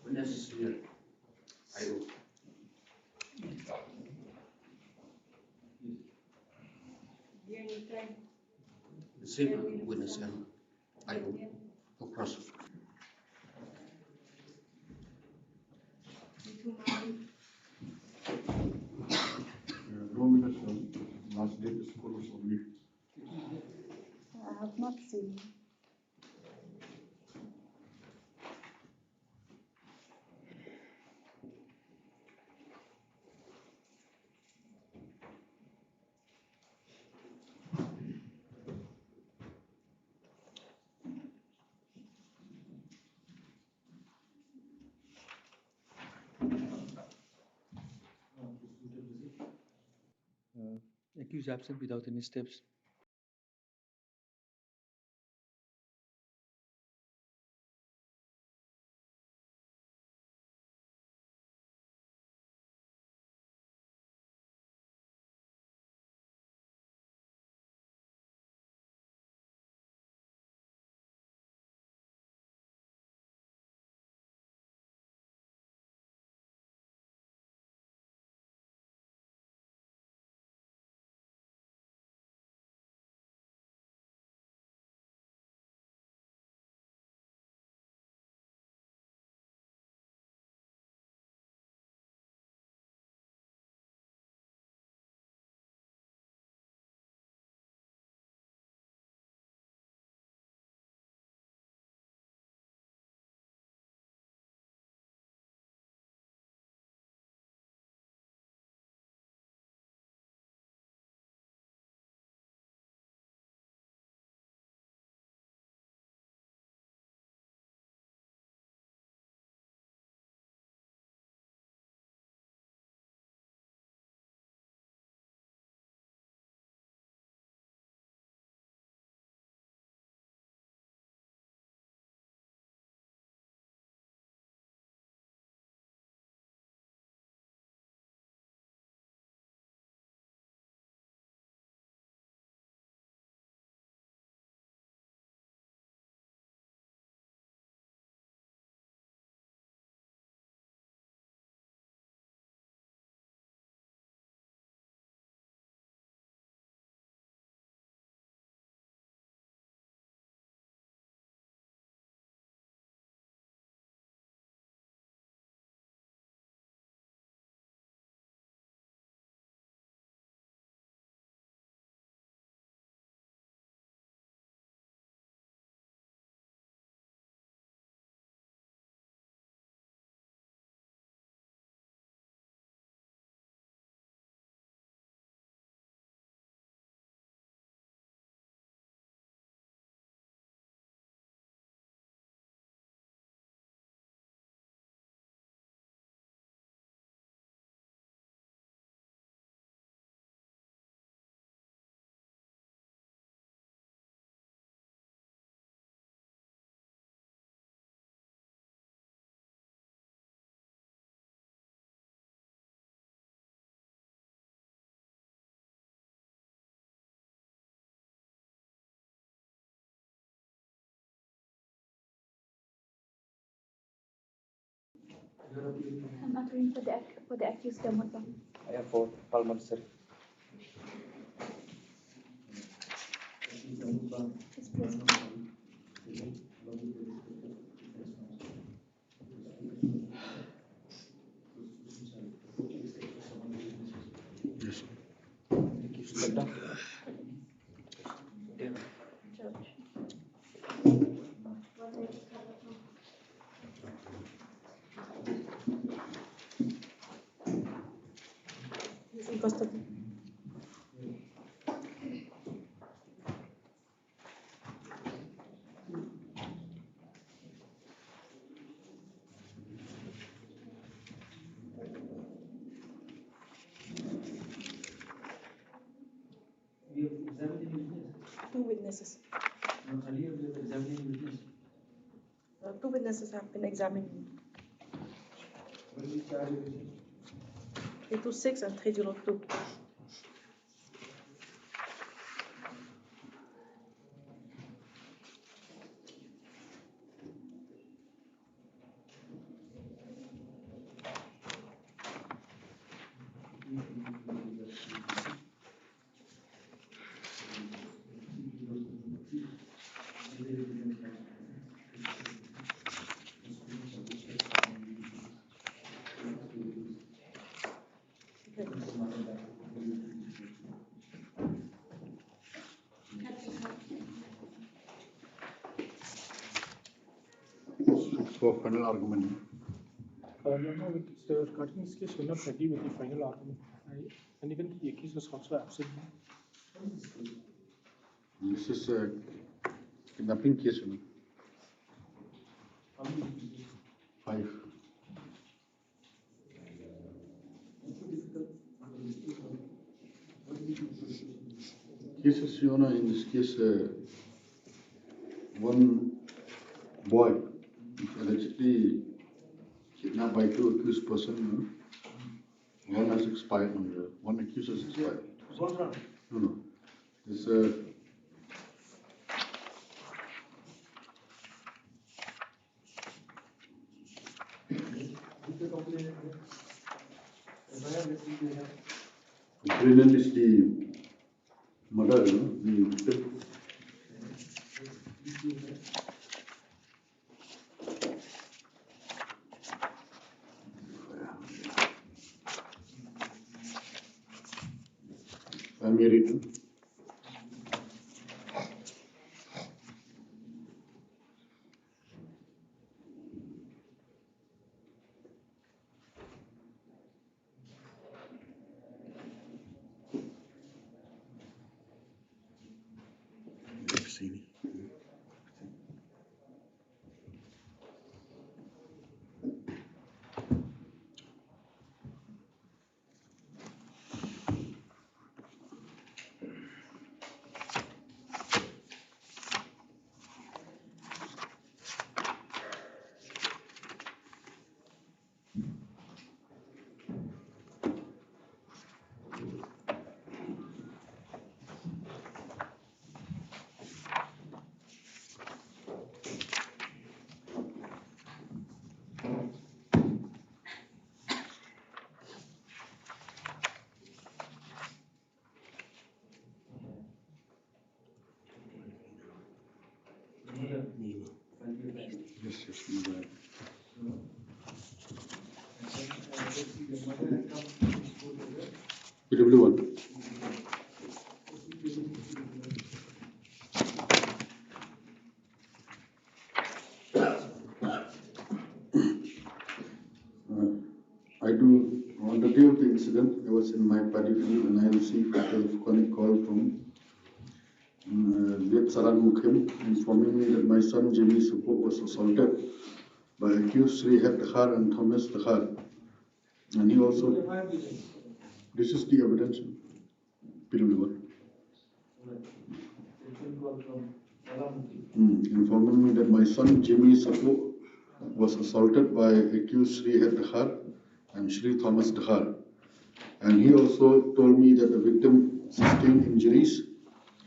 Witness is here. I will. The same witness and I will. Across. No witness. Last date is for only. I have not seen. Accused absent without any steps. I'm agreeing for the accused Damoda. I have for Palmer sir. Is present. Yes. Accused Dada. Judge. He's in custody. We have examined any witness. Two witnesses. No, earlier we have examined any witness. Two witnesses have been examined. What is the charge of witness? 326 and 302. For final argument. No, regarding this case, we're not ready with the final argument. And even the accused was also absent. This is a kidnapping case. How many cases? 5. Cases, Your Honor, in this case, one boy allegedly kidnapped by 2 accused persons. One has expired on the one accused has expired. No. It's complainant is the mother, the victim. I'm married. Yes, mother. PW1. I do, on the day of the incident, I was in my paddy field and I received a telephonic call from late Saran Mukhem informing me that my son Jimmy Support was assaulted by accused Sri Het Dakhar and Thomas Dakhar. And he also, this is the evidence, PW1. Informing me that my son Jimmy Support was assaulted by accused Sri Het Dakhar and Sri Thomas Dakhar. And he also told me that the victim sustained injuries.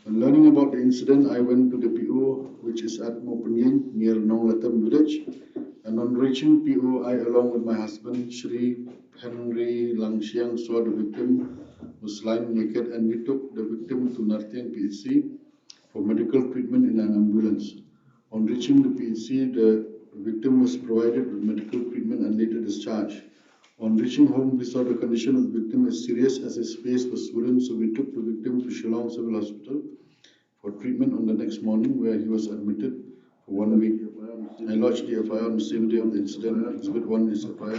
And learning about the incident, I went to the PO, which is at Mopenying near Nonglatam village. And on reaching PO, I, along with my husband, Sri Henry Langxiang, saw the victim was lying naked, and we took the victim to Nartiang PHC for medical treatment in an ambulance. On reaching the PHC, the victim was provided with medical treatment and later discharged. On reaching home, we saw the condition of the victim as serious as his face was swollen, so we took the victim to Shillong Civil Hospital for treatment on the next morning, where he was admitted for 1 week. I lodged the FIR on the same day of the incident. Exhibit 1 is FIR.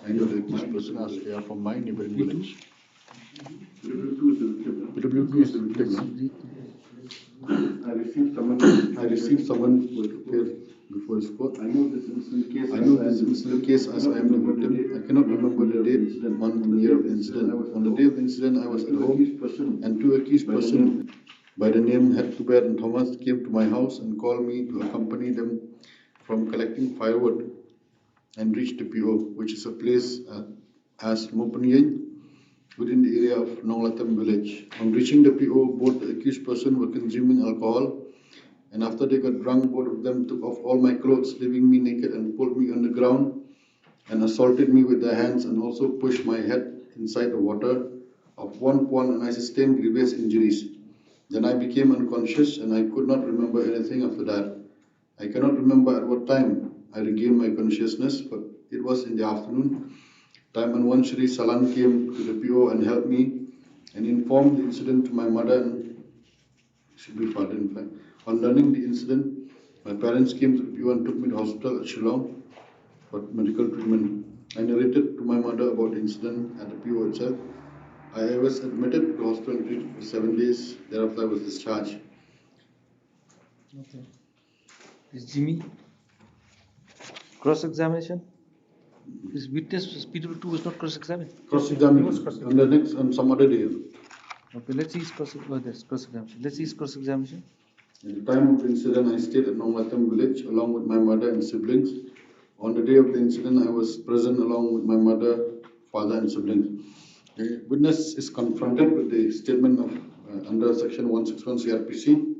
I know the accused person as they are from my neighboring village. PW2 is the victim. I received someone to appear before his court. I know this incident case as I am the victim. I cannot remember the date, month, and year of the incident. On the day of the incident, I was at home, and 2 accused persons by the name Het Kuber and Thomas came to my house and called me to accompany them from collecting firewood and reach the PO, which is a place as Mopenying within the area of Nonglatam village. On reaching the PO, both the accused person were consuming alcohol, and after they got drunk, both of them took off all my clothes, leaving me naked, and pulled me on the ground and assaulted me with their hands and also pushed my head inside the water of one pond and I sustained grievous injuries. Then I became unconscious and I could not remember anything after that. I cannot remember at what time I regained my consciousness, but it was in the afternoon time when one Shri Salan came to the PO and helped me and informed the incident to my mother and should be father in fact. On learning the incident, my parents came to the PO and took me to hospital at Shillong for medical treatment. I narrated to my mother about the incident at the PO itself. I was admitted to the hospital and treated for 7 days. Thereafter, I was discharged. Okay. Is Jimmy cross-examination? His witness P2 was not cross-examined. Cross-examination on some other day. Okay, let's see his cross-examination. Let's see his cross-examination. At the time of the incident, I stayed at Nonglatam village along with my mother and siblings. On the day of the incident, I was present along with my mother, father, and siblings. The witness is confronted with the statement of under section 161 CRPC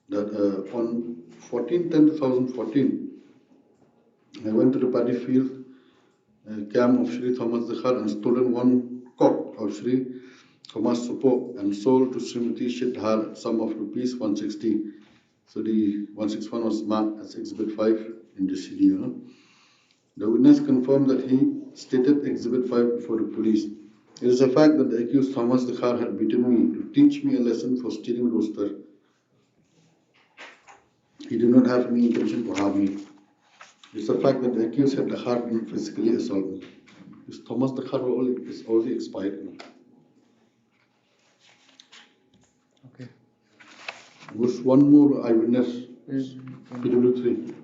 that on 14/10/2014, I went to the paddy field camp of Shri Thomas Dakhar and stolen one cock of Shri Thomas Supo and sold to Srimati Shidhar sum of rupees 160. So the 161 was marked as Exhibit 5 in the CD. The witness confirmed that he stated Exhibit 5 before the police. It is a fact that the accused Thomas Dakhar had beaten me to teach me a lesson for stealing roaster. He did not have any intention to harm me. It is a fact that the accused had Dakhar did not physically assault me. This Thomas Dakhar is already expired. Okay. Was one more eyewitness, PW3.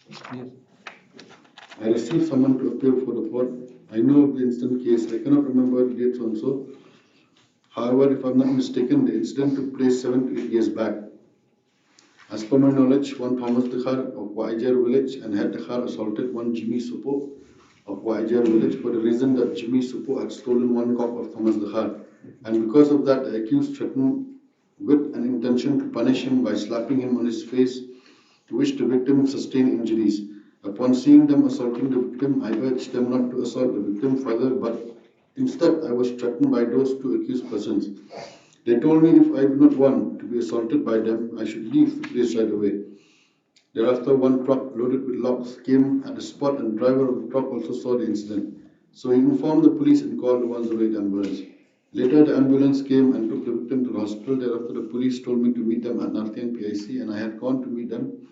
Yes. I received someone to appear for the court. I know of the incident case. I cannot remember the dates also. However, if I'm not mistaken, the incident took place 7 to 8 years back. As per my knowledge, one Thomas Dakhar of Waijar village and Head Dakhar assaulted one Jimmy Supo of Waijar village for the reason that Jimmy Supo had stolen one cock of Thomas Dakhar. And because of that, the accused threatened with an intention to punish him by slapping him on his face, to which the victim sustained injuries. Upon seeing them assaulting the victim, I urged them not to assault the victim further, but instead I was threatened by those two accused persons. They told me if I did not want to be assaulted by them, I should leave the place right away. Thereafter, one truck loaded with logs came at the spot and the driver of the truck also saw the incident. So he informed the police and called the 108 ambulance. Later, the ambulance came and took the victim to the hospital. Thereafter, the police told me to meet them at Narthiang PIC and I had gone to meet them.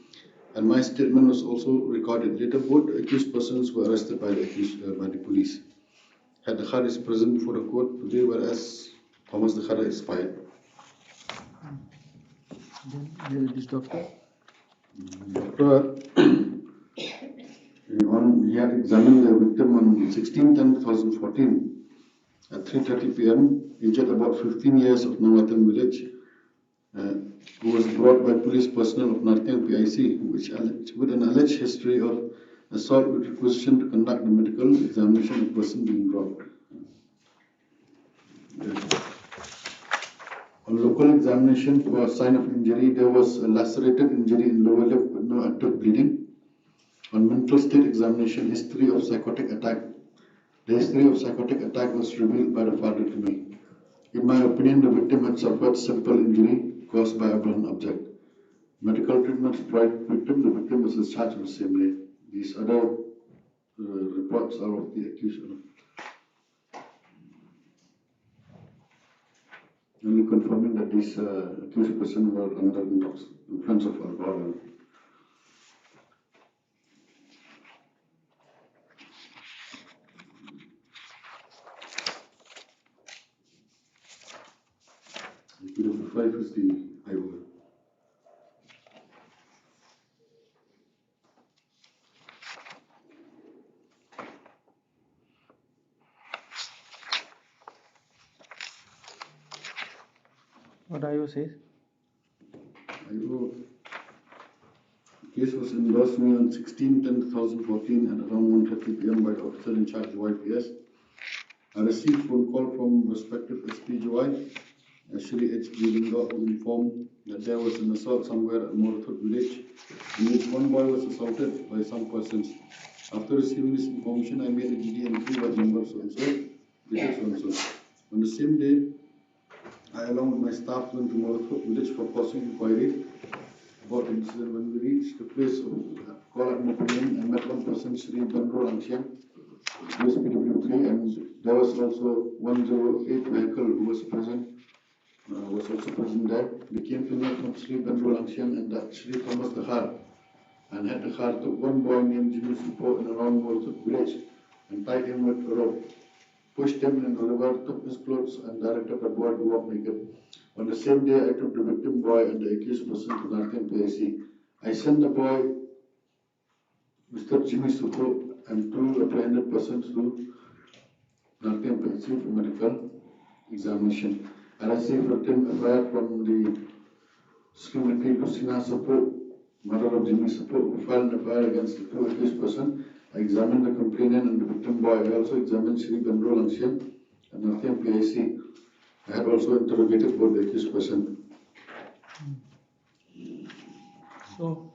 And my statement was also recorded. Later, both accused persons were arrested by the police. Head Dakhar is present before the court today, whereas Thomas Dakhar expired. Then this doctor? Doctor, he had examined the victim on 16/10/2014 at 3:30 p.m. Aged about 15 years of Nonglatam village, who was brought by police personnel of Narthiang PIC, with an alleged history of assault with requisition to conduct the medical examination of person being brought. On local examination for a sign of injury, there was a lacerated injury in lower lip with no active bleeding. On mental state examination, history of psychotic attack. The history of psychotic attack was revealed by the father to me. In my opinion, the victim had suffered simple injury caused by a blunt object. Medical treatment supplied victim. The victim was discharged on the same day. These other reports are of the accuser. Only confirming that these accused person were under influence of alcohol. Exhibit 5 is the IOL. What IO says? IO case was endorsed me on 16/10/2014 at around 1:30 p.m. by the officer in charge of YPS. I received phone call from respective SPGY Shri H. Jilinga, who informed that there was an assault somewhere at Morathut village, in which one boy was assaulted by some persons. After receiving this information, I made a GD entry by number so-and-so, data so-and-so. On the same day, I, along with my staff, went to Morathut village for crossing inquiry about the incident. When we reached the place of call at Mokunian, I met one person, Shri Bandro Langshan, USPW3, and there was also 108 vehicle who was present. Was also present there. We came to know from Sri Bandro Langshan and that Sri Thomas Dahar and had Dahar took one boy named Jimmy Supo in around Morathut village and tied him with a rope, pushed him in the river, took his clothes and directed the boy to walk naked. On the same day, I took the victim boy and the accused person to Narthiam PIC. I sent the boy, Mr. Jimmy Supo, and two apprehended persons to Narthiam PIC for medical examination. And I received written FIR from the Srimati Kusina Sapo, mother of Jimmy Sapo, who filed an FIR against the two accused person. I examined the complainant and the victim boy. I also examined Sri Bandro Langshan and Narthiam PIC. I had also interrogated both the accused person. So,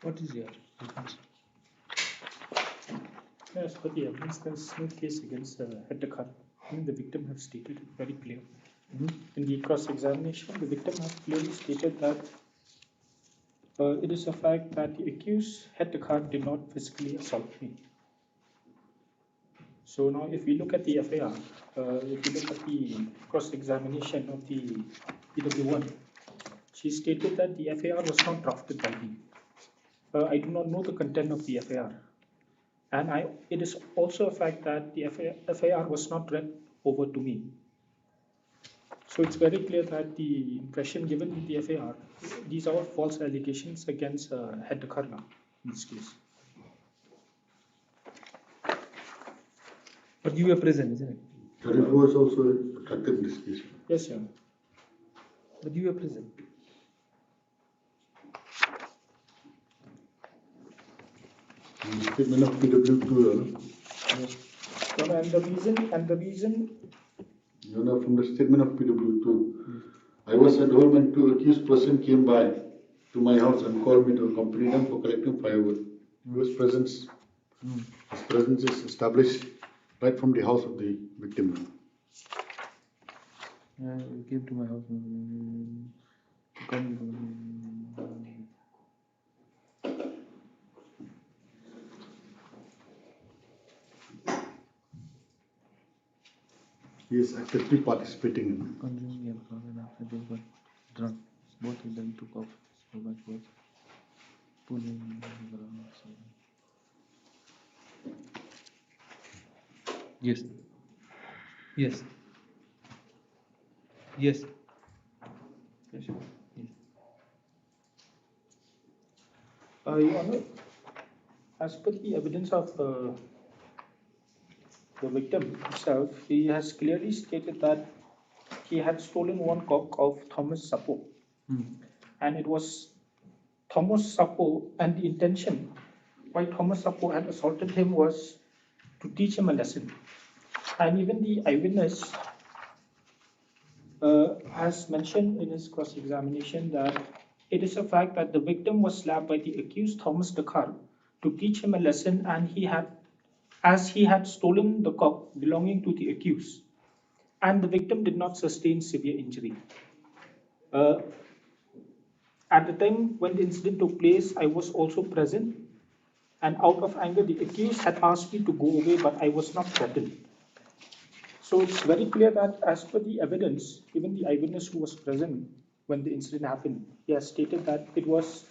what is your defense? Yes, but the evidence, there's no case against Hedekar. The victim have stated it very clear. In the cross-examination, the victim has clearly stated that it is a fact that the accused Hedekar did not physically assault me. So now, if we look at the FIR, if you look at the cross-examination of the PW1, she stated that the FIR was not drafted by me. I do not know the content of the FIR. And it is also a fact that the FIR was not read over to me. So it's very clear that the impression given in the FIR, these are all false allegations against Hedekar in this case. But you were present, isn't it? Sharif was also attracted in this case. Yes, sir. But you were present. In the statement of PW2, And the reason. from the statement of PW2, I was at home and two accused person came by to my house and called me to accompany them for collecting firewood. His presence is established right from the house of the victim. You came to my house. He is actively participating in Consuming alcohol and after they got drunk, both of them took off so much work. Yes. Yes. Yes. Yes. Your Honor, as per the evidence of the victim himself, he has clearly stated that he had stolen one cock of Thomas Sapo. And it was Thomas Sapo, and the intention why Thomas Sapo had assaulted him was to teach him a lesson. And even the eyewitness has mentioned in his cross-examination that it is a fact that the victim was slapped by the accused Thomas Dakar to teach him a lesson, and he had stolen the cock belonging to the accused, and the victim did not sustain severe injury. At the time when the incident took place, I was also present, and out of anger, the accused had asked me to go away, but I was not threatened. So it's very clear that as per the evidence, even the eyewitness who was present when the incident happened, he has stated that it was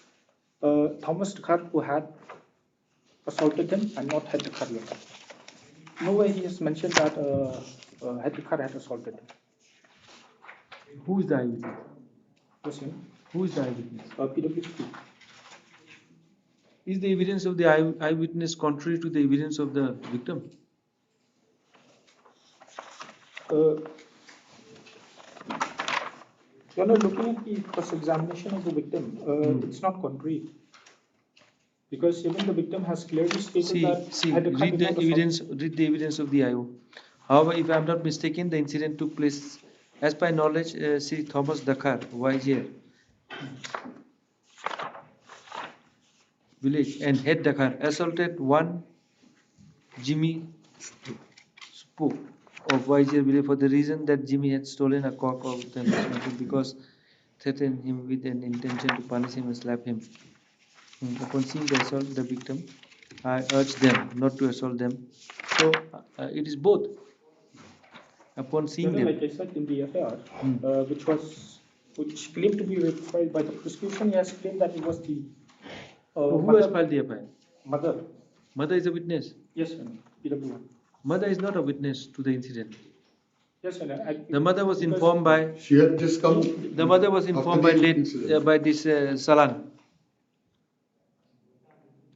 Thomas Dakar who had assaulted him and not Hedekar. Nowhere he has mentioned that Hedekar had assaulted him. Who is the eyewitness? Yes, sir. Who is the eyewitness? PW2. Is the evidence of the eyewitness contrary to the evidence of the victim? You're not looking at the cross-examination of the victim. It's not contrary. Because even the victim has clearly stated that read the evidence of the IO. However, if I am not mistaken, the incident took place As per knowledge, Sri Thomas Dakar, Vizier village and head Dakar assaulted one Jimmy Spook of Vizier village for the reason that Jimmy had stolen a cock of the machine because threatened him with an intention to punish him and slap him. Upon seeing the assault the victim, I urged them not to assault them. So it is both. Upon seeing them, Like I said in the FIR, which claimed to be verified by the prosecution, he has claimed that it was the who has filed the FIR? mother. Mother is a witness. Yes, Your Honor. PW1. Mother is not a witness to the incident. Yes, Your Honor. The mother was informed by. She had just come. The mother was informed by this Salan.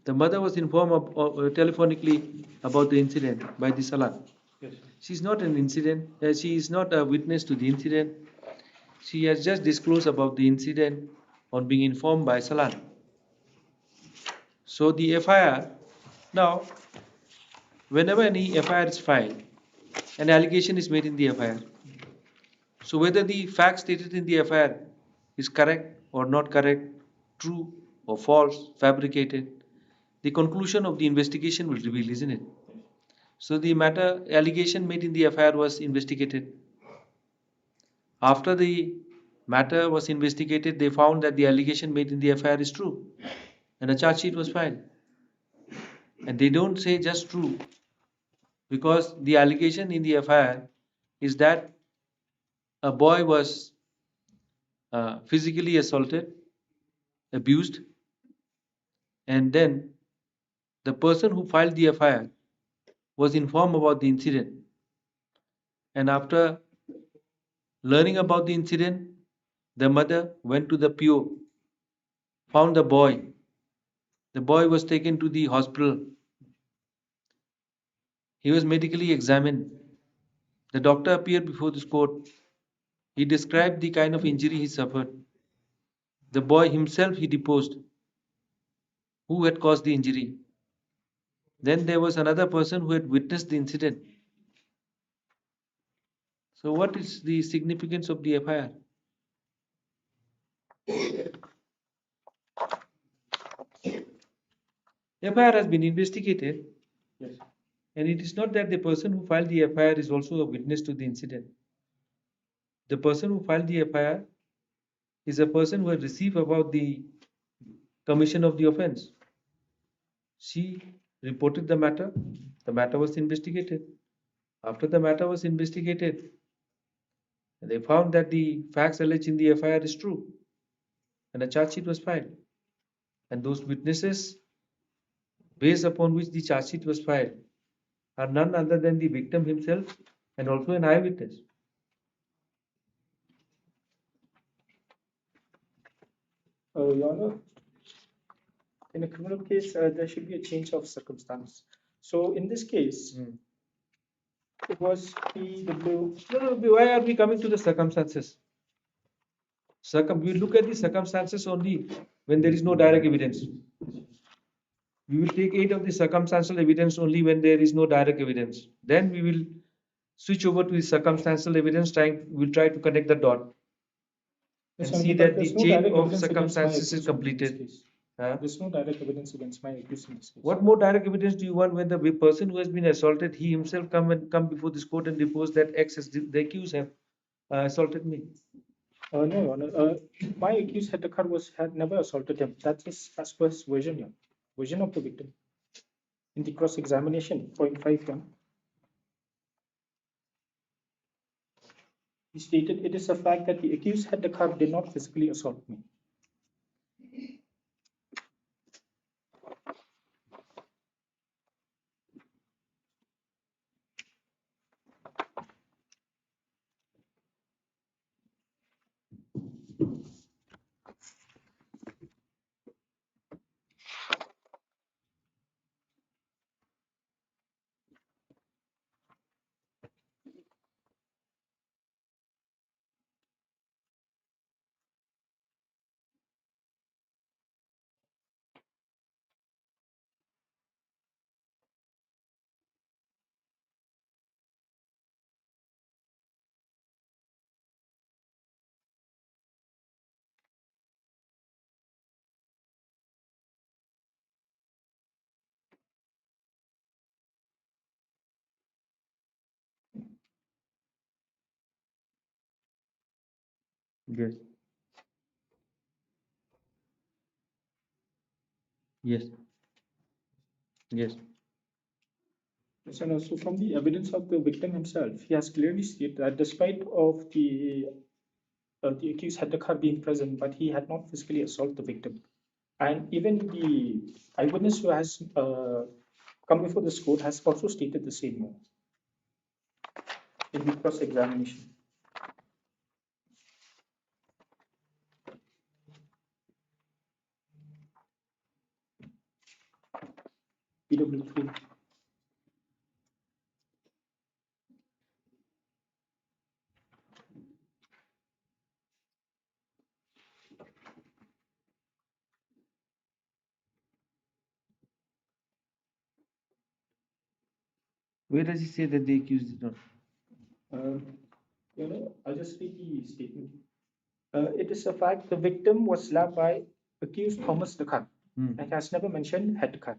The mother was informed telephonically about the incident by the Salan. Yes. She is not an incident. She is not a witness to the incident. She has just disclosed about the incident on being informed by Salan. So the FIR, now, whenever any FIR is filed, an allegation is made in the FIR. So whether the fact stated in the FIR is correct or not correct, true or false, fabricated, the conclusion of the investigation will reveal, isn't it? So the matter allegation made in the FIR was investigated. After the matter was investigated, they found that the allegation made in the FIR is true, and a charge sheet was filed. And they don't say just true, because the allegation in the FIR is that a boy was physically assaulted, abused, and then the person who filed the FIR was informed about the incident. And after learning about the incident, the mother went to the PO, found the boy. The boy was taken to the hospital. He was medically examined. The doctor appeared before this court. He described the kind of injury he suffered. The boy himself he deposed who had caused the injury. Then there was another person who had witnessed the incident. So what is the significance of the FIR? FIR has been investigated. Yes. And it is not that the person who filed the FIR is also a witness to the incident. The person who filed the FIR is a person who had received about the commission of the offense. She reported the matter was investigated. After the matter was investigated, they found that the facts alleged in the FIR is true, and a charge sheet was filed. And those witnesses, based upon which the charge sheet was filed, are none other than the victim himself and also an eyewitness. Your Honor, in a criminal case, there should be a change of circumstance. So in this case, it was PW. No, why are we coming to the circumstances? We look at the circumstances only when there is no direct evidence. We will take 8 of the circumstantial evidence only when there is no direct evidence. Then we will switch over to the circumstantial evidence, we'll try to connect the dot and Yes, see but that the there's no chain direct of evidence against my circumstances is accused in this completed. case. Huh? There's no direct evidence against my accused in this case. What more direct evidence do you want when the person who has been assaulted, he himself come before this court and depose that the accused have assaulted me? No, Your Honor. My accused had never assaulted him. That is as per his version, yeah. Version of the victim. In the cross-examination, point 5, yeah. He stated it is a fact that the accused had the car did not physically assault me. Yes. Yes. Yes. Yes, and also from the evidence of the victim himself, he has clearly stated that despite of the accused had the car being present, but he had not physically assaulted the victim. And even the eyewitness who has come before this court has also stated the same in the cross-examination. PW3. Where does he say that the accused did not? I'll just read the statement. It is a fact the victim was slapped by accused Thomas Dekhar and has never mentioned head Dekhar.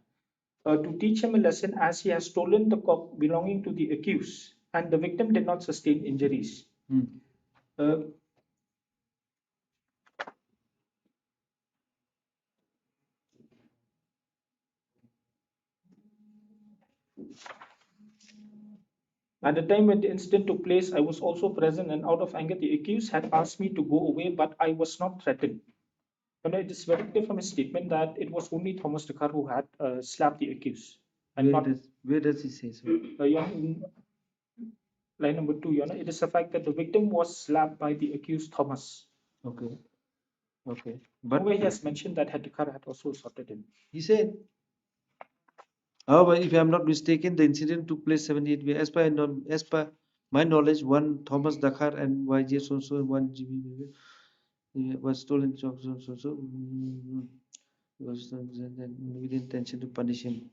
To teach him a lesson as he has stolen the cock belonging to the accused and the victim did not sustain injuries. Uh, At the time when the incident took place, I was also present, and out of anger, the accused had asked me to go away, but I was not threatened. And it is very clear from his statement that it was only Thomas Dekhar who had slapped the accused. And Where does he say so? in line number 2, it is a fact that the victim was slapped by the accused Thomas. Okay. Okay. But But he has mentioned that Dekhar had also assaulted him. he said, however, if I am not mistaken, the incident took place 78 way. As per my knowledge, one Thomas Dakhar and YJ so and one GB was stolen so was with intention to punish him.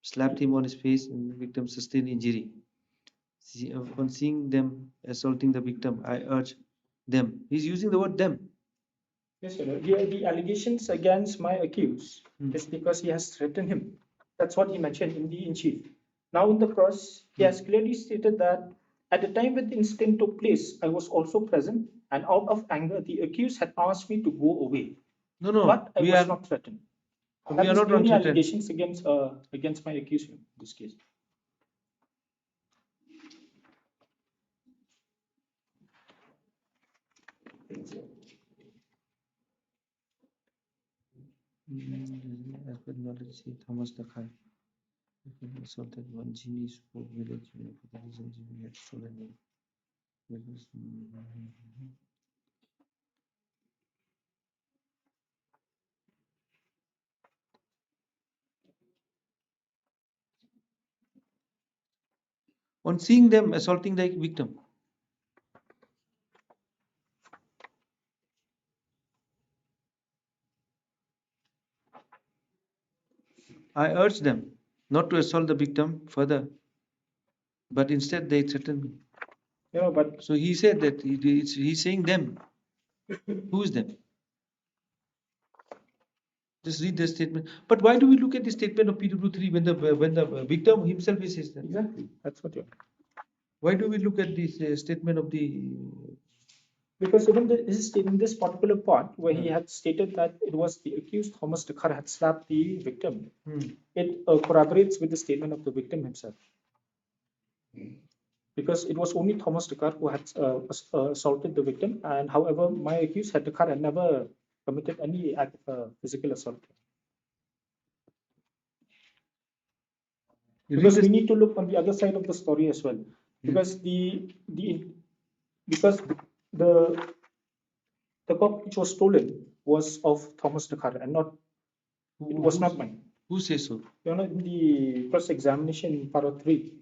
Slapped him on his face and the victim sustained injury. On seeing them assaulting the victim, I urge them. He's using the word them. Yes, sir. The allegations against my accused is because he has threatened him. That's what he mentioned in the in chief. Now in the cross, he has clearly stated that at the time when the incident took place, I was also present, and out of anger, the accused had asked me to go away. No, But I we was are not threatened. So we that are is not the on only threatened. allegations against my accused in this case. As per knowledge, Thomas Dakhar assaulted one Jimmy Spoke village for the reason Jimmy had stolen him. On seeing them assaulting the victim, I urged them not to assault the victim further, but instead they threatened me. But So he said that he's saying them. Who is them? Just read the statement. But why do we look at the statement of PW3 when the victim himself says that? exactly, that's what you're. Why do we look at this statement of the? Because even in this particular part where he had stated that it was the accused Thomas Dekhar had slapped the victim, it corroborates with the statement of the victim himself. Because it was only Thomas Dekhar who had assaulted the victim, and however, my accused had Dekhar had never committed any act of physical assault. Because we need to look on the other side of the story as well. Because because the cock which was stolen was of Thomas Dekhar and not it was not mine. Who says so? In the first examination, para 3,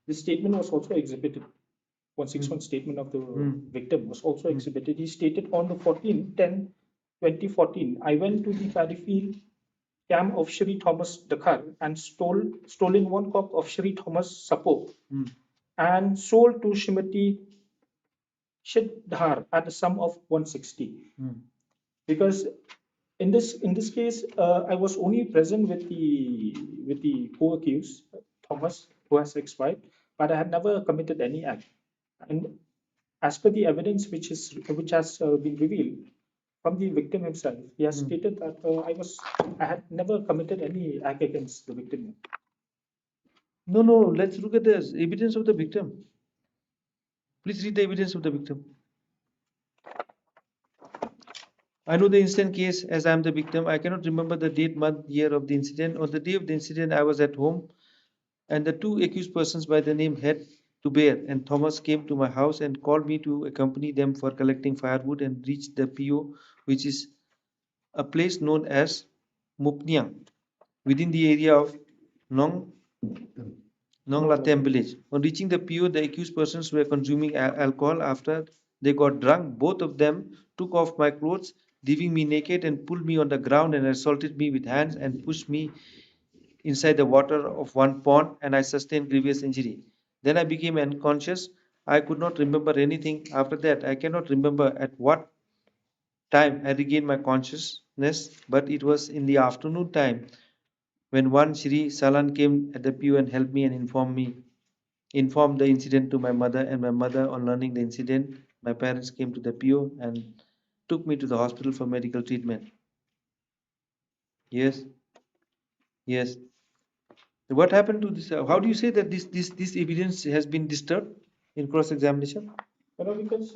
the statement was also exhibited. 161 statement of the victim was also exhibited. He stated on the 14/10/2014, I went to the paddy field camp of Shri Thomas Dekhar and stolen one cock of Shri Thomas Sapo and sold to Shrimati Shidhar at a sum of 160. Because in this case, I was only present with the co-accused Thomas, who has expired, but I had never committed any act. And as per the evidence which has been revealed from the victim himself, he has stated that I had never committed any act against the victim. No, let's look at the evidence of the victim. Please read the evidence of the victim. I know the incident case as I am the victim. I cannot remember the date, month, year of the incident. On the day of the incident, I was at home, and the two accused persons by the name Head to Bear and Thomas came to my house and called me to accompany them for collecting firewood and reach the PO, which is a place known as Mupniang, within the area of Nong Latem village. On reaching the PO, the accused persons were consuming alcohol. After they got drunk, both of them took off my clothes, leaving me naked, and pulled me on the ground and assaulted me with hands and pushed me inside the water of one pond, and I sustained grievous injury. Then I became unconscious. I could not remember anything after that. I cannot remember at what time I regained my consciousness, but it was in the afternoon time when one Shri Salan came at the pew and helped me and informed the incident to my mother, and my mother, on learning the incident, my parents came to the PO and took me to the hospital for medical treatment. Yes, yes. What happened to this? How do you say that this evidence has been disturbed in cross examination? Because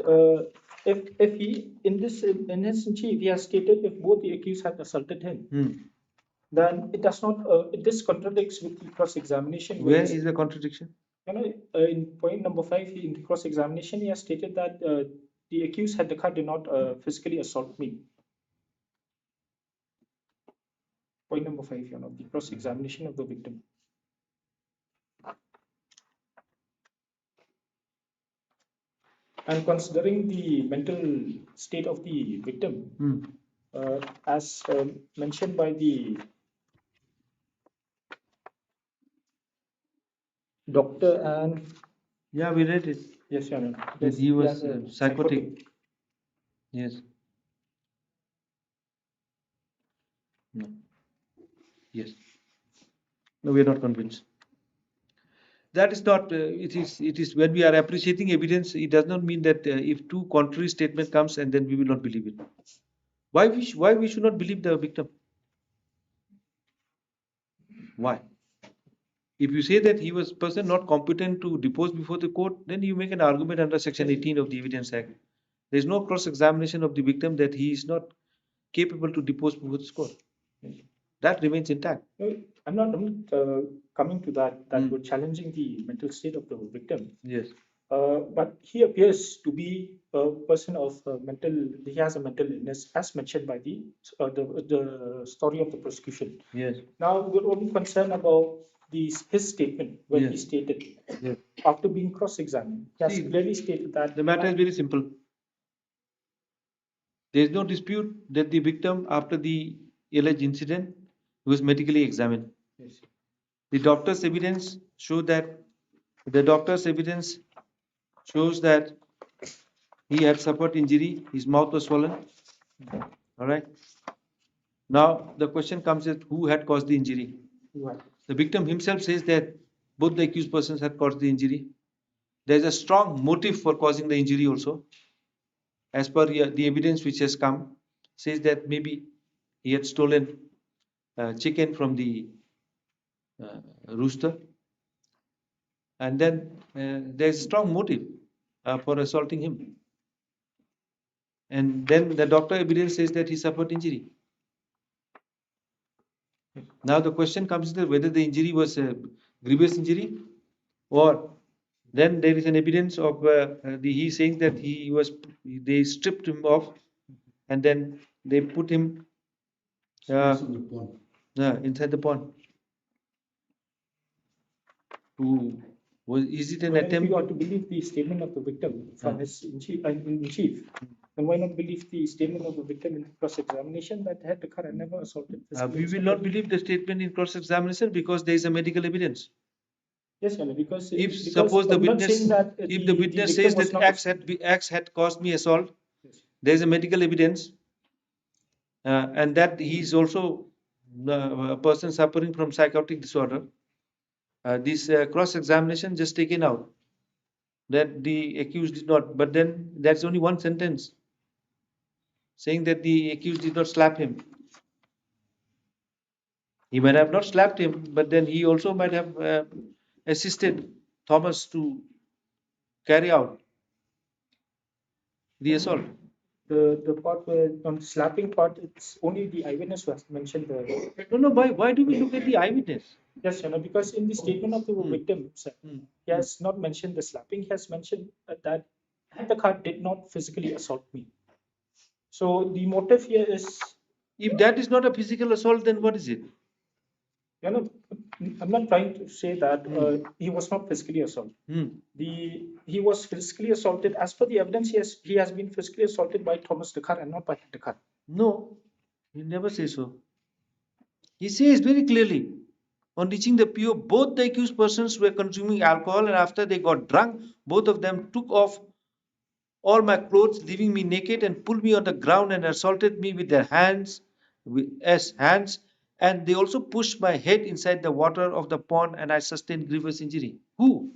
if he in his chief he has stated if both the accused had assaulted him, then this contradicts with the cross examination. Where is the contradiction? In point number 5 in the cross examination, he has stated that the accused had did not physically assault me. Point number 5, the cross examination of the victim. And considering the mental state of the victim, as mentioned by the doctor and yeah, we read it. Yes, Your Honor. That he was psychotic. Yes. No. Yes. No, we are not convinced. That is not. It is when we are appreciating evidence. It does not mean that if two contrary statement comes and then we will not believe it. Why we should not believe the victim? Why? If you say that he was person not competent to depose before the court, then you make an argument under Section 18 of the Evidence Act. There is no cross-examination of the victim that he is not capable to depose before this court. That remains intact. I'm not coming to that. We're challenging the mental state of the victim. Yes. But he appears to be a person of he has a mental illness, as mentioned by the story of the prosecution. Yes. Now we're only concerned about his statement when he stated after being cross-examined. He has clearly stated that the matter is very simple. There is no dispute that the victim, after the alleged incident, was medically examined. Yes. The doctor's evidence shows that he had suffered injury. His mouth was swollen. All right. Now the question comes is who had caused the injury? Right. The victim himself says that both the accused persons had caused the injury. There is a strong motive for causing the injury also. As per the evidence which has come, says that maybe he had stolen chicken from the rooster, and then there is strong motive for assaulting him. And then the doctor evidence says that he suffered injury. Now the question comes to whether the injury was a grievous injury, or then there is an evidence of he saying that they stripped him off and then they put him inside the pond. Is it an attempt? If you are to believe the statement of the victim from his in chief, then why not believe the statement of the victim in cross-examination that had occurred and never assaulted? We will not believe the statement in cross-examination because there is a medical evidence. Yes, because suppose the witness, if the witness says that acts had caused me assault, there is a medical evidence, and that he is also a person suffering from psychotic disorder. This cross-examination just taken out. that the accused did not, but then that's only one sentence saying that the accused did not slap him. He might have not slapped him, but then he also might have assisted Thomas to carry out the assault. The part where on slapping part, it's only the eyewitness who has mentioned the. No, why do we look at the eyewitness? Yes, because in the statement of the victim himself, Hmm. he has not mentioned the slapping. He has mentioned that the car did not physically assault me. So the motive here is, If that is not a physical assault, then what is it? I'm not trying to say that he was not physically assaulted. Hmm. He was physically assaulted. As per the evidence, he has been physically assaulted by Thomas Dekhar and not by Dekhar. No, he never says so. He says very clearly, on reaching the PO, both the accused persons were consuming alcohol, and after they got drunk, both of them took off all my clothes, leaving me naked, and pulled me on the ground and assaulted me with their hands, and they also pushed my head inside the water of the pond, and I sustained grievous injury. Who?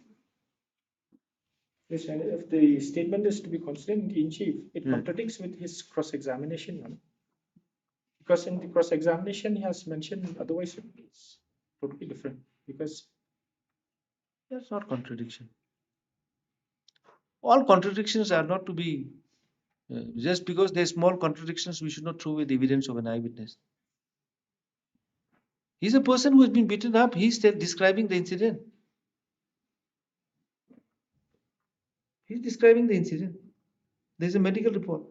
Yes, and if the statement is to be considered in chief, it contradicts with his cross-examination. Because in the cross-examination, he has mentioned otherwise it's totally different. Because That's not contradiction. All contradictions are not to be, just because they're small contradictions, we should not throw away the evidence of an eyewitness. He's a person who has been beaten up. He's describing the incident. He's describing the incident. There's a medical report.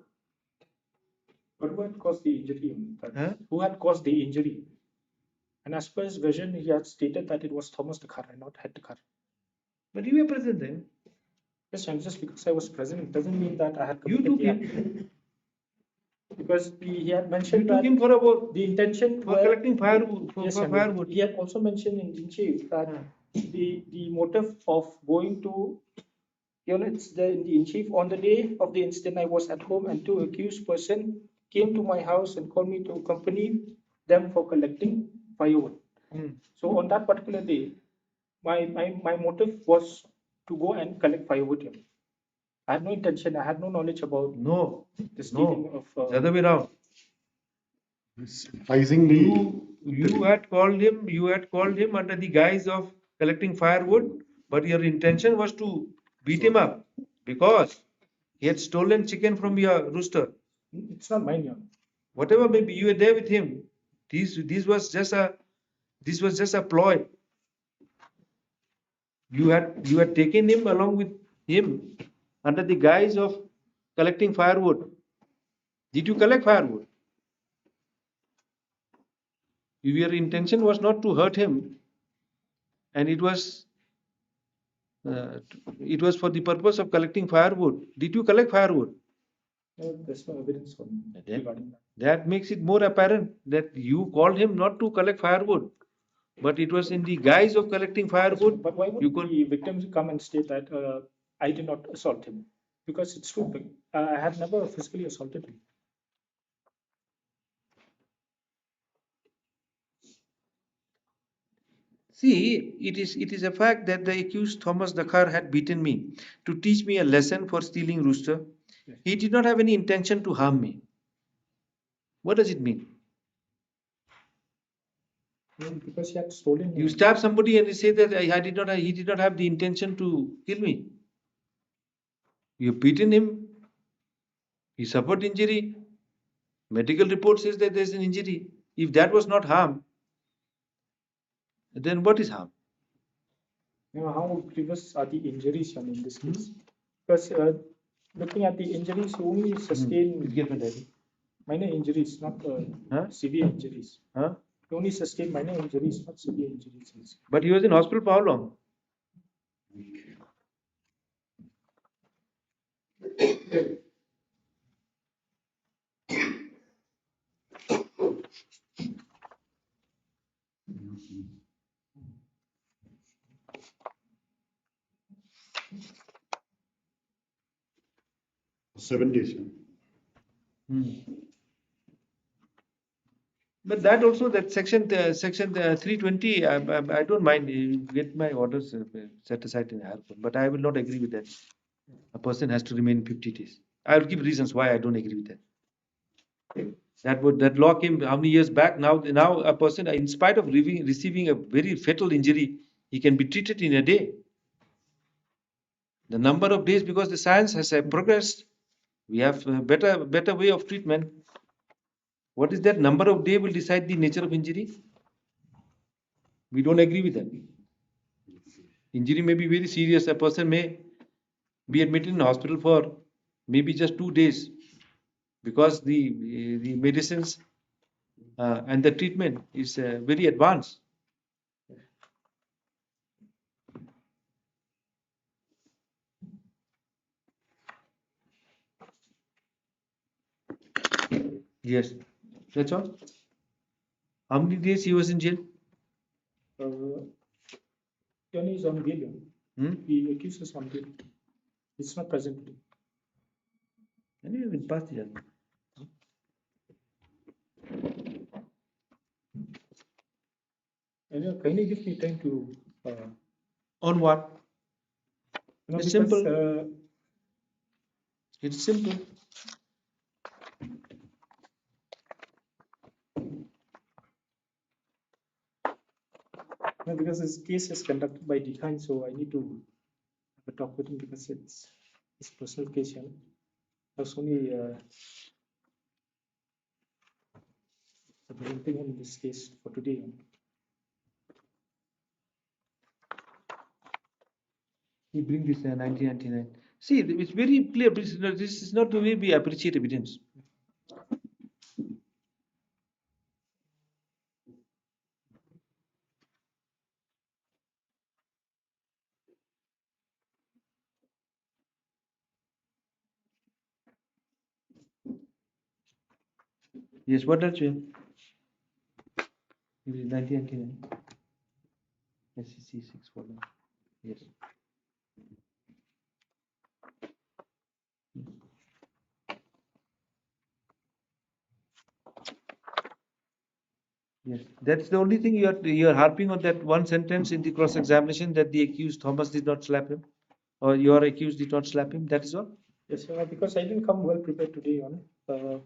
but who had caused the injury? Huh? Who had caused the injury? And as per his version, he had stated that it was Thomas Dekhar and not Head Dekhar. But you were present there. Yes, and just because I was present, it doesn't mean that I had You committed took the act. him. Because he had You mentioned took that him for a the intention for collecting firewood. yes, For firewood. he had also mentioned in chief that the motive of going to it's in the in chief on the day of the incident I was at home and two accused person came to my house and called me to accompany them for collecting firewood. So on that particular day, my motive was to go and collect firewood here. I had no intention, I had no knowledge about No, the stealing of the other way around. Surprisingly, You had called him. You had called him under the guise of collecting firewood, but your intention was to beat him up because he had stolen chicken from your rooster. it's not mine, yeah. Whatever may be, you were there with him. This was just a ploy. You had taken him along with him under the guise of collecting firewood. Did you collect firewood? Your intention was not to hurt him, and uh, it was for the purpose of collecting firewood. Did you collect firewood? No, there's no evidence regarding that. That makes it more apparent that you called him not to collect firewood, but it was in the guise of collecting firewood. But why would You could. the victims come and state that I did not assault him? Because it's true, I had never physically assaulted him. See, it is a fact that the accused Thomas Dakhar had beaten me to teach me a lesson for stealing rooster. He did not have any intention to harm me. What does it mean? Because he had stolen. You stab somebody and you say that he did not have the intention to kill me. You beaten him. He suffered injury. Medical report says that there is an injury. If that was not harm, then what is harm? How grievous are the injuries in this case? Because looking at the injuries, he only sustained minor injuries, not severe injuries. Huh? He only sustained minor injuries, not severe injuries. But he was in hospital for how long? Seven days. But that also, that section 320, I don't mind. You get my orders set aside in the higher court, but I will not agree with that. A person has to remain 50 days. I will give reasons why I don't agree with that. That law came how many years back? Now a person, in spite of receiving a very fatal injury, he can be treated in a day. The number of days, because the science has progressed, we have a better way of treatment. What is that number of day will decide the nature of injury? We don't agree with that. Injury may be very serious. A person may be admitted in hospital for maybe just 2 days because the medicines and the treatment is very advanced. Yes, that's all. How many days he was in jail? Johnny is on bail. Hmm? The accused is on bail. It's not present today. Anyway, we'll pass the judgment. And kindly give me time to. On what? It's Because, simple. It's simple. no, because this case is conducted by Dekan, so I need to have a talk with him because it's his personal case. You know. There's only representing him in this case for today. You know. We bring this 1999. See, it's very clear. This is not the way we appreciate evidence. Yes, what else you have? It is 1999. SEC 649. Yes. Yes, that's the only thing you are harping on, that one sentence in the cross examination that the accused Thomas did not slap him, or your accused did not slap him. That is all. Yes, because I didn't come well prepared today. You know.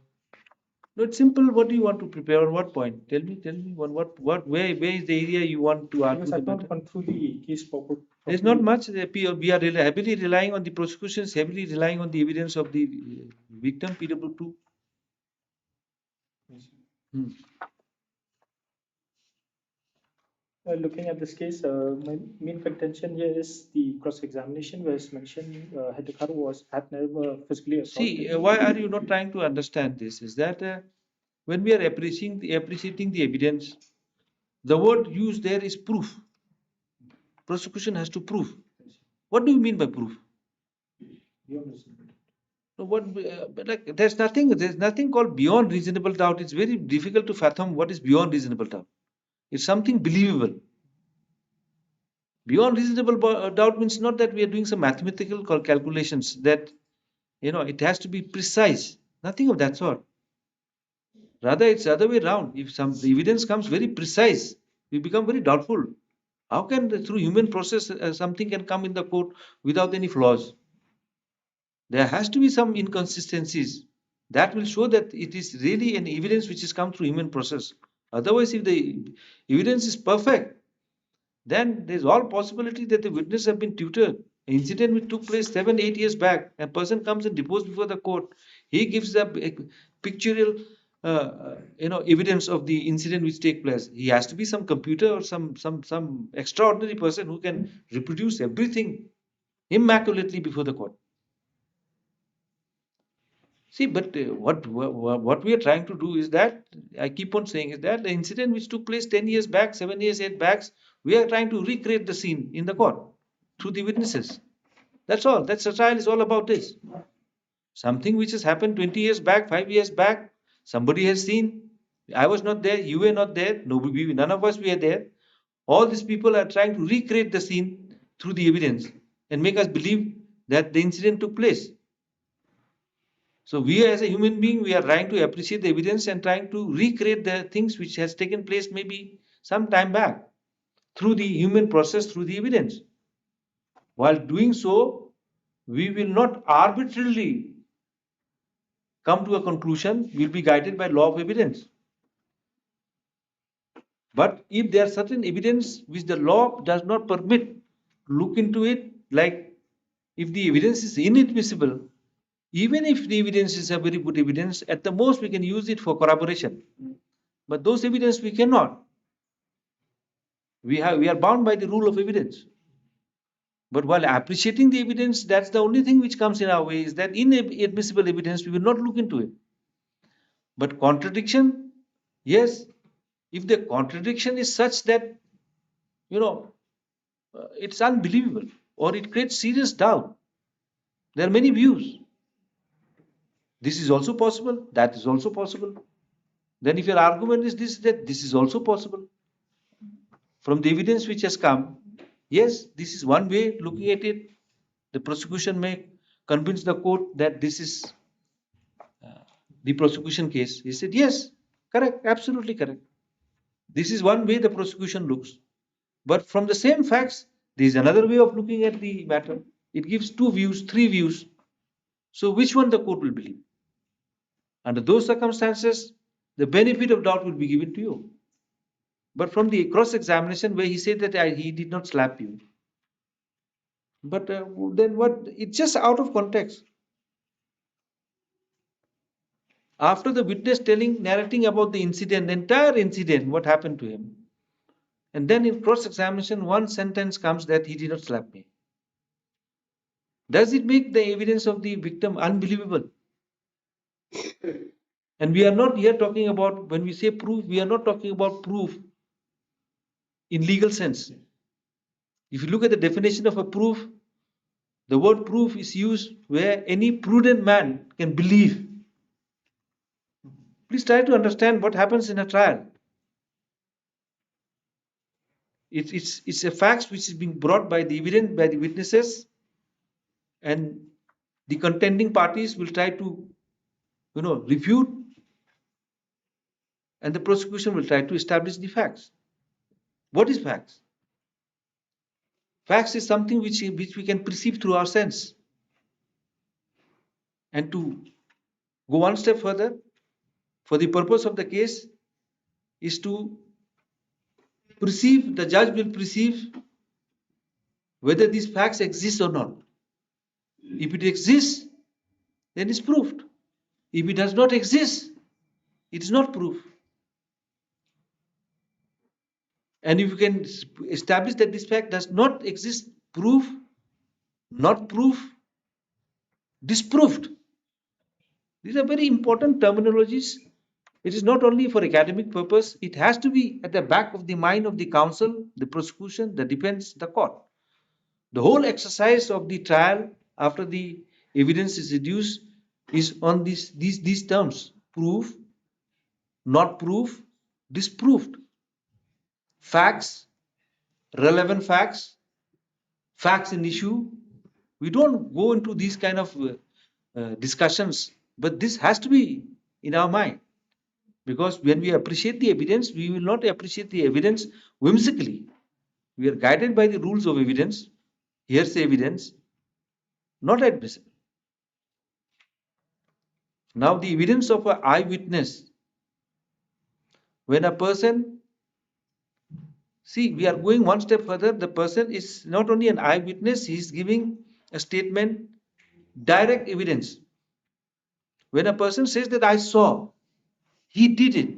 No, it's simple. What do you want to prepare? On what point? Tell me. On where is the area you want to argue Because the I've not matter? gone through the case properly. There's not much. We are heavily relying on the prosecutions, heavily relying on the evidence of the victim, PW2. Yes. Hmm. Looking at this case, my main contention here is the cross-examination where it's mentioned Hedekar had never physically assaulted. See, why are you not trying to understand this? Is that when we are appreciating the evidence, the word used there is proof. Prosecution has to prove. What do you mean by proof? Beyond reasonable doubt. No, like there's nothing called beyond reasonable doubt. It's very difficult to fathom what is beyond reasonable doubt. It's something believable. Beyond reasonable doubt means not that we are doing some mathematical calculations that it has to be precise. Nothing of that sort. Rather, it's the other way around. If the evidence comes very precise, we become very doubtful. How can through human process something can come in the court without any flaws? There has to be some inconsistencies that will show that it is really an evidence which has come through human process. Otherwise, if the evidence is perfect, then there's all possibility that the witness have been tutored. An incident which took place 7-8 years back, a person comes and deposed before the court. He gives a pictorial evidence of the incident which take place. He has to be some computer or some extraordinary person who can reproduce everything immaculately before the court. See, but what we are trying to do is that, I keep on saying, is that the incident which took place 10 years back, 7 years, 8 back, we are trying to recreate the scene in the court through the witnesses. That's all. That's the trial is all about this. Something which has happened 20 years back, 5 years back, somebody has seen. I was not there, you were not there, none of us were there. All these people are trying to recreate the scene through the evidence and make us believe that the incident took place. So we as a human being, we are trying to appreciate the evidence and trying to recreate the things which has taken place maybe some time back through the human process, through the evidence. While doing so, we will not arbitrarily come to a conclusion, we'll be guided by law of evidence. But if there are certain evidence which the law does not permit, look into it, like if the evidence is inadmissible, even if the evidence is a very good evidence, at the most we can use it for corroboration. But those evidence we cannot. We are bound by the rule of evidence. But while appreciating the evidence, that's the only thing which comes in our way, is that inadmissible evidence, we will not look into it. But contradiction, yes, if the contradiction is such that, it's unbelievable or it creates serious doubt, there are many views. This is also possible, that is also possible. Then if your argument is this, that this is also possible. From the evidence which has come, yes, this is one way looking at it. The prosecution may convince the court that this is the prosecution case. He said, yes, correct, absolutely correct. This is one way the prosecution looks. But from the same facts, there is another way of looking at the matter. It gives two views, three views. So which one the court will believe? Under those circumstances, the benefit of doubt will be given to you. But from the cross-examination where he said that he did not slap you. But then what? It's just out of context. After the witness narrating about the incident, the entire incident, what happened to him. And then in cross-examination, one sentence comes that he did not slap me. Does it make the evidence of the victim unbelievable? And we are not here talking about, when we say proof, we are not talking about proof in legal sense. If you look at the definition of a proof, the word proof is used where any prudent man can believe. Please try to understand what happens in a trial. It's a fact which is being brought by the evidence, by the witnesses, and the contending parties will try to, refute, and the prosecution will try to establish the facts. What is facts? Facts is something which we can perceive through our sense. And to go one step further, for the purpose of the case, is to perceive, the judge will perceive whether these facts exist or not. If it exists, then it's proved. If it does not exist, it is not proof. And if you can establish that this fact does not exist, proof, not proof, disproved. These are very important terminologies. It is not only for academic purpose, it has to be at the back of the mind of the counsel, the prosecution, the defense, the court. The whole exercise of the trial after the evidence is reduced is on these terms: proof, not proof, disproved. Facts, relevant facts, facts in issue. We don't go into these kind of discussions, but this has to be in our mind, because when we appreciate the evidence, we will not appreciate the evidence whimsically. We are guided by the rules of evidence. Here's the evidence, not admissible. Now the evidence of an eyewitness. When a person, see, we are going one step further. The person is not only an eyewitness, he is giving a statement, direct evidence. When a person says that I saw, he did it,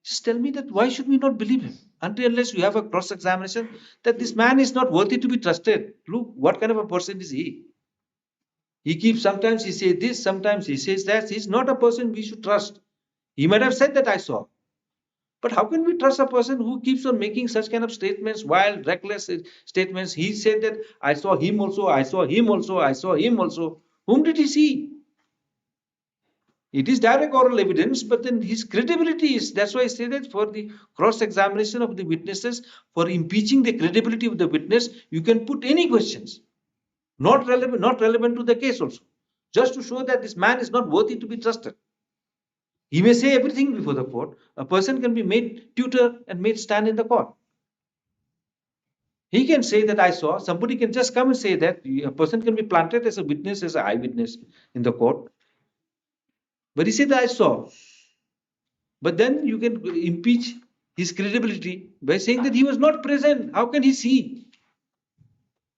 just tell me that why should we not believe him? Until unless you have a cross-examination that this man is not worthy to be trusted. Look, what kind of a person is he? He keeps, sometimes he says this, sometimes he says that. He's not a person we should trust. He might have said that I saw. But how can we trust a person who keeps on making such kind of statements, wild, reckless statements? He said that I saw him also, I saw him also, I saw him also. Whom did he see? It is direct oral evidence, but then his credibility is, that's why I say that for the cross-examination of the witnesses, for impeaching the credibility of the witness, you can put any questions, not relevant to the case also. just to show that this man is not worthy to be trusted. He may say everything before the court. A person can be made tutor and made stand in the court. He can say that I saw. Somebody can just come and say that. A person can be planted as a witness, as an eyewitness in the court. But he said that I saw. But then you can impeach his credibility by saying that he was not present. How can he see?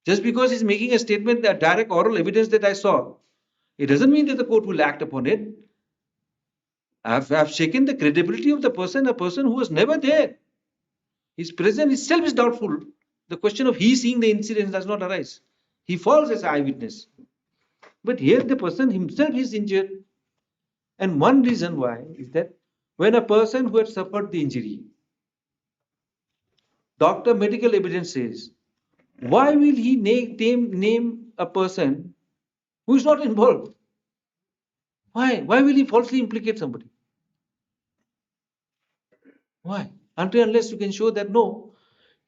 Just because he's making a statement, that direct oral evidence that I saw, it doesn't mean that the court will act upon it. I've shaken the credibility of the person, a person who was never there. His presence itself is doubtful. The question of he seeing the incident does not arise. He falls as an eyewitness. But here the person himself is injured. And one reason why is that when a person who had suffered the injury, doctor medical evidence says, why will he name a person who is not involved? Why? Why will he falsely implicate somebody? Why? Until unless you can show that no,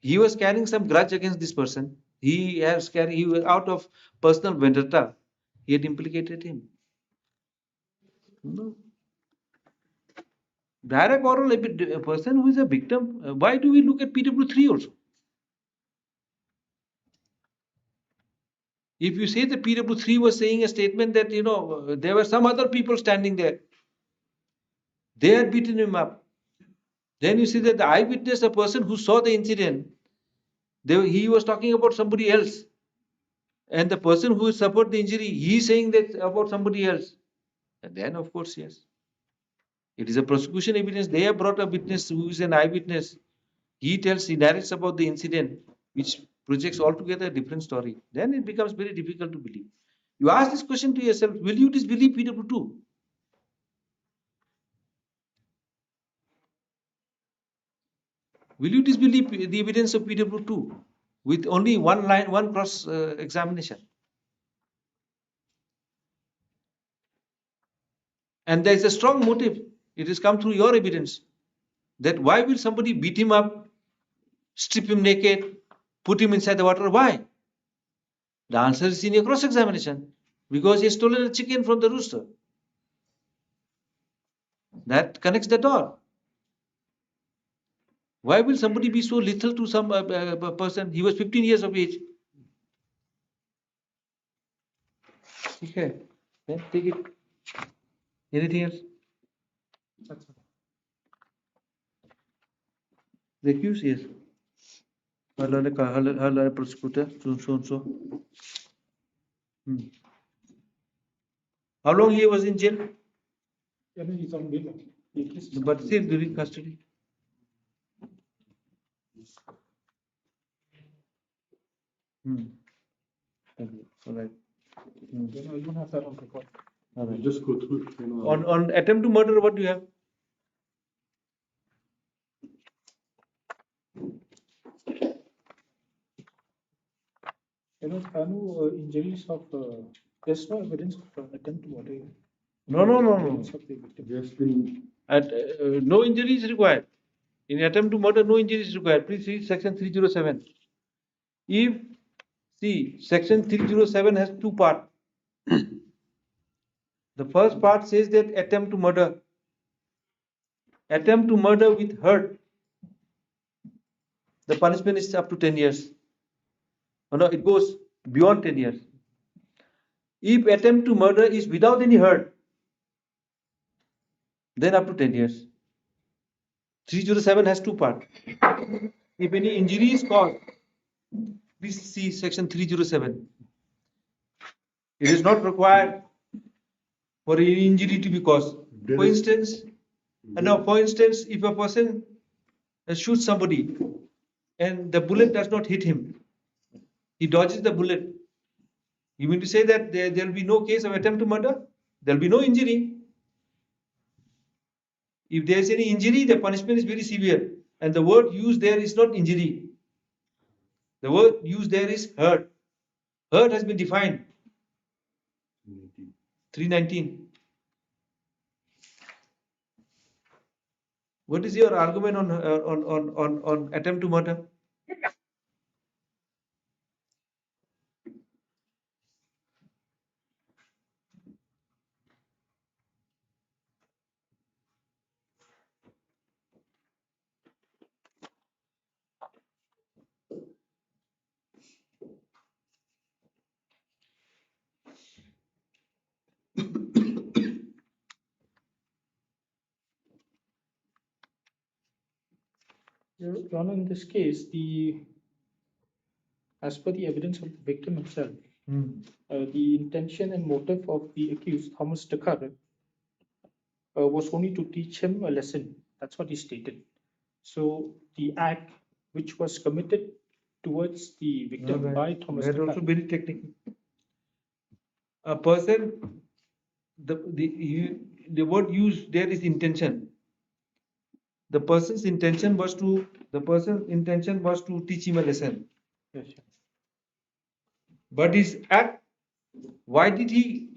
he was carrying some grudge against this person. He was out of personal vendetta. He had implicated him. No. Direct oral a person who is a victim. Why do we look at PW3 also? If you say that PW3 was saying a statement that there were some other people standing there, they had beaten him up. Then you see that the eyewitness, a person who saw the incident, he was talking about somebody else. And the person who suffered the injury, he is saying that about somebody else. And then, of course, yes. It is a prosecution evidence. They have brought a witness who is an eyewitness. He narrates about the incident, which projects altogether a different story. Then it becomes very difficult to believe. You ask this question to yourself, will you disbelieve PW2? Will you disbelieve the evidence of PW2 with only one line, one cross examination? And there is a strong motive. It has come through your evidence. That why will somebody beat him up, strip him naked, put him inside the water? Why? The answer is in your cross examination. Because he has stolen a chicken from the rooster. That connects the dot. Why will somebody be so lethal to some person? He was 15 years of age. Okay. Yeah, take it. Anything else? That's all. The accused, yes. Hello, prosecutor. So. How long he was in jail? Yeah, no, he's on bail. But still during custody. Okay. All right. You don't have that on record. All right. Just go through it. On attempt to murder, what do you have? No injuries of, there's no evidence of attempt to murder. No. Evidence of the victim. There's been No injury is required. In attempt to murder, no injury is required. Please see section 307. Section 307 has two parts. The first part says that attempt to murder with hurt, the punishment is up to 10 years. No, it goes beyond 10 years. If attempt to murder is without any hurt, then up to 10 years. 307 has two parts. If any injury is caused, please see section 307. It is not required for any injury to be caused. For instance, if a person shoots somebody and the bullet does not hit him, he dodges the bullet. You mean to say that there will be no case of attempt to murder? There will be no injury. If there is any injury, the punishment is very severe. And the word used there is not injury. The word used there is hurt. Hurt has been defined. 319. What is your argument on attempt to murder? Your Honor, in this case, as per the evidence of the victim himself, the intention and motive of the accused, Thomas Decker, was only to teach him a lesson. That's what he stated. So the act which was committed towards the victim by Thomas That's also Decker, very technical. A person, the word used there is intention. The person's intention was to teach him a lesson. yes, sir. But his act, why did he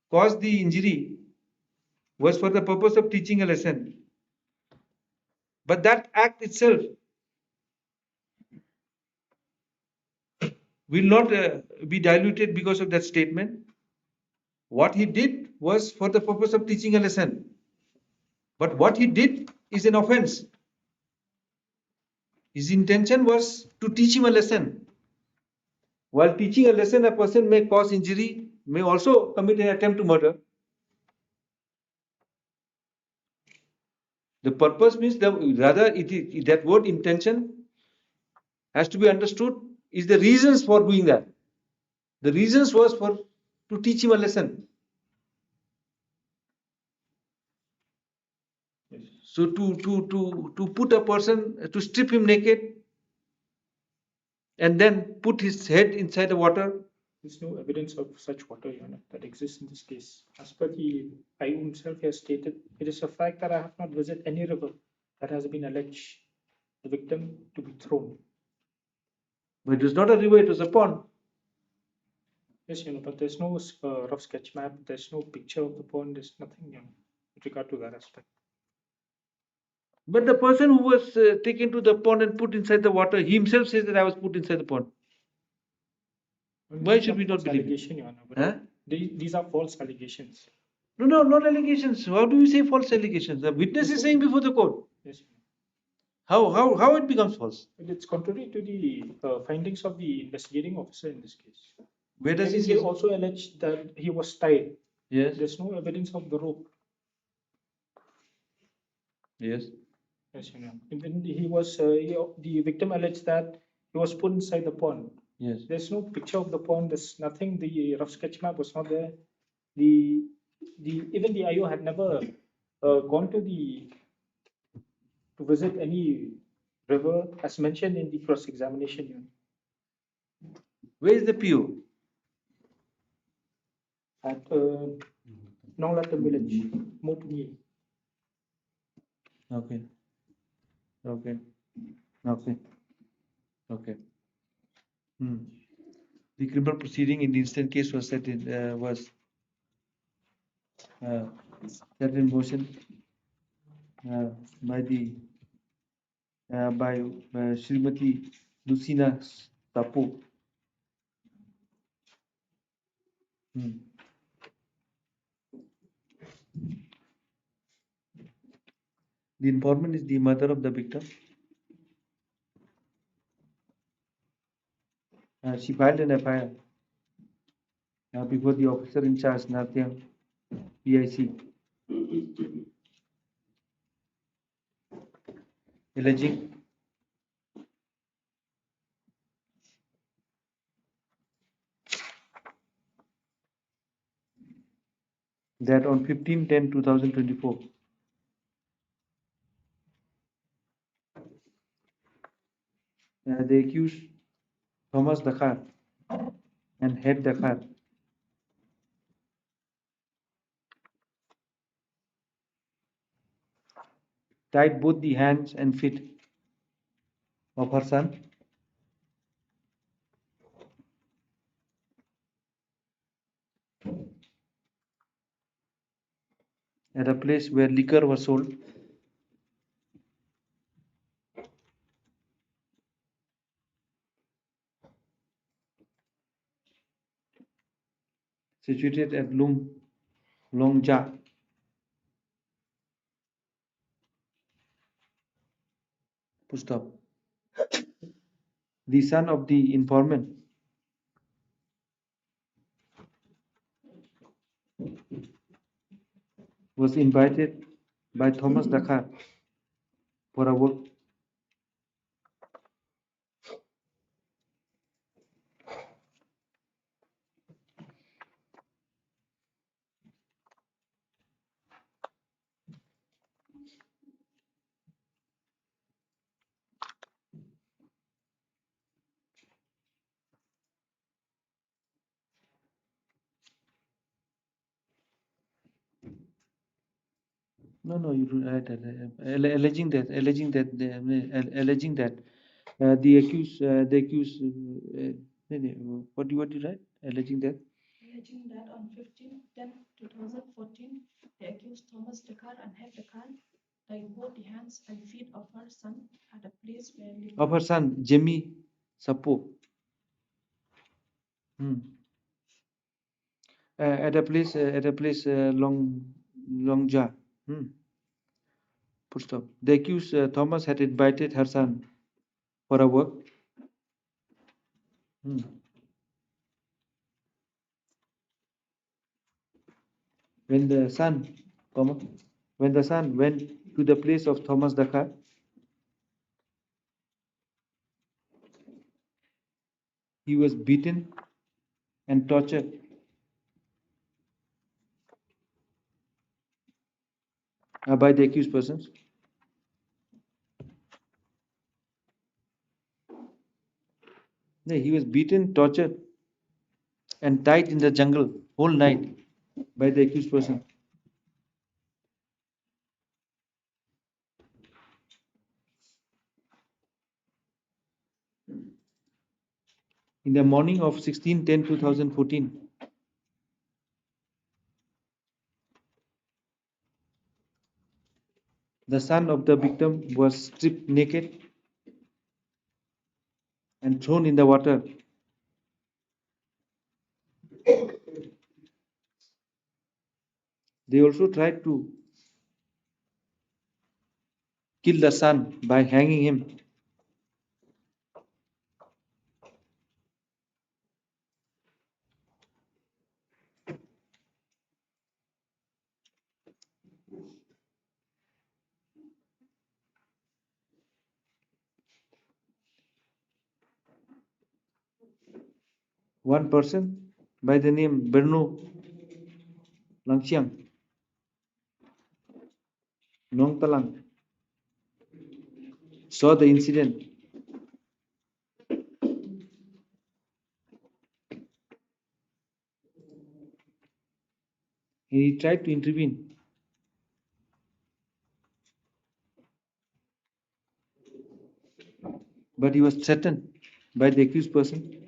cause the injury? Was for the purpose of teaching a lesson. But that act itself will not be diluted because of that statement. What he did was for the purpose of teaching a lesson. But what he did is an offense. His intention was to teach him a lesson. While teaching a lesson, a person may cause injury, may also commit an attempt to murder. The purpose means that word intention has to be understood is the reasons for doing that. The reasons was for to teach him a lesson. Yes. So to put a person, to strip him naked and then put his head inside the water. There's no evidence of such water, Your Honor, that exists in this case. As per the IU himself has stated, it is a fact that I have not visited any river that has been alleged the victim to be thrown. But it was not a river, it was a pond. Yes, Your Honor, but there's no rough sketch map, there's no picture of the pond, there's nothing, Your Honor, with regard to that aspect. But the person who was taken to the pond and put inside the water, he himself says that I was put inside the pond. Why should we not believe it? Your Honor, Huh? these are false allegations. No, not allegations. How do you say false allegations? The witness is saying before the court. Yes, Your Honor. How it becomes false? It's contrary to the findings of the investigating officer in this case. Where does He also alleged that he was tied. Yes. There's no evidence of the rope. Yes. Yes, Your Honor. And then the victim alleged that he was put inside the pond. Yes. There's no picture of the pond. There's nothing. The rough sketch map was not there. Even the IO had never gone to visit any river as mentioned in the cross examination. Your Honor. Where is the PO? At Nonglatam village, Mopuni. Okay. The criminal proceeding in the instant case was set in motion by Srimati Lucina Tapo. The informant is the mother of the victim. She filed an FIR before the officer in charge, Natyam, PIC, alleging that on 15/10/2024, they accused Thomas Dakhar and Head Dakhar tied both the hands and feet of her son at a place where liquor was sold. Situated at Longja. Full stop. The son of the informant was invited by Thomas Dakhar for a work No, you don't write that. Alleging that the accused, what do you write? Alleging that Alleging that on 15/10/2014, the accused Thomas Dakar and Head Dakar tied both the hands and feet of her son at a place where of her son Jimmy Sapo. At a place Longja. Full stop. The accused Thomas had invited her son for a work. When the son, when the son went to the place of Thomas Dakar, he was beaten and tortured by the accused persons. No, he was beaten, tortured, and tied in the jungle whole night by the accused person. In the morning of 16/10/2014, the son of the victim was stripped naked and thrown in the water. They also tried to kill the son by hanging him. One person by the name Berno Langxiang Nongtalang saw the incident. He tried to intervene, but he was threatened by the accused person.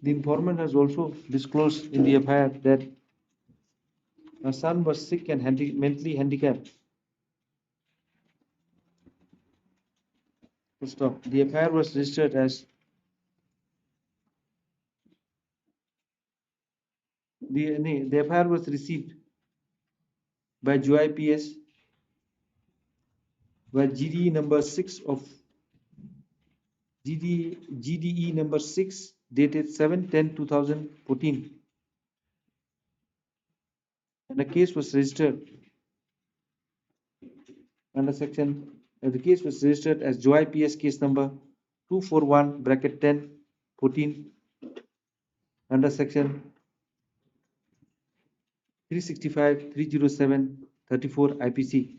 The informant has also disclosed in the FIR that her son was sick and mentally handicapped. Full stop. The FIR was registered as the FIR was received by Joy PS by GDE number 6 of GDE number 6 dated 7/10/2014, and the case was registered under section. The case was registered as Joy PS case number 241 bracket 10 14 under section 365 307 34 IPC.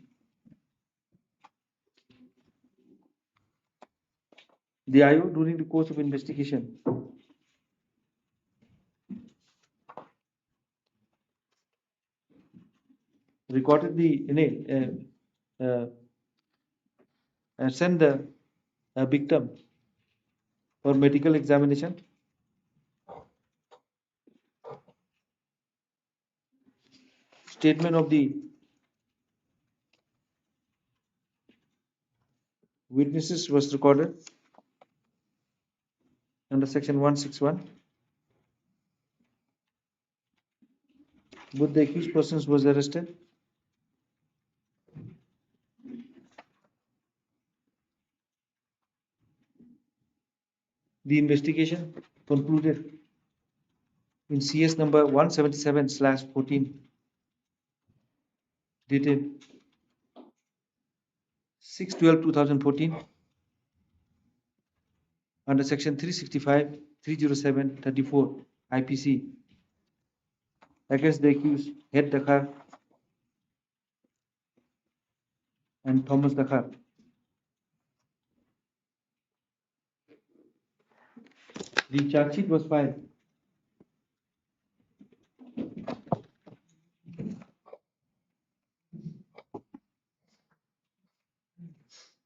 The IO during the course of investigation recorded the sent the victim for medical examination statement of the witnesses was recorded under section 161. Both the accused persons was arrested. The investigation concluded in CS number 177/14 dated 6/12/2014 under section 365, 307, 34 IPC against the accused Head Dakhar and Thomas Dakhar. The charge sheet was filed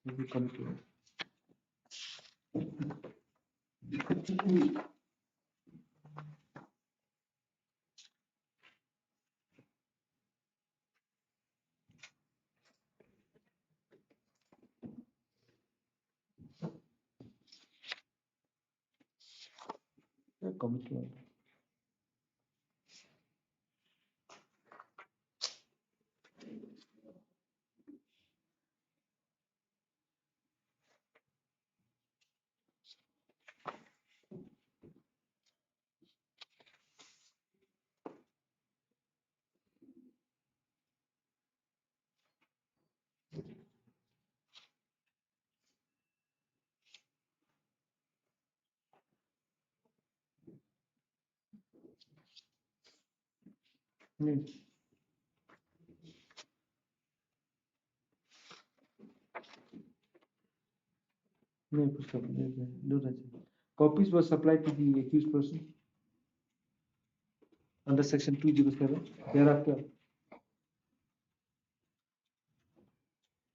with the committee. The committee. Hmm. No, पुस्तक no, copies were supplied to the accused person under section 207. Thereafter,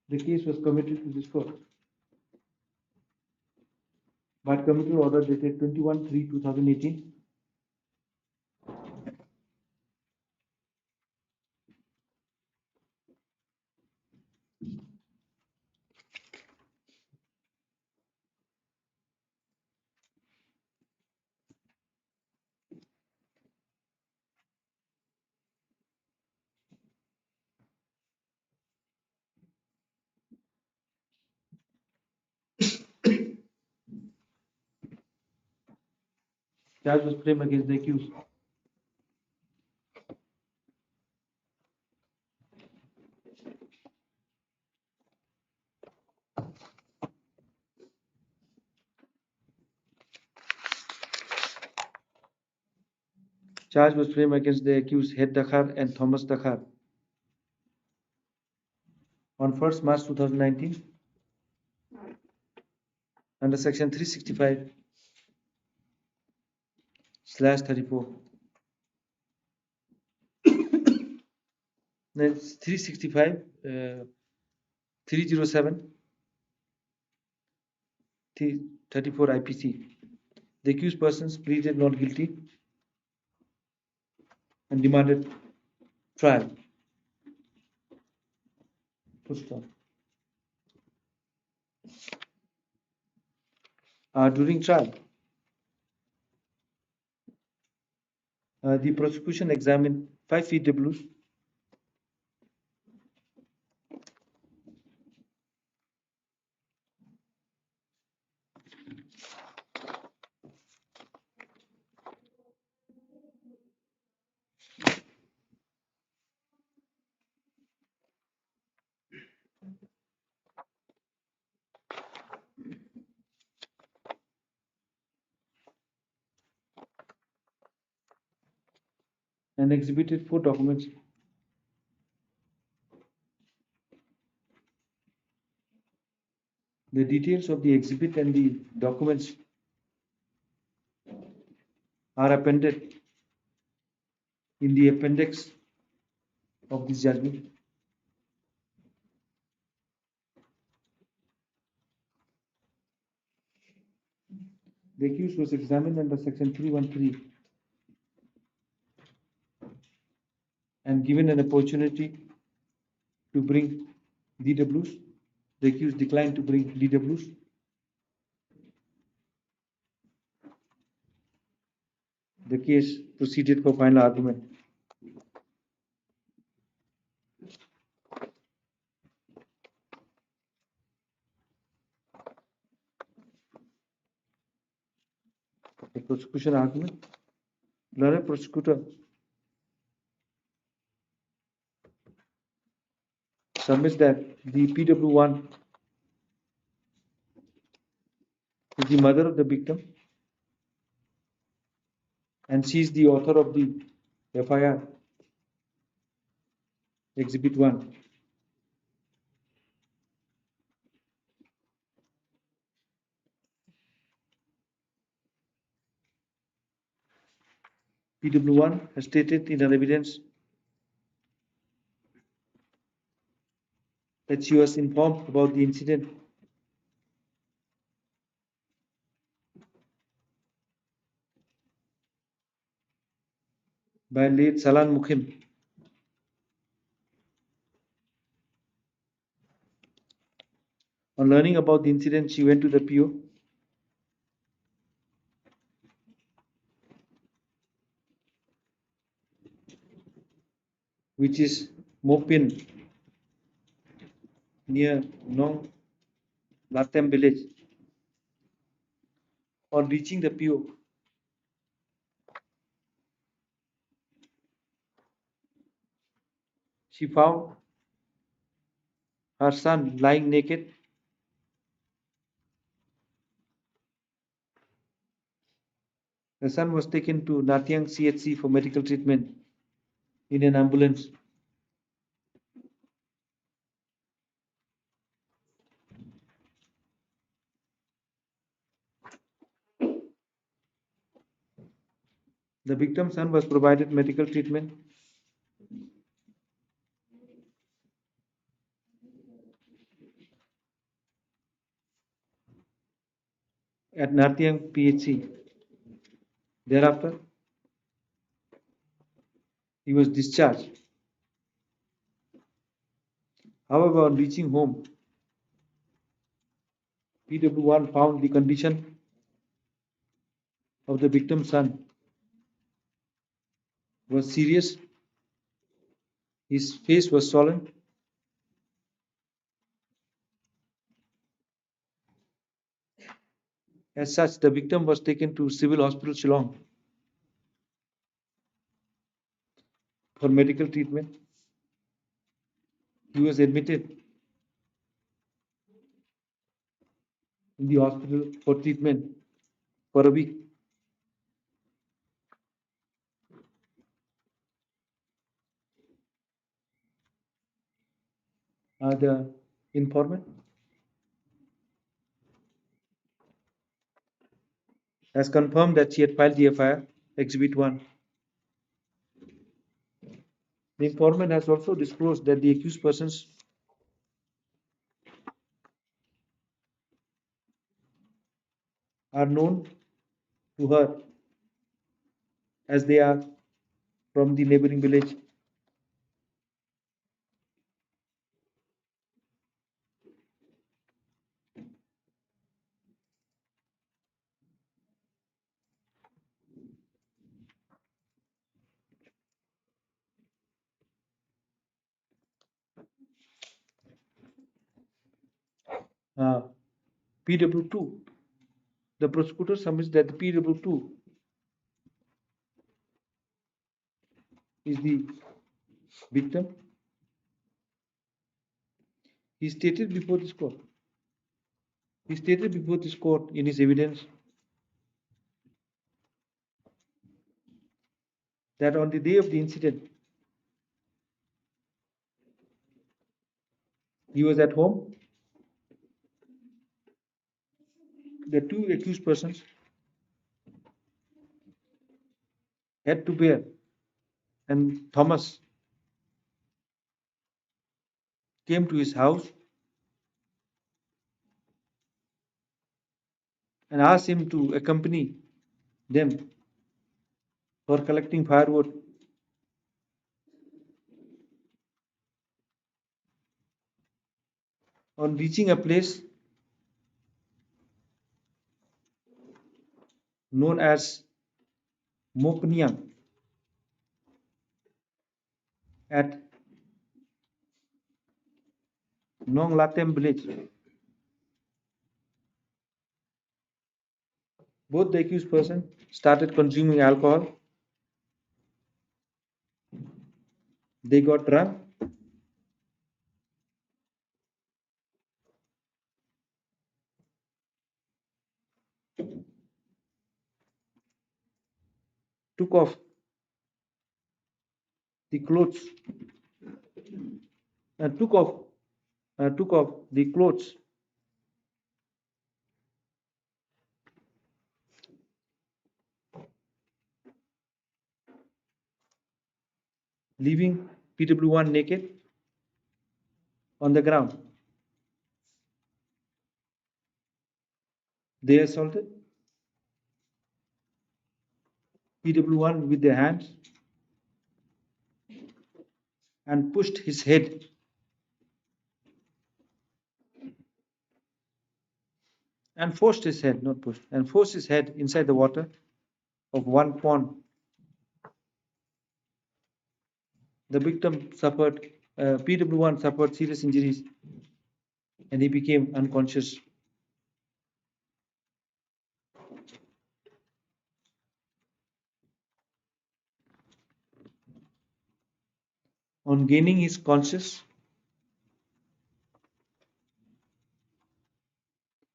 the case was committed to this court. But committee order dated 21/3/2018 charge was framed against the accused. Charge was framed against the accused Head Dakhar and Thomas Dakhar on 1st March 2019 under section 365/34. That's 365 307 34 IPC. The accused persons pleaded not guilty and demanded trial. Full stop. During trial, the prosecution examined 5 VWs and exhibited 4 documents. The details of the exhibit and the documents are appended in the appendix of this judgment. The accused was examined under section 313 and and given an opportunity to bring DWs, the accused declined to bring DWs. The case proceeded for final argument. The prosecution argument. Learned prosecutor submits that the PW1 is the mother of the victim and she is the author of the FIR, Exhibit 1. PW1 has stated in her evidence that she was informed about the incident by late Salan Mukhim. On learning about the incident, she went to the PO which is Mopin near Nong Latem village. On reaching the PO, she found her son lying naked. The son was taken to Natiang CHC for medical treatment in an ambulance. The victim's son was provided medical treatment at Natiang PHC. Thereafter, he was discharged. However, on reaching home, PW1 found the condition of the victim's son was serious. His face was swollen. As such, the victim was taken to Civil Hospital Shillong for medical treatment. He was admitted in the hospital for treatment for a week. The informant has confirmed that she had filed the FIR, Exhibit 1. The informant has also disclosed that the accused persons are known to her as they are from the neighboring village. PW2. The prosecutor submits that the PW2 is the victim. He stated before this court in his evidence that on the day of the incident, he was at home. The two accused persons had to bear, and Thomas came to his house and asked him to accompany them for collecting firewood. On reaching a place known as Mopniang at Nong Latem village, both the accused person started consuming alcohol. They got drunk. Took off the clothes took off the clothes leaving PW1 naked on the ground. They assaulted PW1 with their hands and pushed his head and forced his head, not pushed, and forced his head inside the water of one pond. The victim suffered, PW1 suffered serious injuries and he became unconscious. On gaining his conscious,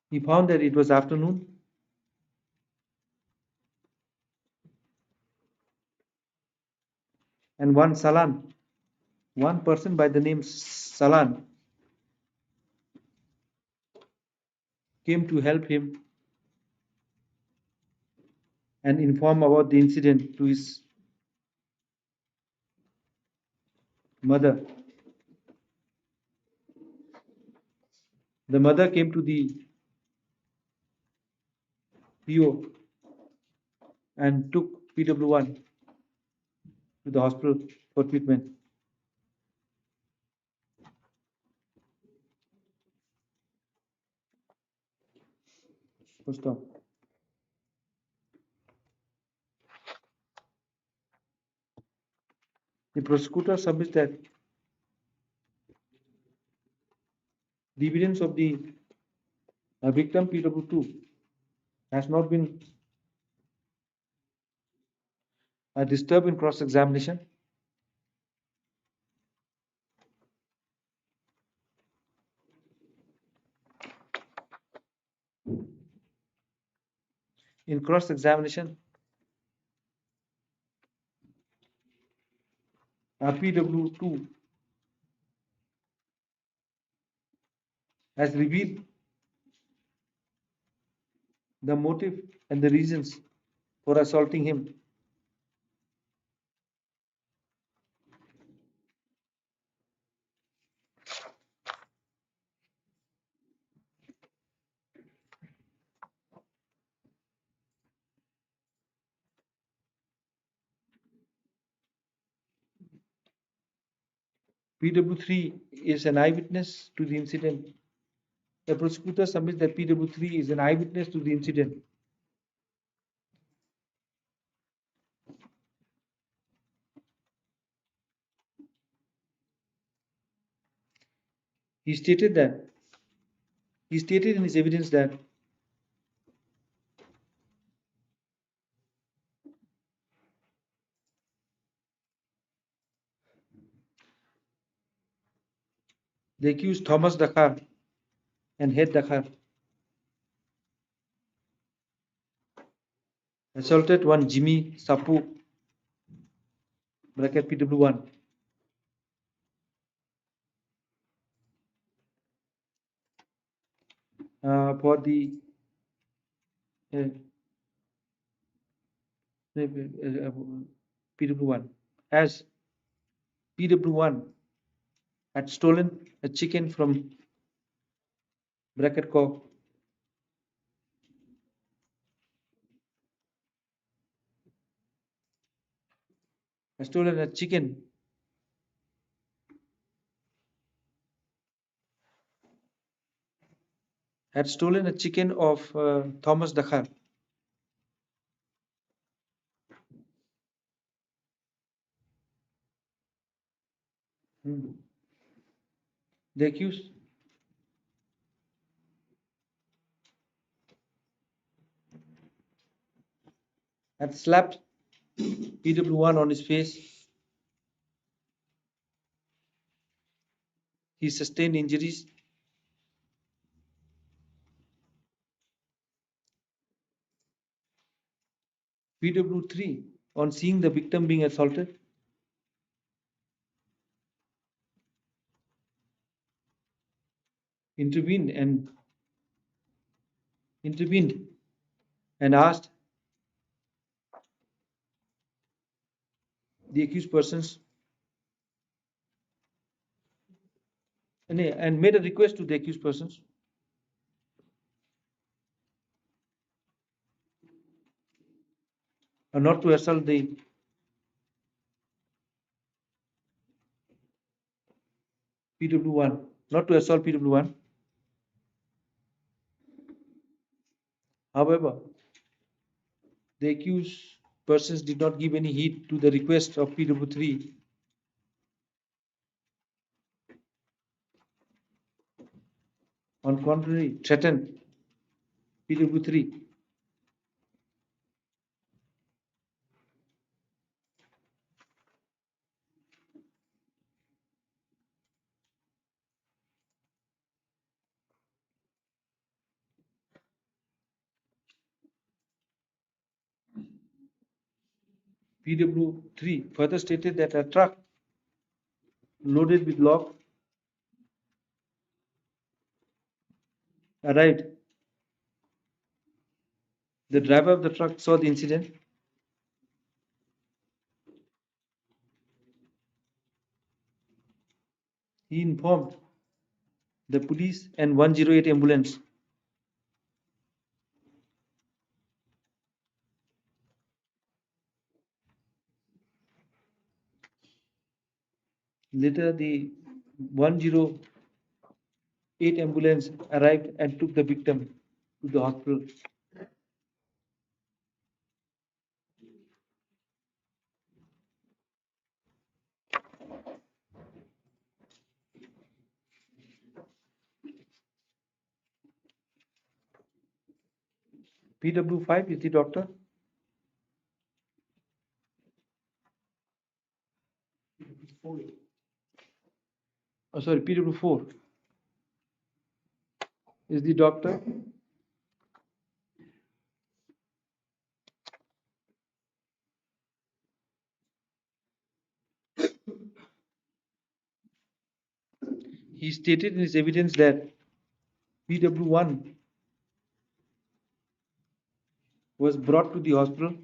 he found that it was afternoon and one person by the name Salan, came to help him and inform about the incident to his mother. The mother came to the PO and took PW1 to the hospital for treatment. First off, the prosecutor submits that the evidence of the victim PW2 has not been disturbed in cross-examination. In cross-examination, PW2 has revealed the motive and the reasons for assaulting him. PW3 is an eyewitness to the incident. The prosecutor submits that PW3 is an eyewitness to the incident. He stated in his evidence that the accused Thomas Dakar and Head Dakar assaulted one Jimmy Sapu bracket PW1 for the PW1 as PW1 had stolen a chicken from bracket co had stolen a chicken had stolen a chicken of Thomas Dakhar. The accused had slapped PW1 on his face. He sustained injuries. PW3, on seeing the victim being assaulted, intervened and asked the accused persons and made a request to the accused persons not to assault the PW1, not to assault PW1. However, the accused persons did not give any heed to the request of PW3. On contrary, threatened PW3. PW3 further stated that a truck loaded with log arrived. The driver of the truck saw the incident. He informed the police and 108 ambulance. Later, the 108 ambulance arrived and took the victim to the hospital. PW5 is the doctor. Oh, sorry, PW4 is the doctor. He stated in his evidence that PW1 was brought to the hospital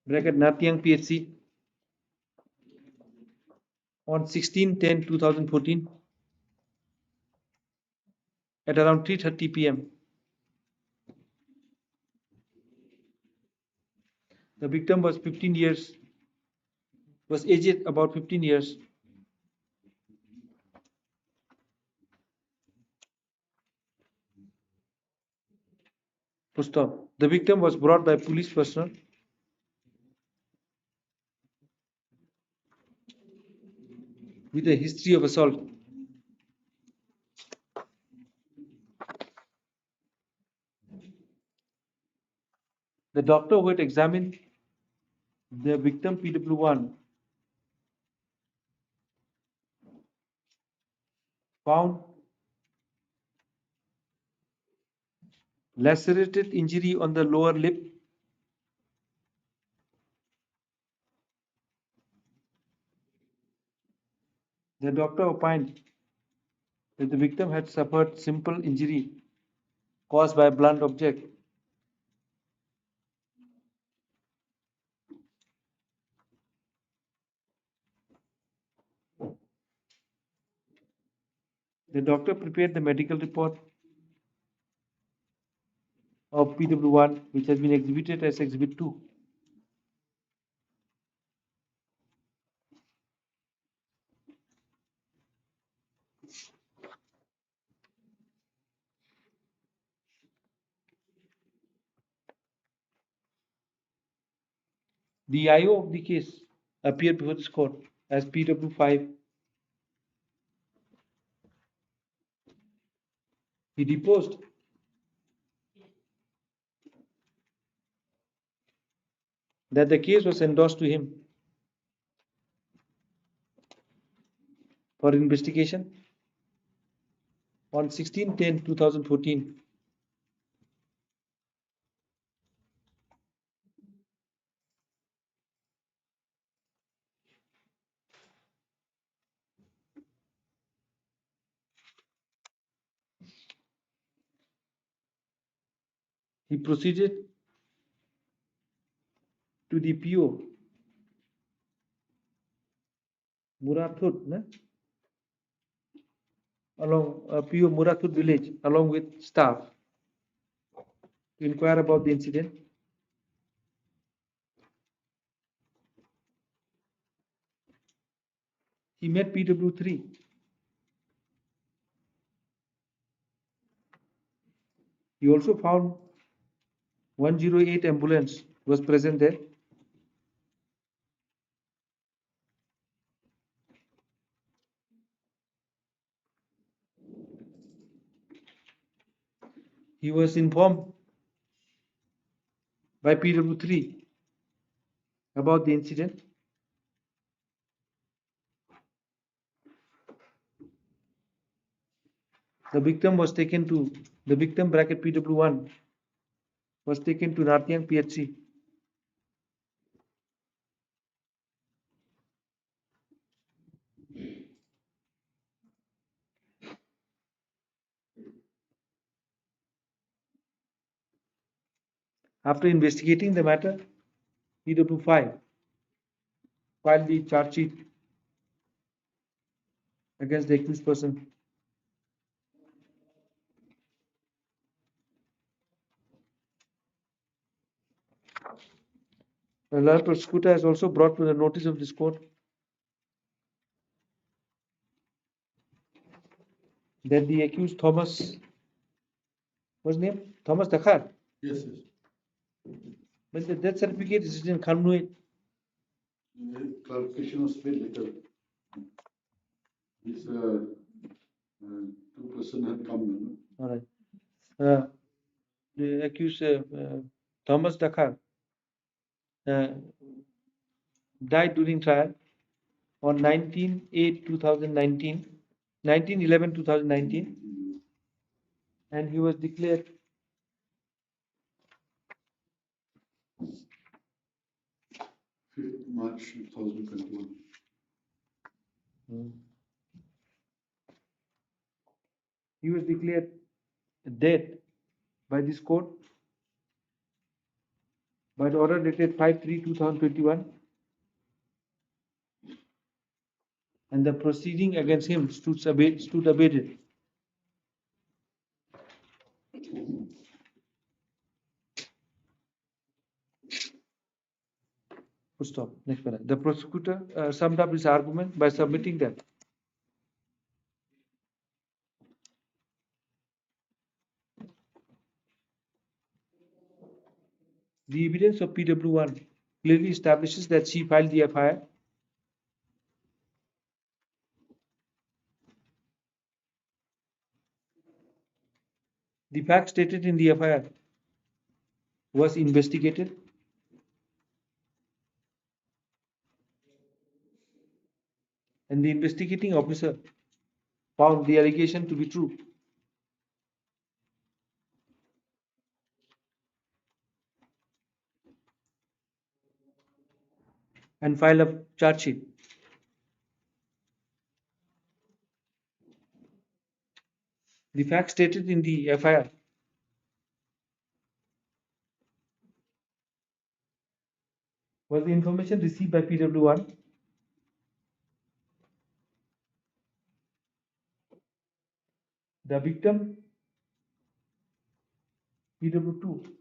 Natyang PHC on 16/10/2014 at around 3:30 p.m. The victim was aged about 15 years. Full stop. The victim was brought by police personnel with a history of assault. The doctor who had examined the victim PW1 found lacerated injury on the lower lip, the doctor opined that the victim had suffered simple injury caused by a blunt object. The doctor prepared the medical report of PW1, which has been exhibited as Exhibit 2. The IO of the case appeared before this court as PW5. He deposed that the case was endorsed to him for investigation on 16/10/2014. He proceeded to the PO Murathud, along PO Murathud village, along with staff, to inquire about the incident. He met PW3. He also found 108 ambulance was present there. He was informed by PW3 about the incident. The victim bracket PW1 was taken to Nartiang PHC. After investigating the matter, PW5 filed the charge sheet against the accused person. The law prosecutor has also brought to the notice of this court that the accused Thomas, what's his name? Thomas Dakhar. Yes. But the death certificate is in Khanui. Clarification was made later. This two person had come. All right. The accused Thomas Dakhar died during trial on 19/8/2019, 19/11/2019, and he was declared 5th March 2021. He was declared dead by this court by the order dated 5/3/2021, and the proceeding against him stood abated. Full stop. Next paragraph. The prosecutor summed up his argument by submitting that the evidence of PW1 clearly establishes that she filed the FIR. The fact stated in the FIR was investigated and the investigating officer found the allegation to be true. And filed a charge sheet. The fact stated in the FIR was the information received by PW1 the victim PW2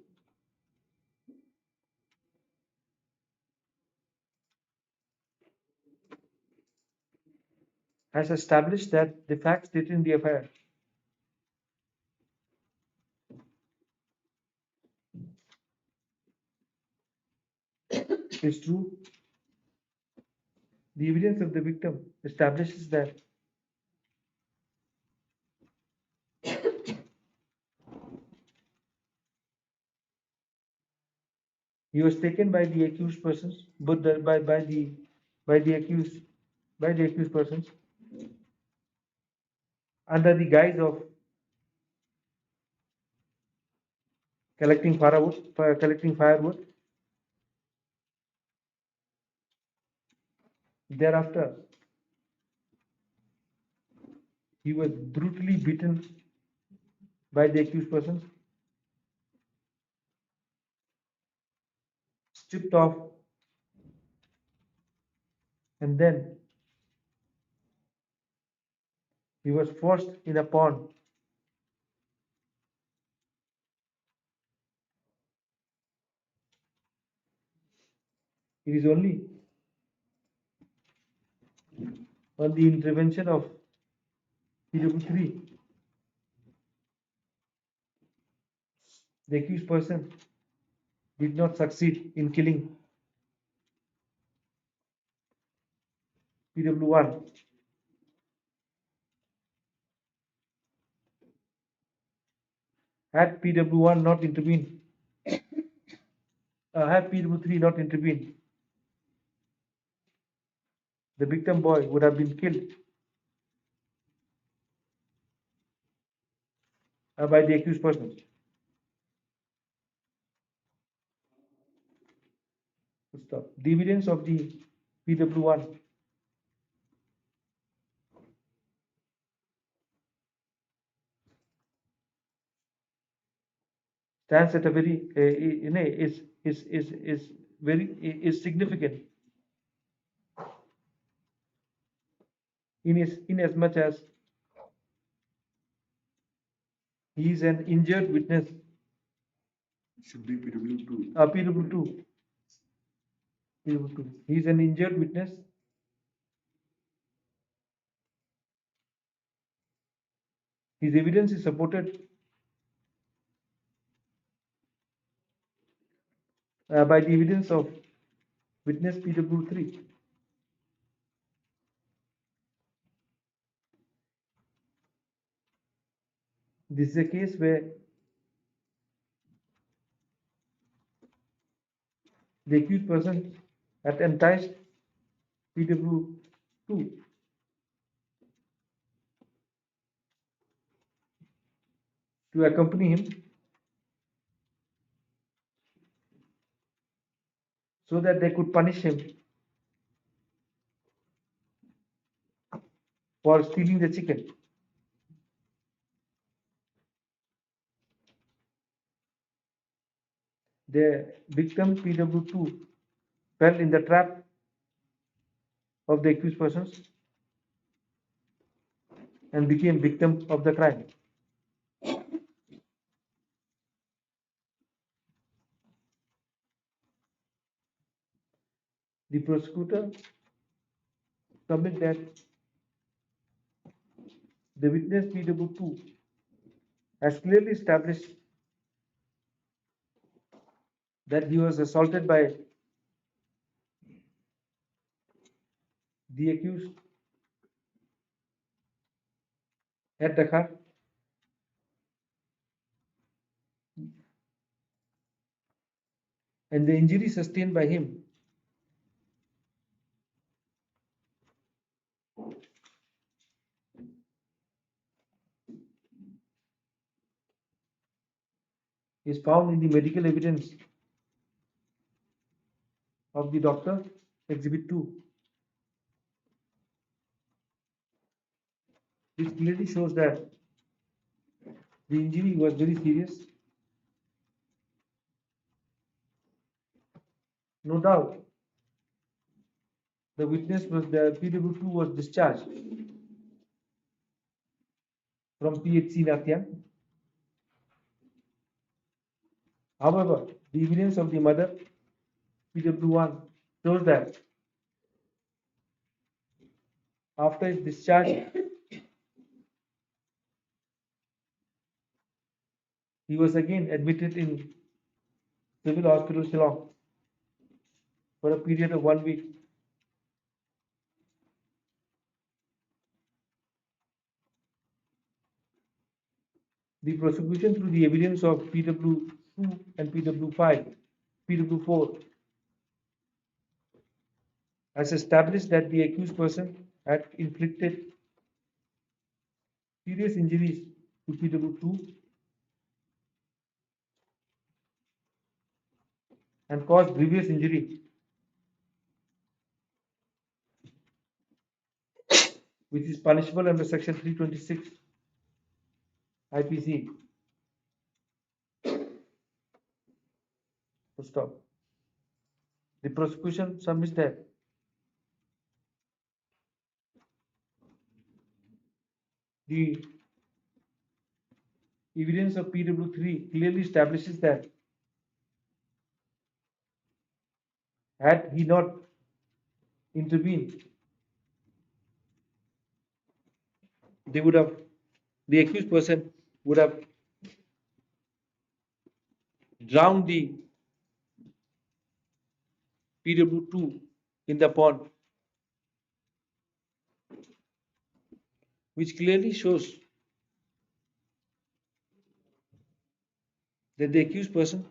has established that the facts stated in the FIR is true, the evidence of the victim establishes that he was taken by the accused persons, but by the accused persons under the guise of collecting firewood. Thereafter, he was brutally beaten by the accused persons, stripped off, and then he was forced in a pond. It is only on the intervention of PW3, the accused person did not succeed in killing PW1. Had PW1 not intervened, had PW3 not intervened, the victim boy would have been killed by the accused person. Stop. The evidence of the PW1 stands at a very is significant in as much as he is an injured witness. Should be PW2. PW2. PW2. He is an injured witness. His evidence is supported by the evidence of witness PW3. This is a case where the accused person had enticed PW2 to accompany him so that they could punish him for stealing the chicken. The victim PW2 fell in the trap of the accused persons and became victim of the crime. The prosecutor submit that the witness PW2 has clearly established that he was assaulted by the accused at Dhaka and the injury sustained by him is found in the medical evidence of the doctor, Exhibit 2. This clearly shows that the injury was very serious. No doubt, the PW2 was discharged from PHC Natyang. However, the evidence of the mother, PW1, shows that after his discharge, he was again admitted in Civil Hospital Shillong for a period of 1 week. The prosecution through the evidence of PW2 and PW5, PW4 has established that the accused person had inflicted serious injuries to PW2 and caused grievous injury, which is punishable under section 326 IPC. Full stop. The prosecution submits that the evidence of PW3 clearly establishes that had he not intervened, the accused person would have drowned the PW2 in the pond, which clearly shows that the accused person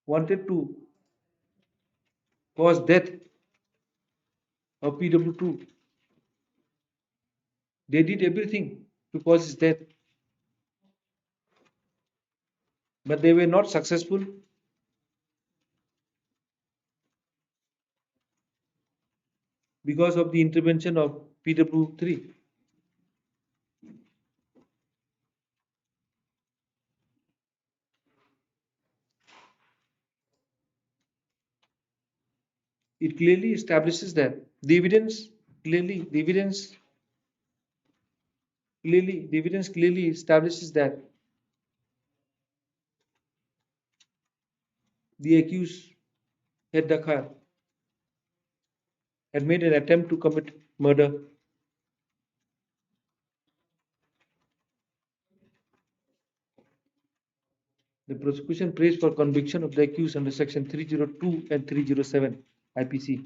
wanted to cause death of PW2. They did everything to cause his death, but they were not successful because of the intervention of PW3. It clearly establishes that the evidence clearly establishes that the accused Head Dakhar had made an attempt to commit murder. The prosecution prays for conviction of the accused under section 302 and 307 IPC.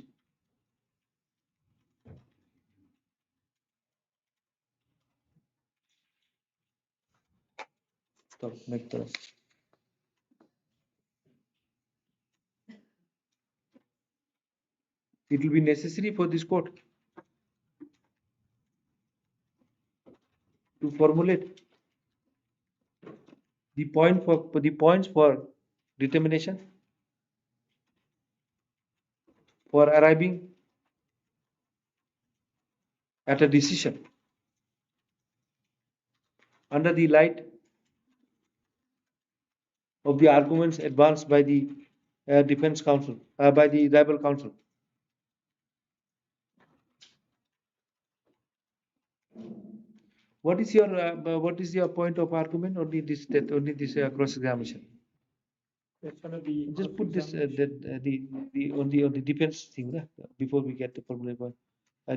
Stop. Next. It will be necessary for this court to formulate the points for determination for arriving at a decision under the light of the arguments advanced by the defense counsel, by the rival counsel. What is your point of argument? Only this cross examination. That's one of the Just put this the on the defense thing before we get the formula point.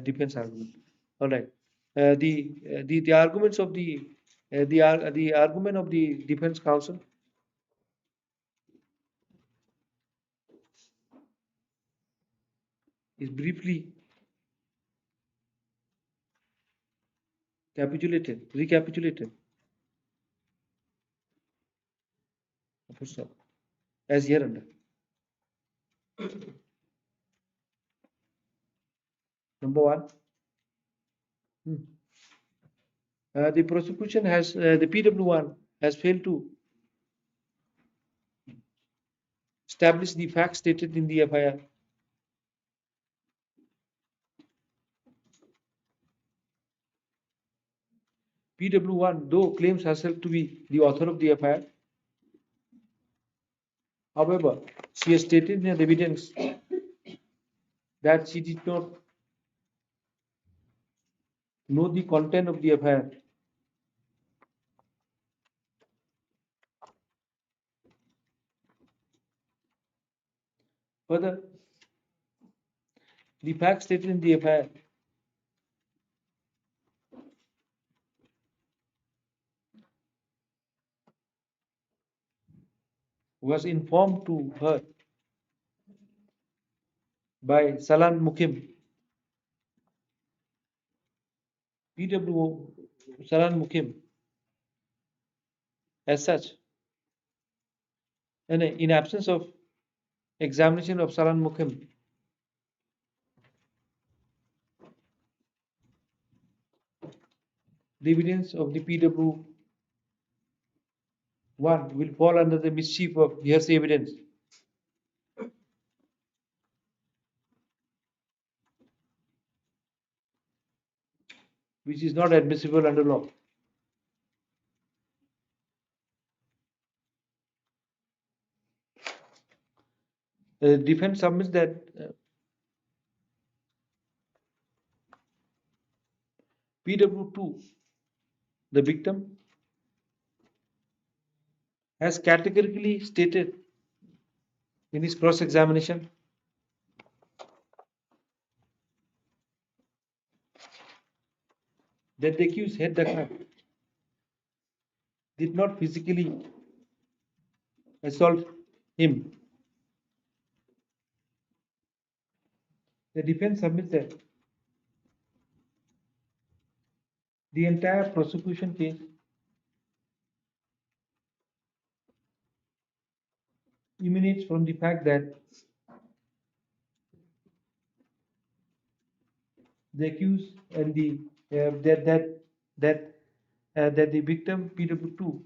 Defense argument. All right. The arguments of the argument of the defense counsel is briefly recapitulated as hereunder. Number one, the prosecution has the PW1 has failed to establish the facts stated in the FIR. PW1, though claims herself to be the author of the FIR, however, she has stated in the evidence that she did not know the content of the FIR. Further, The facts stated in the FIR was informed to her by Salan Mukim, PW Salan Mukim, as such. And in absence of examination of Salan Mukim, the evidence of the PW1 will fall under the mischief of hearsay evidence. Which is not admissible under law. The defense submits that PW2, the victim, has categorically stated in his cross-examination that the accused head Dakar did not physically assault him. The defense submits that the entire prosecution case emanates from the fact that the accused and the that the victim PW2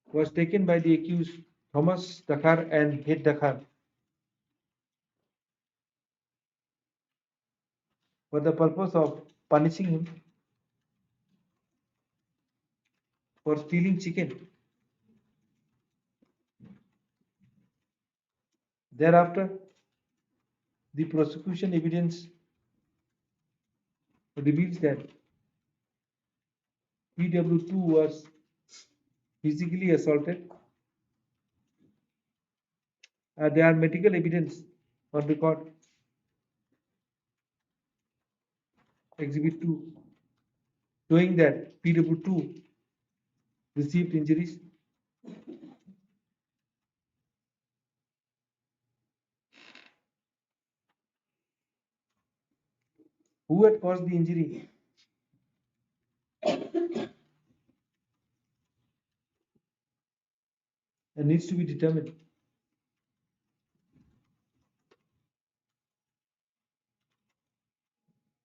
was taken by the accused Thomas Dakar and head Dakar for the purpose of punishing him for stealing chicken. Thereafter, the prosecution evidence reveals that PW2 was physically assaulted. There are medical evidence on record, Exhibit 2, showing that PW2 received injuries. Who had caused the injury? And needs to be determined.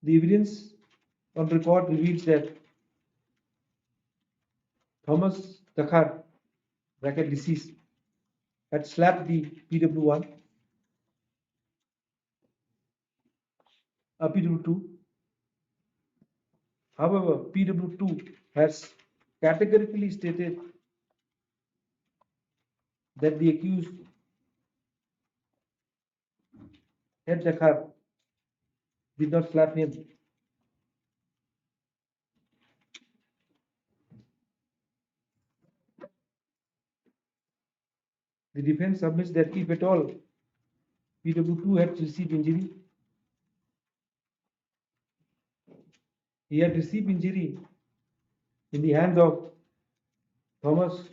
The evidence on record reveals that Thomas Dakar, bracket deceased, had slapped the PW1, PW2. However, PW2 has categorically stated that the accused head Dakar did not slap him. The defense submits that if at all PW2 had received injury, he had received injury in the hands of Thomas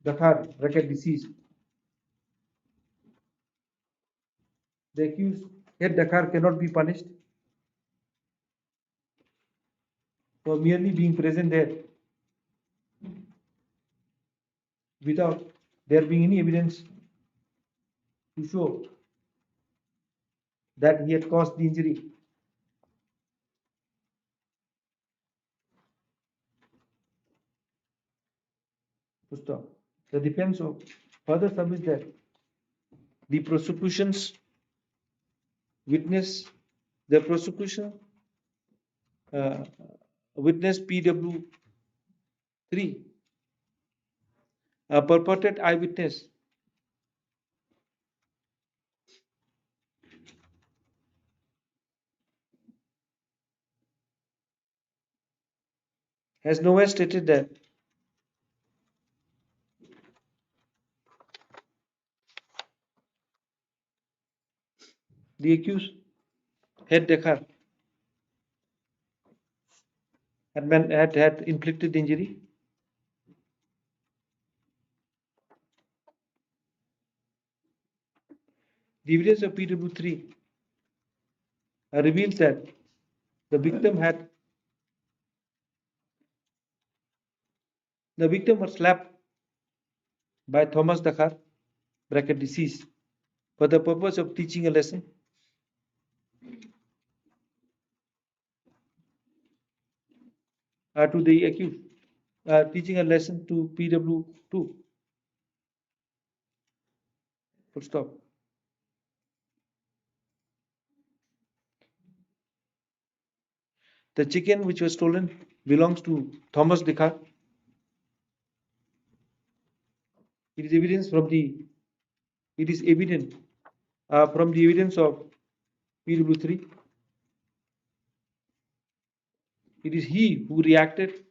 Dakar, bracket deceased. The accused head Dakar cannot be punished for merely being present there without there being any evidence to show that he had caused the injury. To stop. The defense further submits that the prosecution's witness, the prosecution witness PW3, a purported eyewitness, has nowhere stated that the accused had Dakhar had inflicted injury. The evidence of PW3 reveals that the victim was slapped by Thomas Dakhar, bracket deceased, for the purpose of teaching a lesson to the accused, teaching a lesson to PW2. Full stop. The chicken which was stolen belongs to Thomas Dakhar. It is evident from the evidence of PW3. It is he who reacted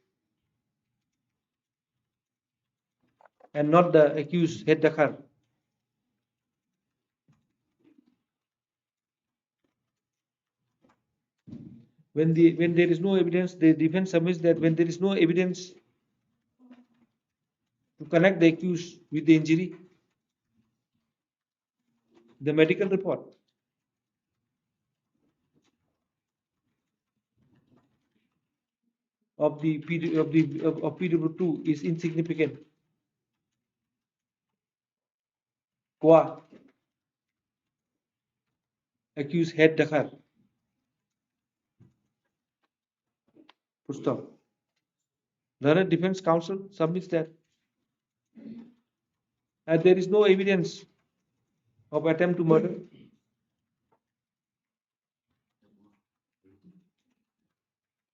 and not the accused head Dakhar. When there is no evidence, the defense submits that when there is no evidence to connect the accused with the injury, the medical report of PW2 is insignificant. Qua accused head Dakhar. Full stop. The defense counsel submits that there is no evidence of attempt to murder.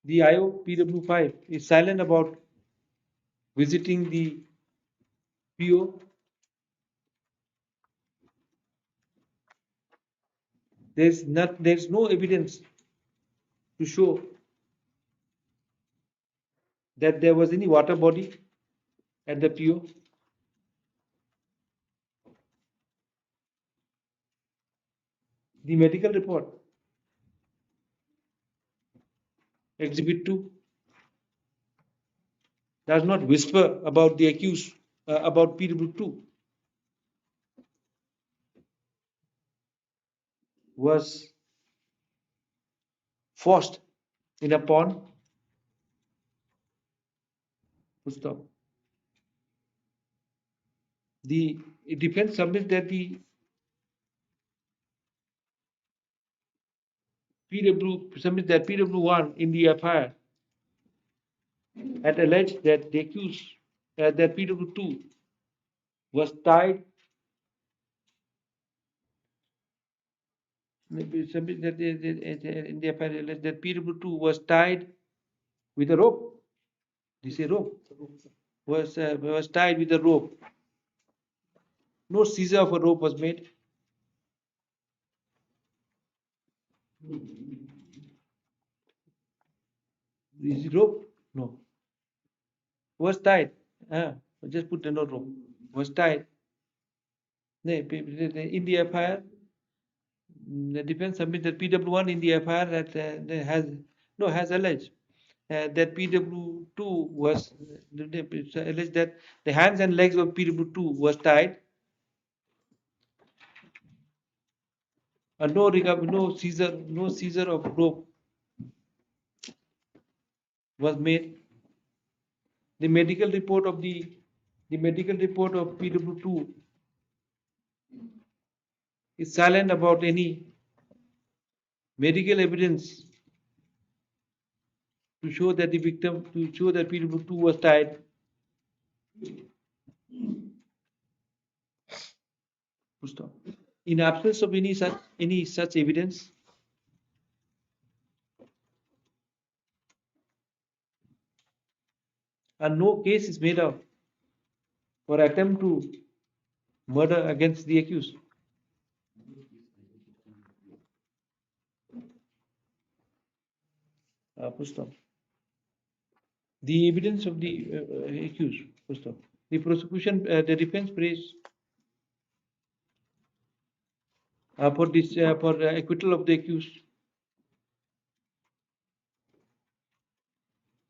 The IO PW5 is silent about visiting the PO. There's no evidence to show that there was any water body at the PO. The medical report, Exhibit 2, does not whisper about the accused, about PW2 was forced in a pond. Full stop. The defense submits that the PW1 in the FIR had alleged that the accused, that PW2 was tied. Submit that in the FIR alleged that PW2 was tied with a rope. They say rope was tied with a rope. No seizure of a rope was made. Is it rope? No. Was tied. Just put the no rope. Was tied. In the FIR, the defense submitted PW1 in the FIR that has alleged that PW2 was alleged that the hands and legs of PW2 was tied. No seizure of rope was made. The medical report of PW2 is silent about any medical evidence to show that PW2 was tied. In absence of any such evidence, and no case is made out for attempt to murder against the accused. The evidence of the accused. The prosecution, the defense praised for this for acquittal of the accused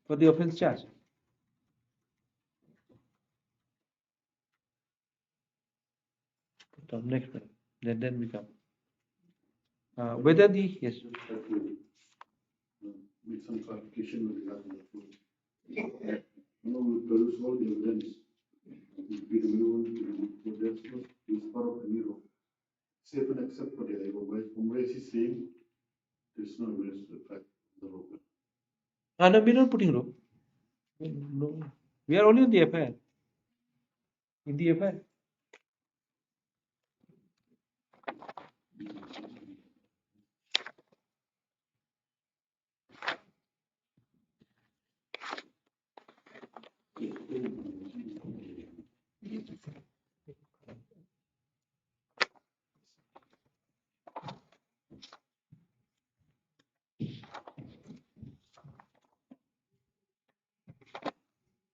for the offence charge. Next one. Then we come. Whether the yes. Just have to make some clarification with regard to the food. We produce all the evidence. We that's not is part of any law. Save and except for the labor. From where she's saying there's no evidence to the fact of the law. No, we're not putting rope. No, we are only on the FIR. In the FIR.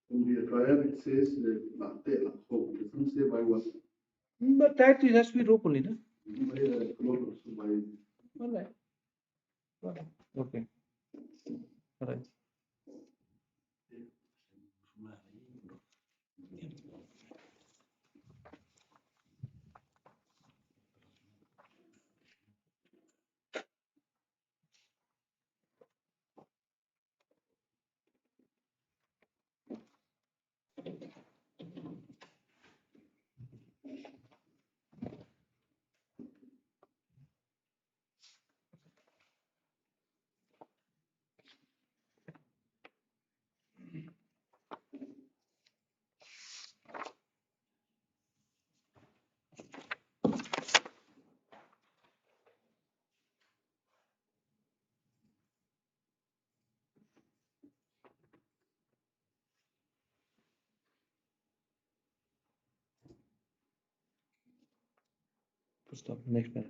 In the trial, it says that it doesn't say by what. But that it has to be rope only, no? By a cloth also by. All right. Okay. All right. Stop. Next one.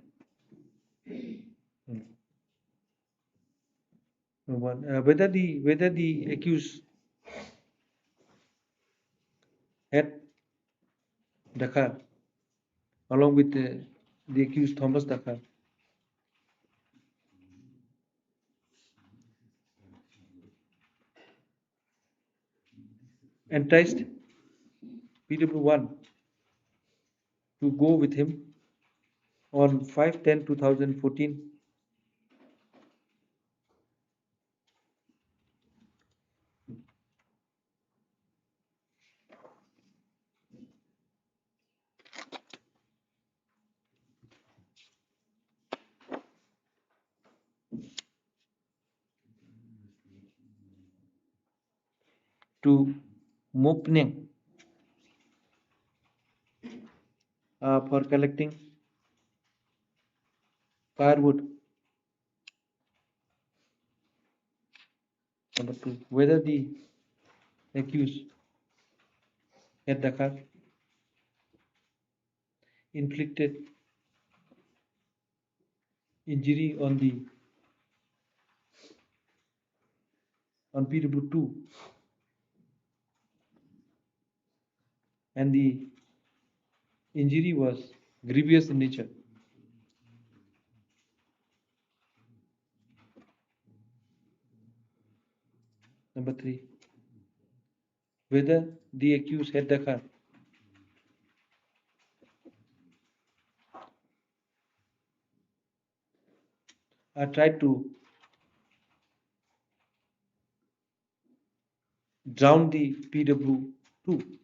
Whether the accused had Dakar along with the accused Thomas Dakar enticed PW1 to go with him on 5/10/2014 to Mopneng for collecting firewood. Number 2, whether the accused at Dakar inflicted injury on PW2 and the injury was grievous in nature. Number 3, whether the accused at Dakar tried to drown the PW2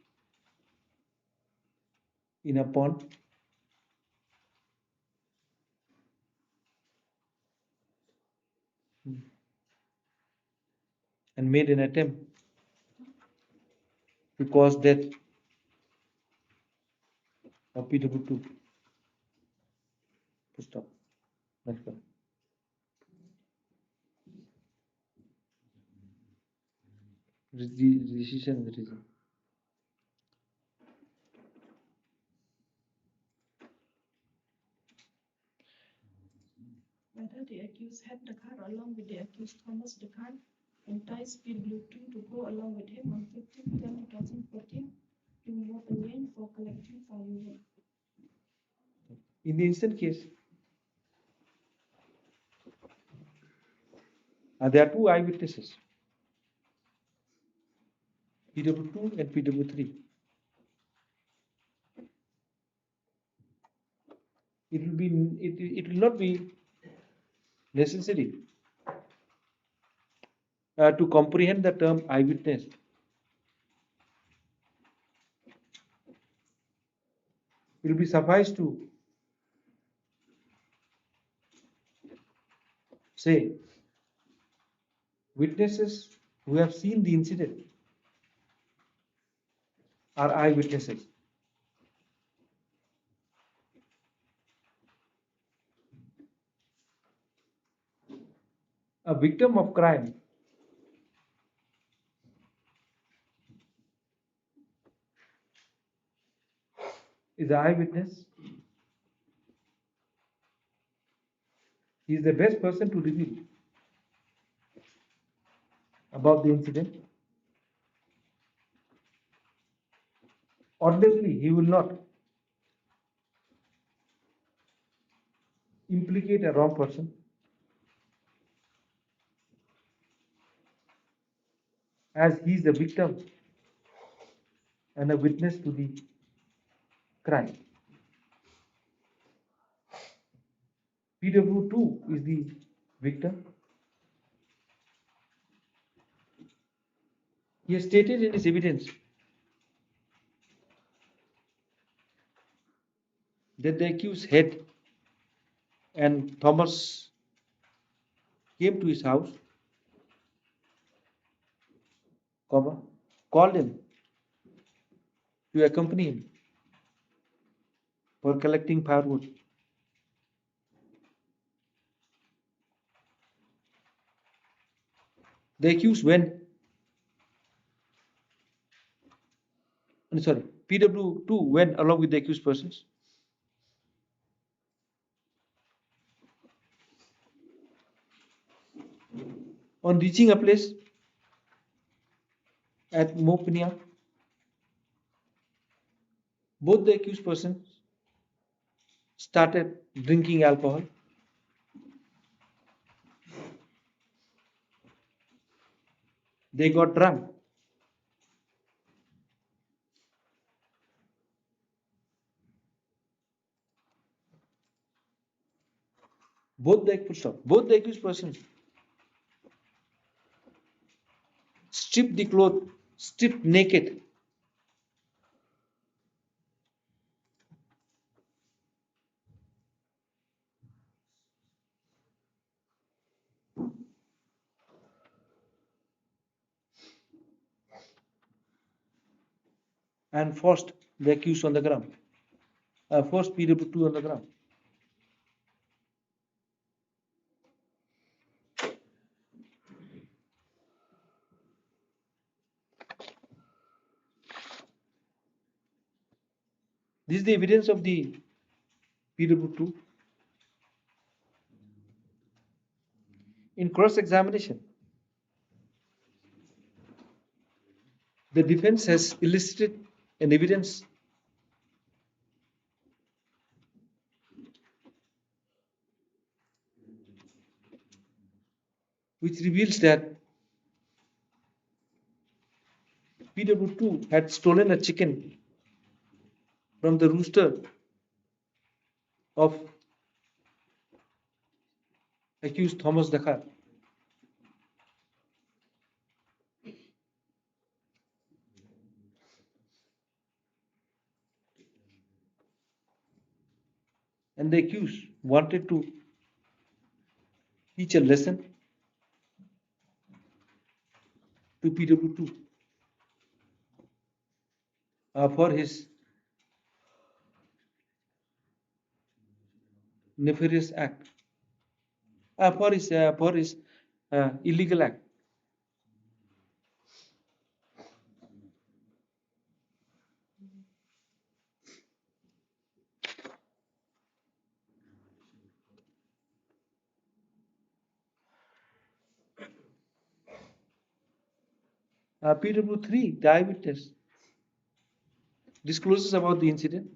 in a pond and made an attempt to cause death of PW2. Stop. Next one. The decision and the reason. Whether the accused had Dakar along with the accused Thomas Dakar enticed PW2 to go along with him on 15/10/2014 to Mopanyang for collecting firewood. In the instant case, There are two eyewitnesses, PW2 and PW3. It will not be necessary to comprehend the term eyewitness. It will be suffice to say witnesses who have seen the incident are eyewitnesses. A victim of crime is an eyewitness. He is the best person to reveal about the incident. Ordinarily, he will not implicate a wrong person, as he is the victim and a witness to the crime. PW2 is the victim. He has stated in his evidence that the accused head and Thomas came to his house, called him to accompany him for collecting firewood. The accused went, PW2 went along with the accused persons. On reaching a place at Mopnia, both the accused persons started drinking alcohol. They got drunk. Both the accused persons stripped the cloth, stripped naked. And forced the accused on the ground. Forced PW2 on the ground. This is the evidence of the PW2. In cross-examination, the defense has elicited an evidence which reveals that PW2 had stolen a chicken from the rooster of accused Thomas Dakar. And the accused wanted to teach a lesson to PW2 for his nefarious act, for his illegal act. PW3, the eyewitness, discloses about the incident.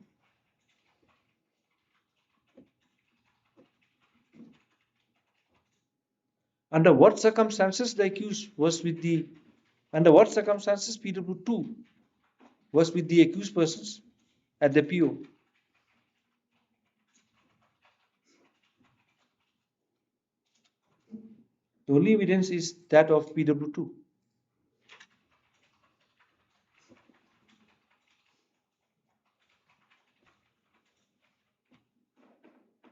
Under what circumstances the accused was with the, under what circumstances PW2 was with the accused persons at the PO? The only evidence is that of PW2.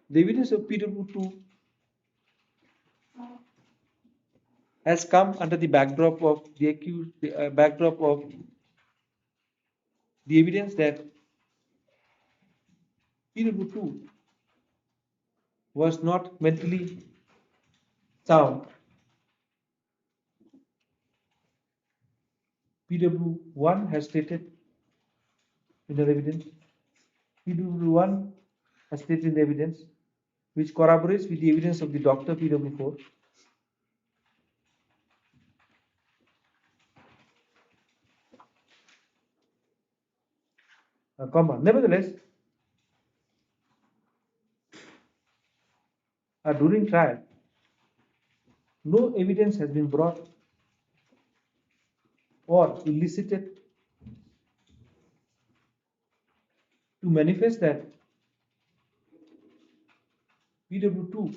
The evidence of PW2 has come under the backdrop of the accused, backdrop of the evidence that PW2 was not mentally sound. PW1 has stated in the evidence, PW1 has stated in the evidence, which corroborates with the evidence of the doctor PW4. Nevertheless, during trial, no evidence has been brought or elicited to manifest that PW2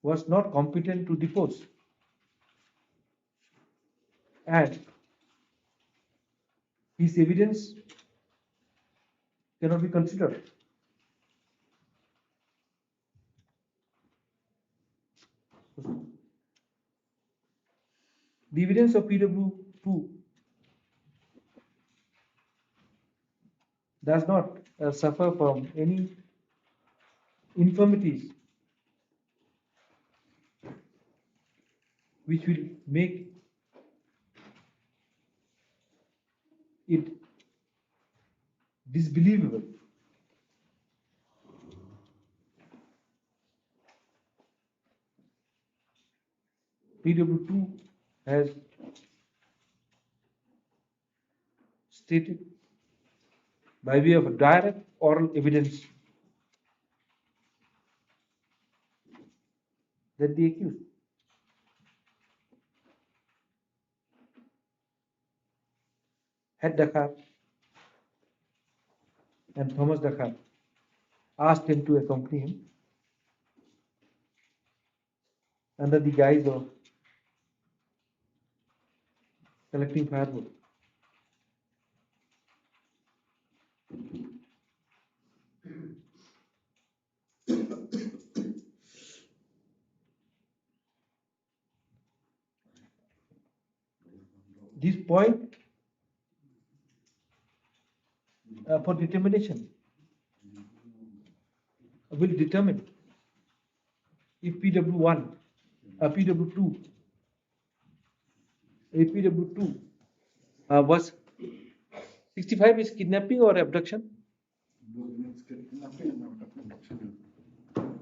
was not competent to depose, and his evidence cannot be considered. The evidence of PW2 does not suffer from any infirmities which will make it disbelievable. PW2 has stated by way of direct oral evidence that the accused had Dakar and Thomas Dakar asked him to accompany him under the guise of collecting firewood. This point for determination will determine if PW1, PW2, PW2 was 65 is kidnapping or abduction?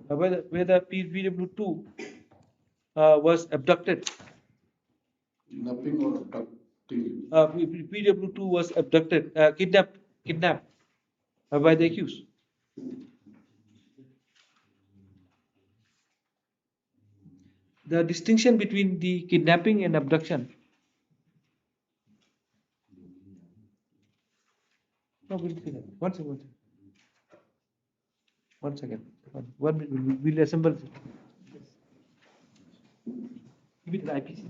Whether PW2 was abducted. Kidnapping or abducting. PW2 was abducted, kidnapped by the accused. The distinction between the kidnapping and abduction. No, we'll see that. One second. One second. One minute. We'll assemble. Give it the IPC.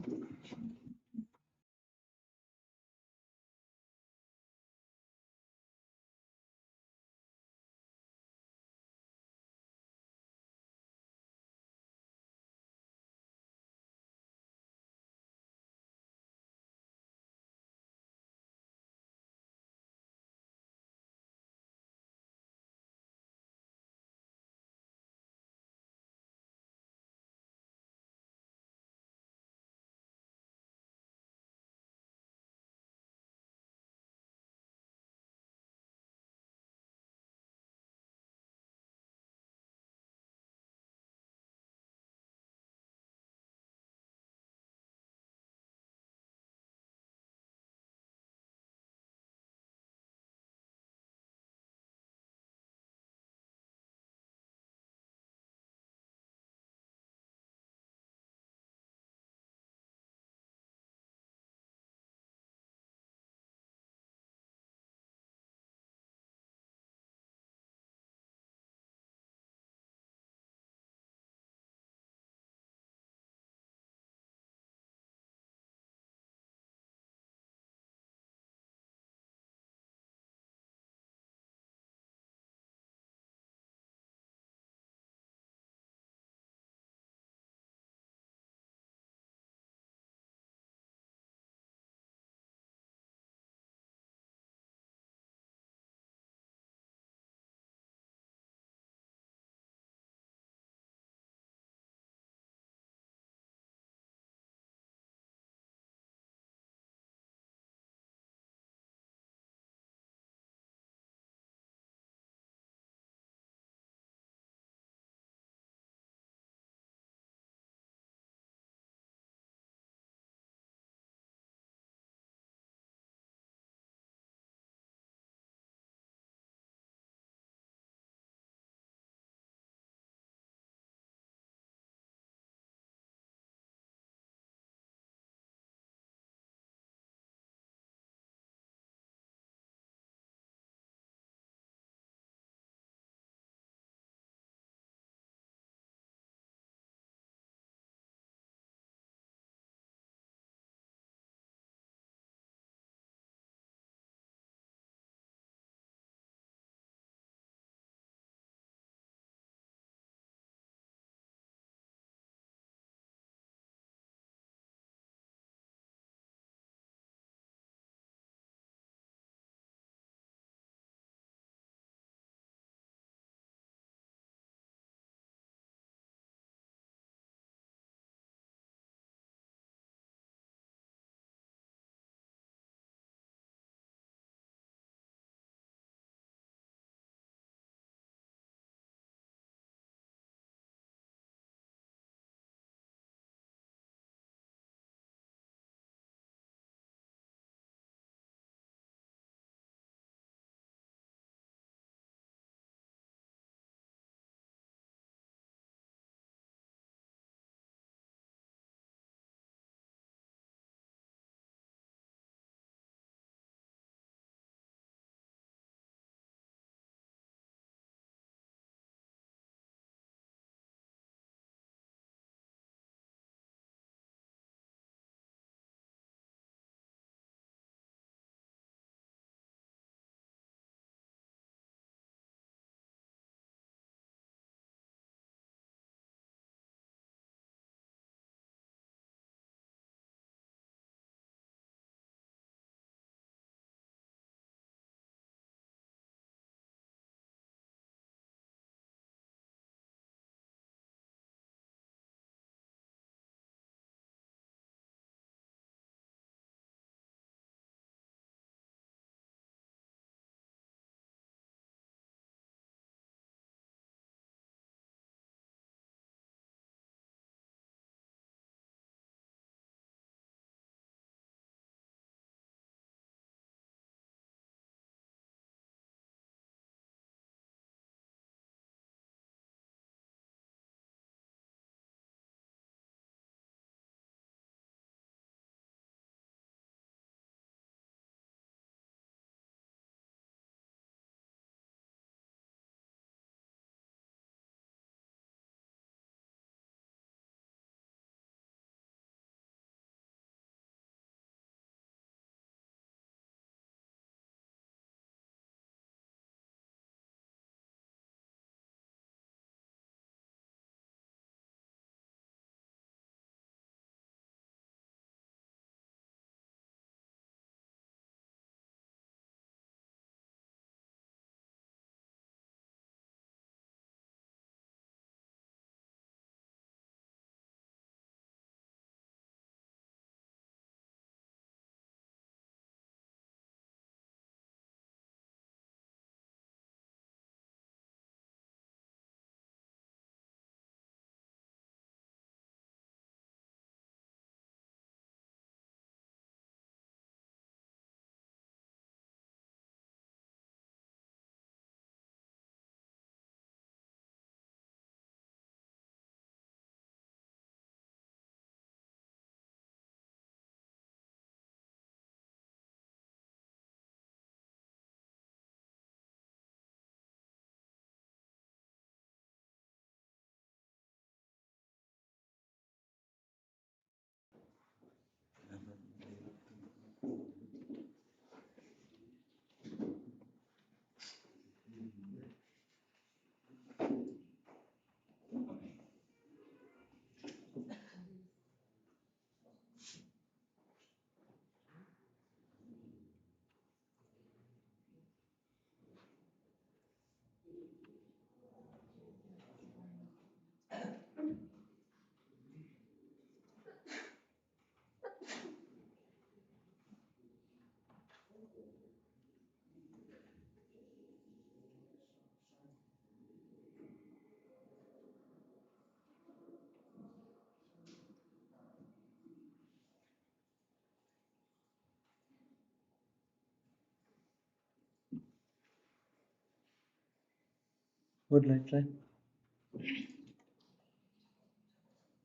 What line?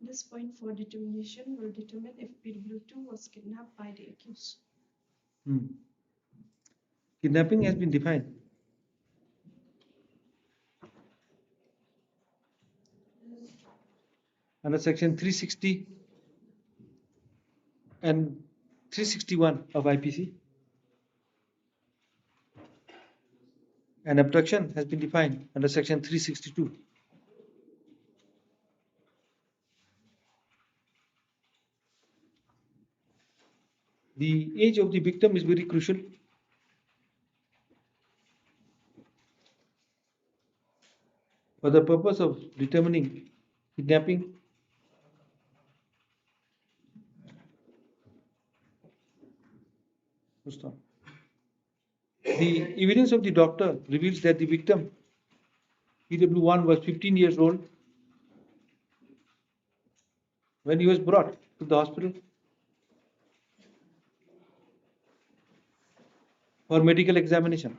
This point for determination will determine if PW2 was kidnapped by the accused. Kidnapping has been defined. Under section 360 and 361 of IPC. And abduction has been defined under section 362. The age of the victim is very crucial. For the purpose of determining kidnapping, the evidence of the doctor reveals that the victim, PW1, was 15 years old when he was brought to the hospital for medical examination.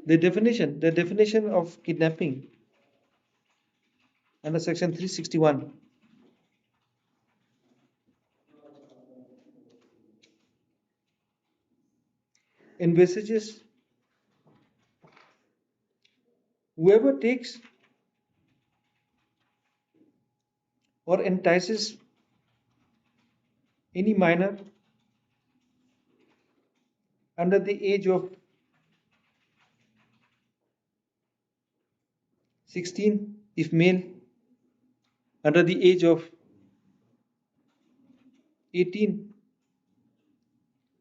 The definition of kidnapping under section 361 envisages whoever takes or entices any minor under the age of 16 if male, under the age of 18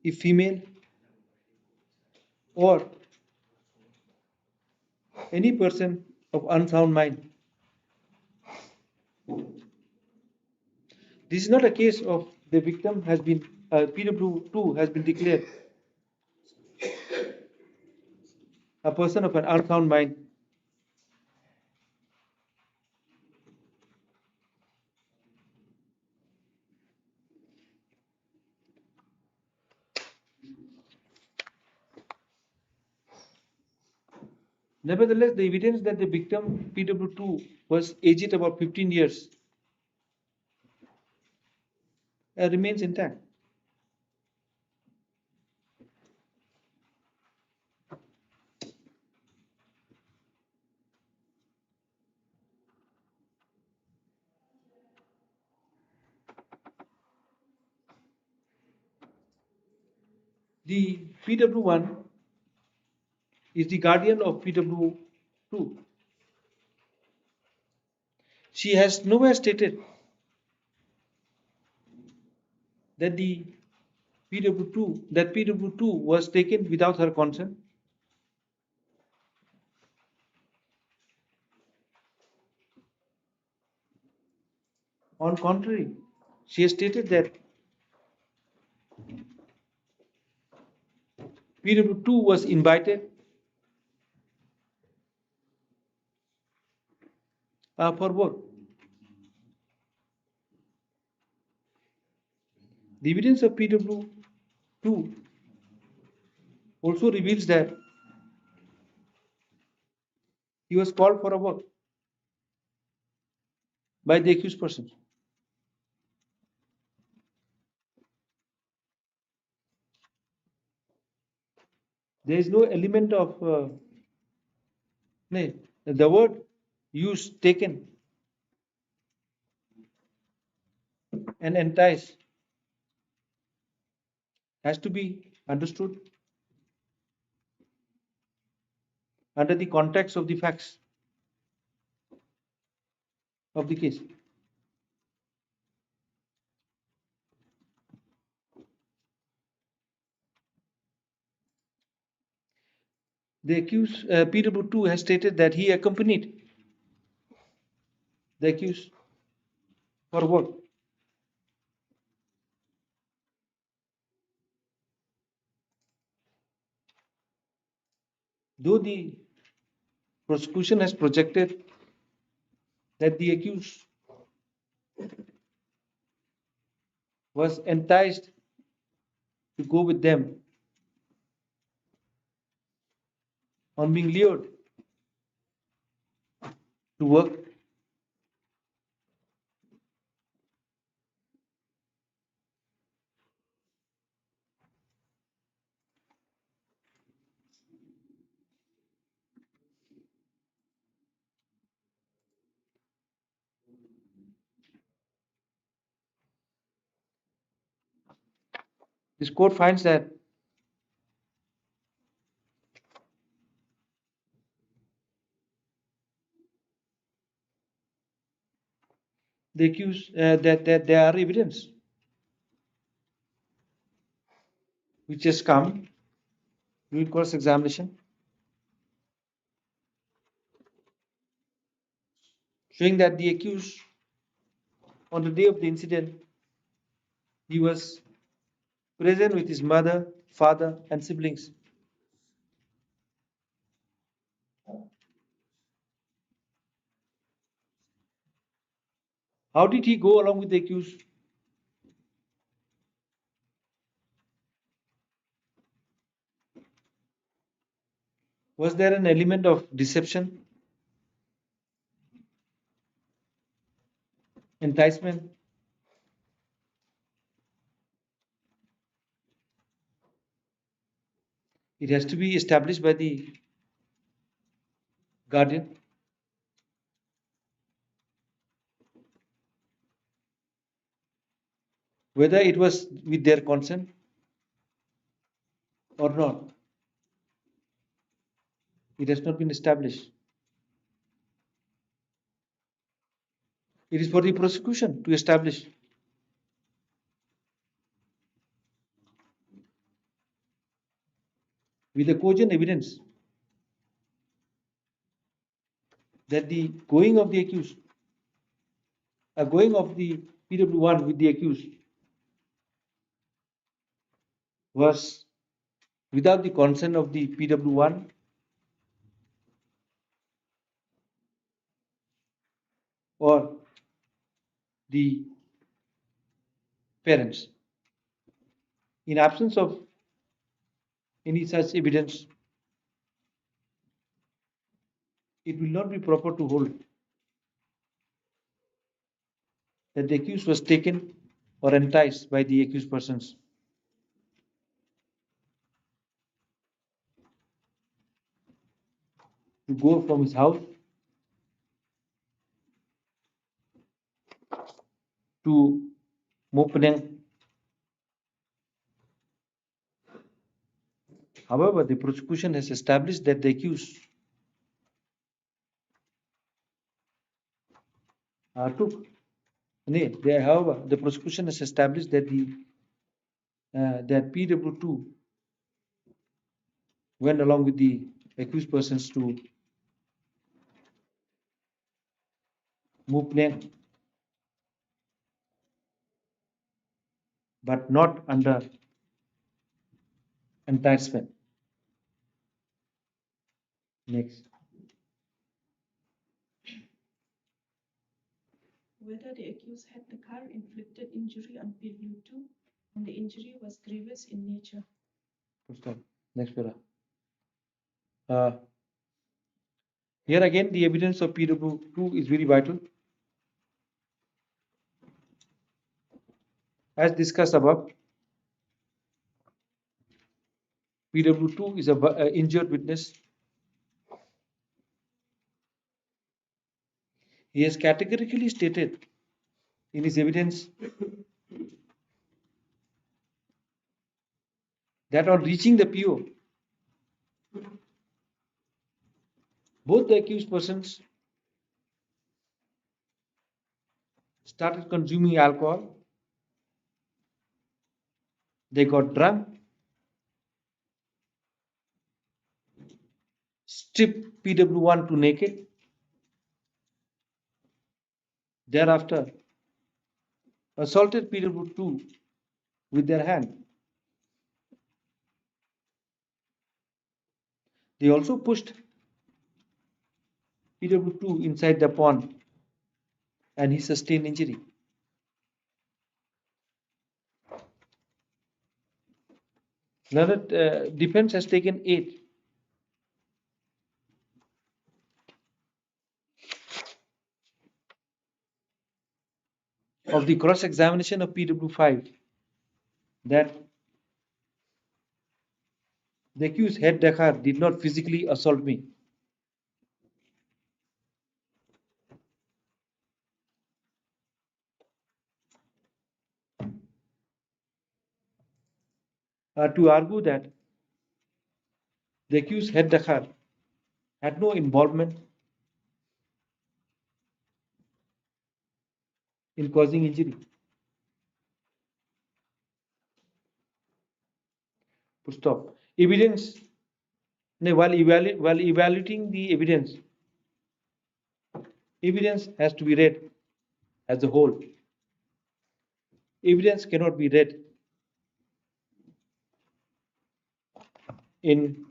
if female, or any person of unsound mind. This is not a case of the victim has been PW2 has been declared a person of an unsound mind. Nevertheless, the evidence that the victim PW2 was aged about 15 years remains intact. The PW1 is the guardian of PW2. She has nowhere stated that the PW2 was taken without her consent. On contrary, she has stated that PW2 was invited for work. The evidence of PW2 also reveals that he was called for a work by the accused person. There is no element of the word used, taken, and entice has to be understood under the context of the facts of the case. The accused PW2 has stated that he accompanied the accused for what? Though the prosecution has projected that the accused was enticed to go with them on being lured to work, this court finds that the accused that there are evidence which has come during cross examination showing that the accused on the day of the incident he was present with his mother, father, and siblings. How did he go along with the accused? Was there an element of deception, enticement? It has to be established by the guardian. Whether it was with their consent or not, it has not been established. It is for the prosecution to establish. With the cogent evidence that the going of the accused, going of the PW1 with the accused was without the consent of the PW1 or the parents. In absence of any such evidence, it will not be proper to hold that the accused was taken or enticed by the accused persons. To go from his house to Mopenang. However, the prosecution has established that the accused took. However, the prosecution has established that that PW2 went along with the accused persons to Mopenang, but not under enticement. Next. Whether the accused had the car inflicted injury on PW2 and the injury was grievous in nature. Stop. Next para. Here again, the evidence of PW2 is very vital. As discussed above, PW2 is an injured witness. He has categorically stated in his evidence that on reaching the PO, both the accused persons started consuming alcohol. They got drunk, stripped PW1 to naked, thereafter assaulted PW2 with their hand. They also pushed PW2 inside the pond and he sustained injury. Another defense has taken 8. Of the cross-examination of PW5 that the accused head Dakar did not physically assault me. To argue that the accused head Dakar had no involvement in causing injury. Full stop. Evidence. While evaluating the evidence has to be read as a whole. Evidence cannot be read in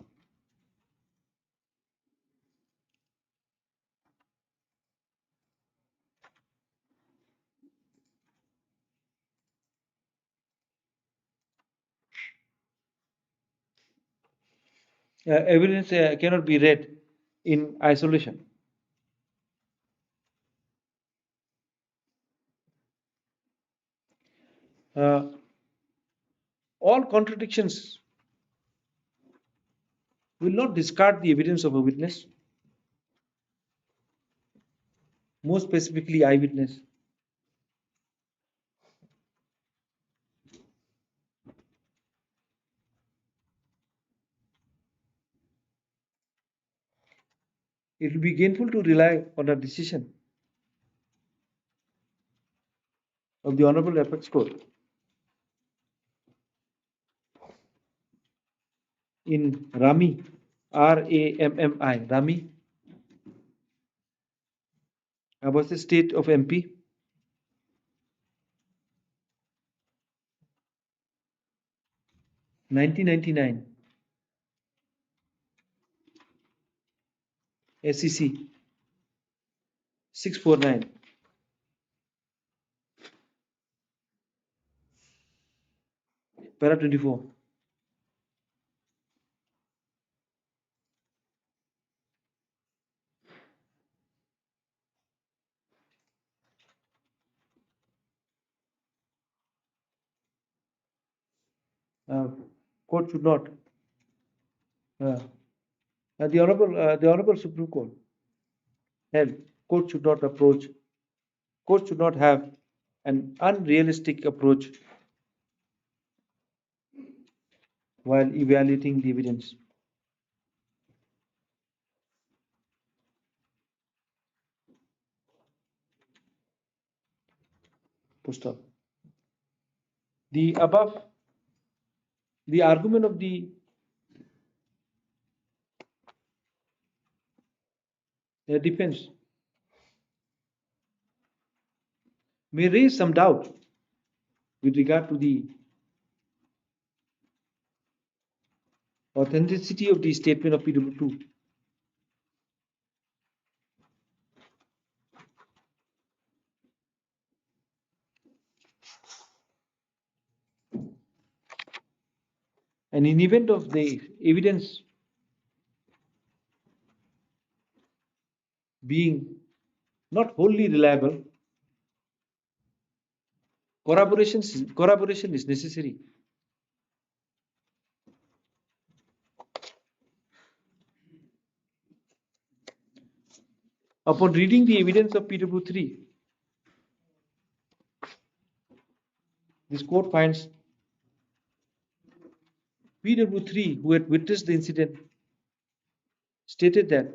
evidence cannot be read in isolation. All contradictions will not discard the evidence of a witness, more specifically eyewitness. It will be gainful to rely on a decision of the Honorable Apex Court in Rami, R-A-M-M-I, Rami, about the state of MP, 1999, SEC 649, para 24. Court should not. The Honorable Supreme Court held court should not approach. Court should not have an unrealistic approach while evaluating the evidence. Post up. The above, the argument of the defense may raise some doubt with regard to the authenticity of the statement of PW2. And in event of the evidence being not wholly reliable, corroboration is necessary. Upon reading the evidence of PW3, this court finds PW3, who had witnessed the incident, stated that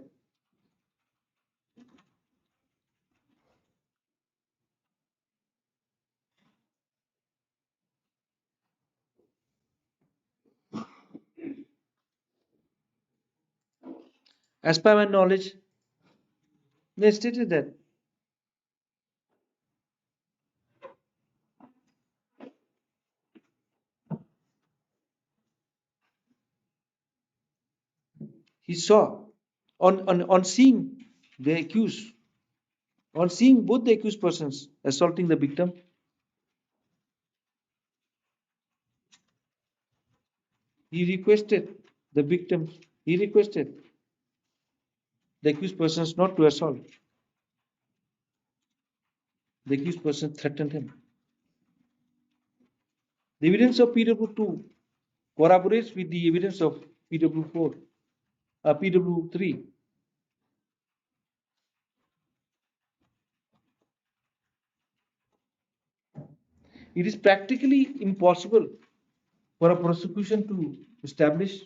as per my knowledge, they stated that he saw on seeing the accused, on seeing both the accused persons assaulting the victim, he requested the victim, he requested the accused persons not to assault. The accused person threatened him. The evidence of PW2 corroborates with the evidence of PW4, PW3. It is practically impossible for a prosecution to establish,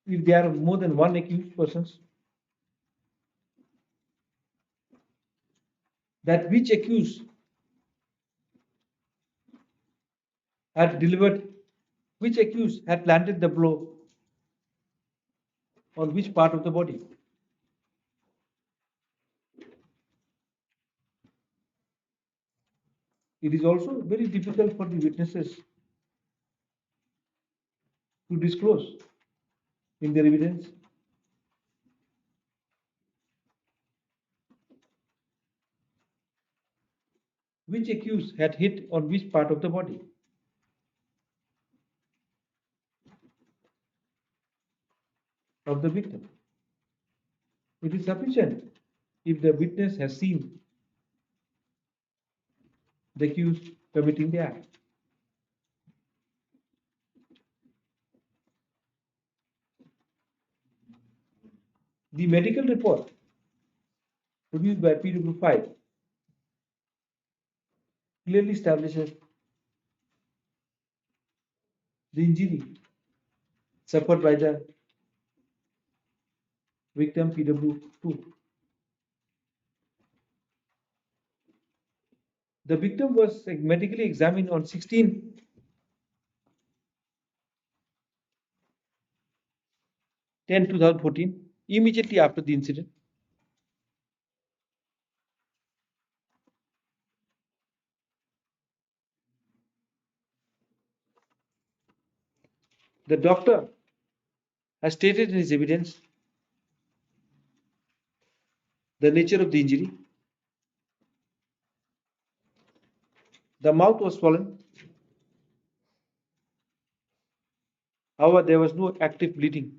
if there are more than one accused persons, that which accused had delivered, which accused had planted the blow on which part of the body. It is also very difficult for the witnesses to disclose in their evidence which accused had hit on which part of the body of the victim. It is sufficient if the witness has seen the accused committing the act. The medical report produced by PW5 clearly establishes the injury suffered by the victim PW2. The victim was medically examined on 16/10/2014, immediately after the incident. The doctor has stated in his evidence the nature of the injury. The mouth was swollen. However, there was no active bleeding.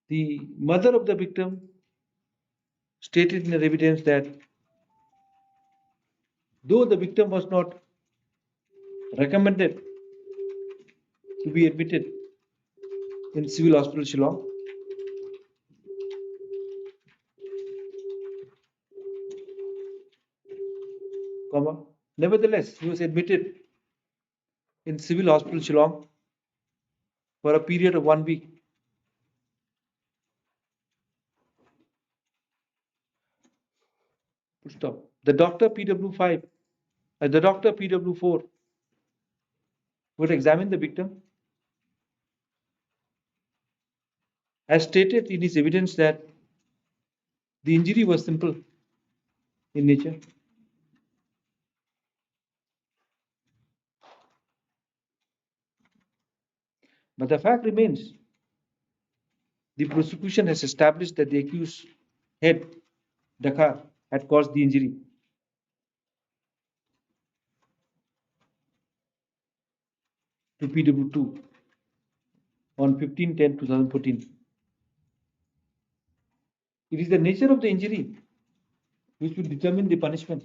The mother of the victim stated in her evidence that though the victim was not recommended to be admitted in civil hospital Shillong, nevertheless he was admitted in civil hospital Shillong for a period of 1 week. Stop. The doctor PW4 would examine the victim has stated in his evidence that the injury was simple in nature. But the fact remains, the prosecution has established that the accused head, Dakar, had caused the injury. To PW2 on 15/10/2014. It is the nature of the injury which will determine the punishment.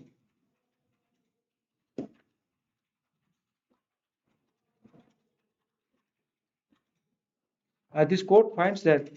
This court finds that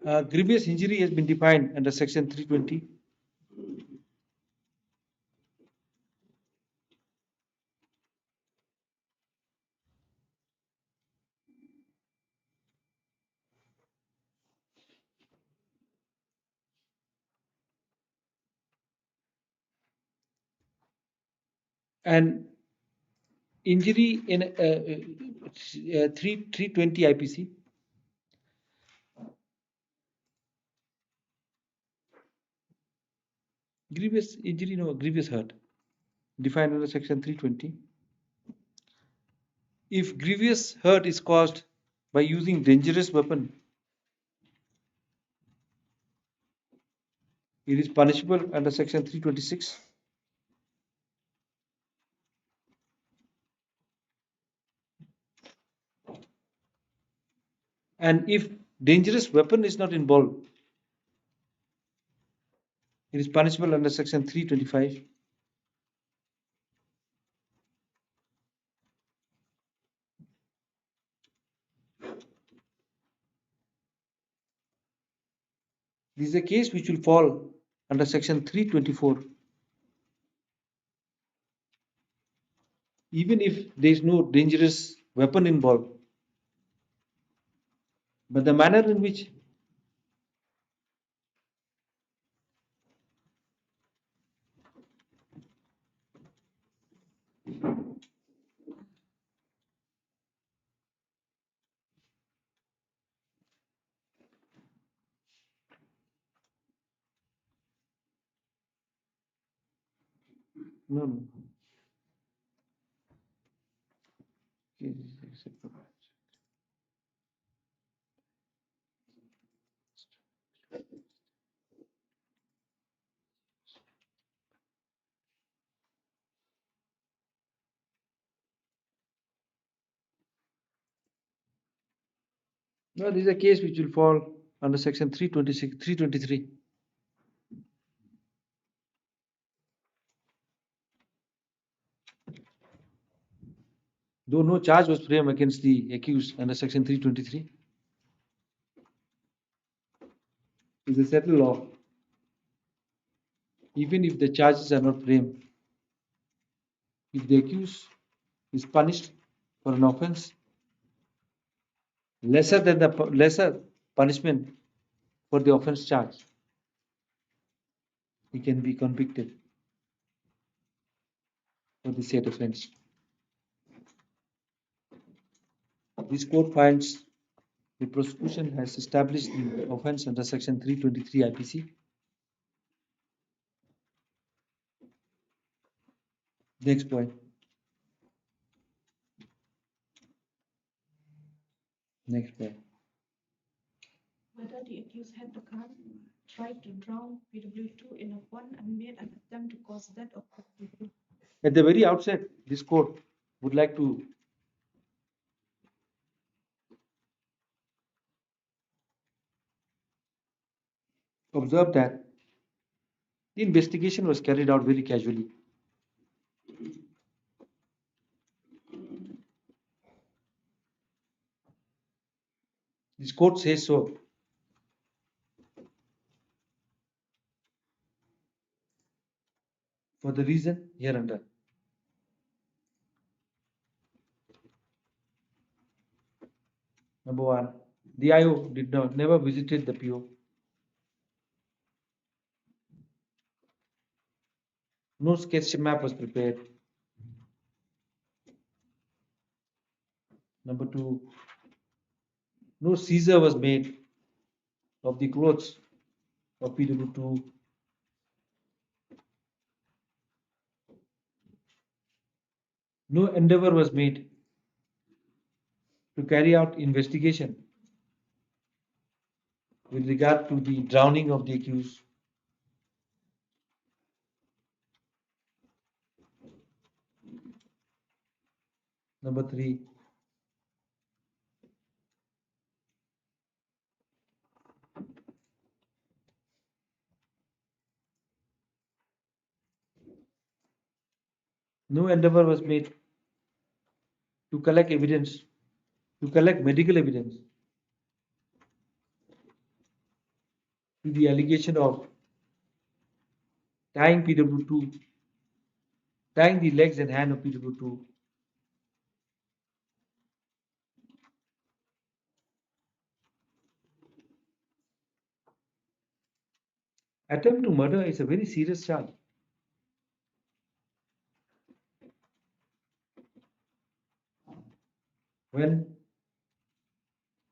Grievous injury has been defined under section 320. And injury in 320 IPC. Grievous injury, no, grievous hurt, defined under section 320. If grievous hurt is caused by using dangerous weapon, it is punishable under section 326. And if dangerous weapon is not involved, it is punishable under section 325. This is a case which will fall under section 324. Even if there is no dangerous weapon involved, but the manner in which no. No, this is a case which will fall under section 326, 323. Though no charge was framed against the accused under section 323, is a settled law. Even if the charges are not framed, if the accused is punished for an offense lesser than the lesser punishment for the offense charge, he can be convicted for the said offense. This court finds the prosecution has established the offense under section 323 IPC. Next point. Next point. Whether the accused had the gun, tried to drown PW2 in a pond and made an attempt to cause death of PW2. At the very outset, this court would like to observe that the investigation was carried out very casually. This court says so. For the reason hereunder. Number one, the IO never visited the PO. No sketch map was prepared. Number two, no seizure was made of the clothes of PW2. No endeavor was made to carry out investigation with regard to the drowning of the accused. Number three, no endeavor was made to collect evidence, to collect medical evidence with the allegation of tying PW2, tying the legs and hand of PW2, attempt to murder is a very serious charge. When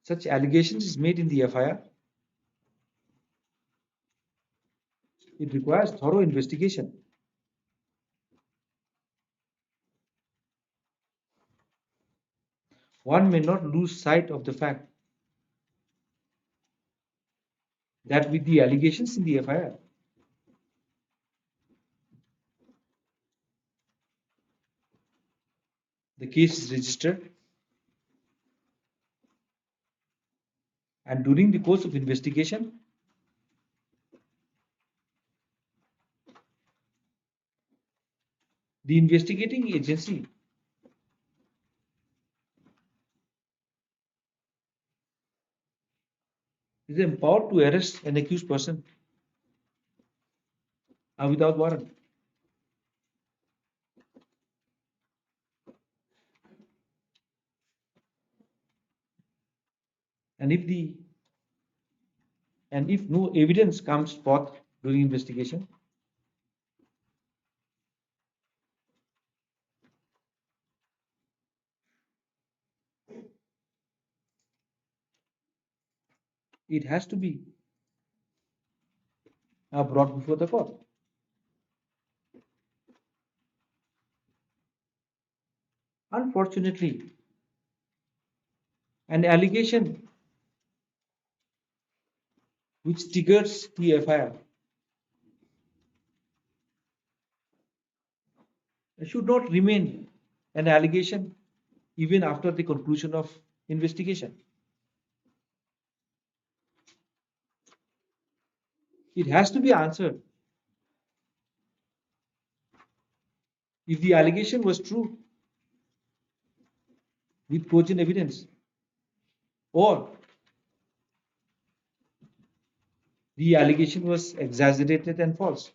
such allegations is made in the FIR, it requires thorough investigation. One may not lose sight of the fact that with the allegations in the FIR, the case is registered, and during the course of investigation, the investigating agency is empowered to arrest an accused person without warrant. And if no evidence comes forth during investigation, it has to be brought before the court. Unfortunately, an allegation which triggers the FIR should not remain an allegation even after the conclusion of investigation. It has to be answered. If the allegation was true with cogent evidence, or the allegation was exaggerated and false.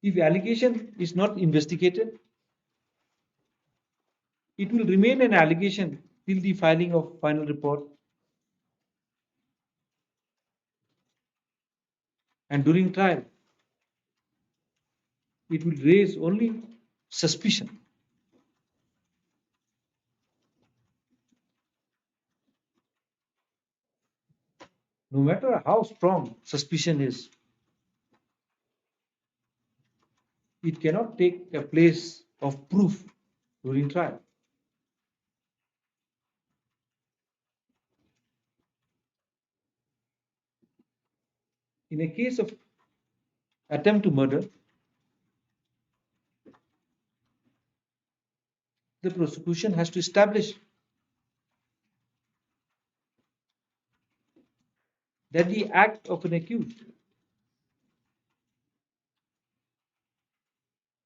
If allegation is not investigated, it will remain an allegation till the filing of final report, and during trial it will raise only suspicion. No matter how strong suspicion is, it cannot take a place of proof during trial. In a case of attempt to murder, the prosecution has to establish that the act of an accused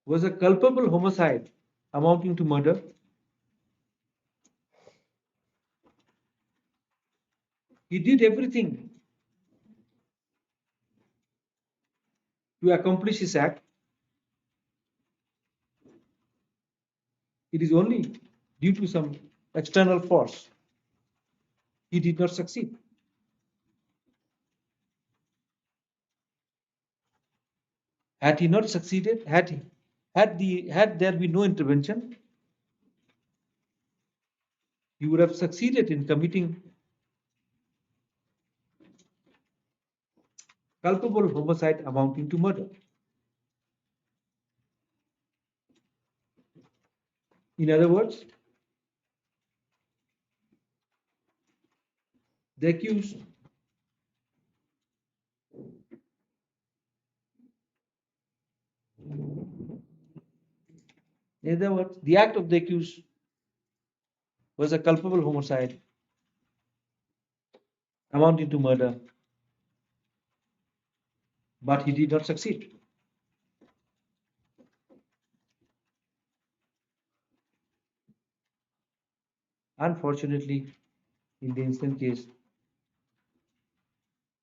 was a culpable homicide amounting to murder, he did everything to accomplish his act. It is only due to some external force he did not succeed. Had he not succeeded, had there been no intervention, he would have succeeded in committing culpable homicide amounting to murder. In other words, the accused the act of the accused was a culpable homicide amounting to murder, but he did not succeed. Unfortunately, in the instant case,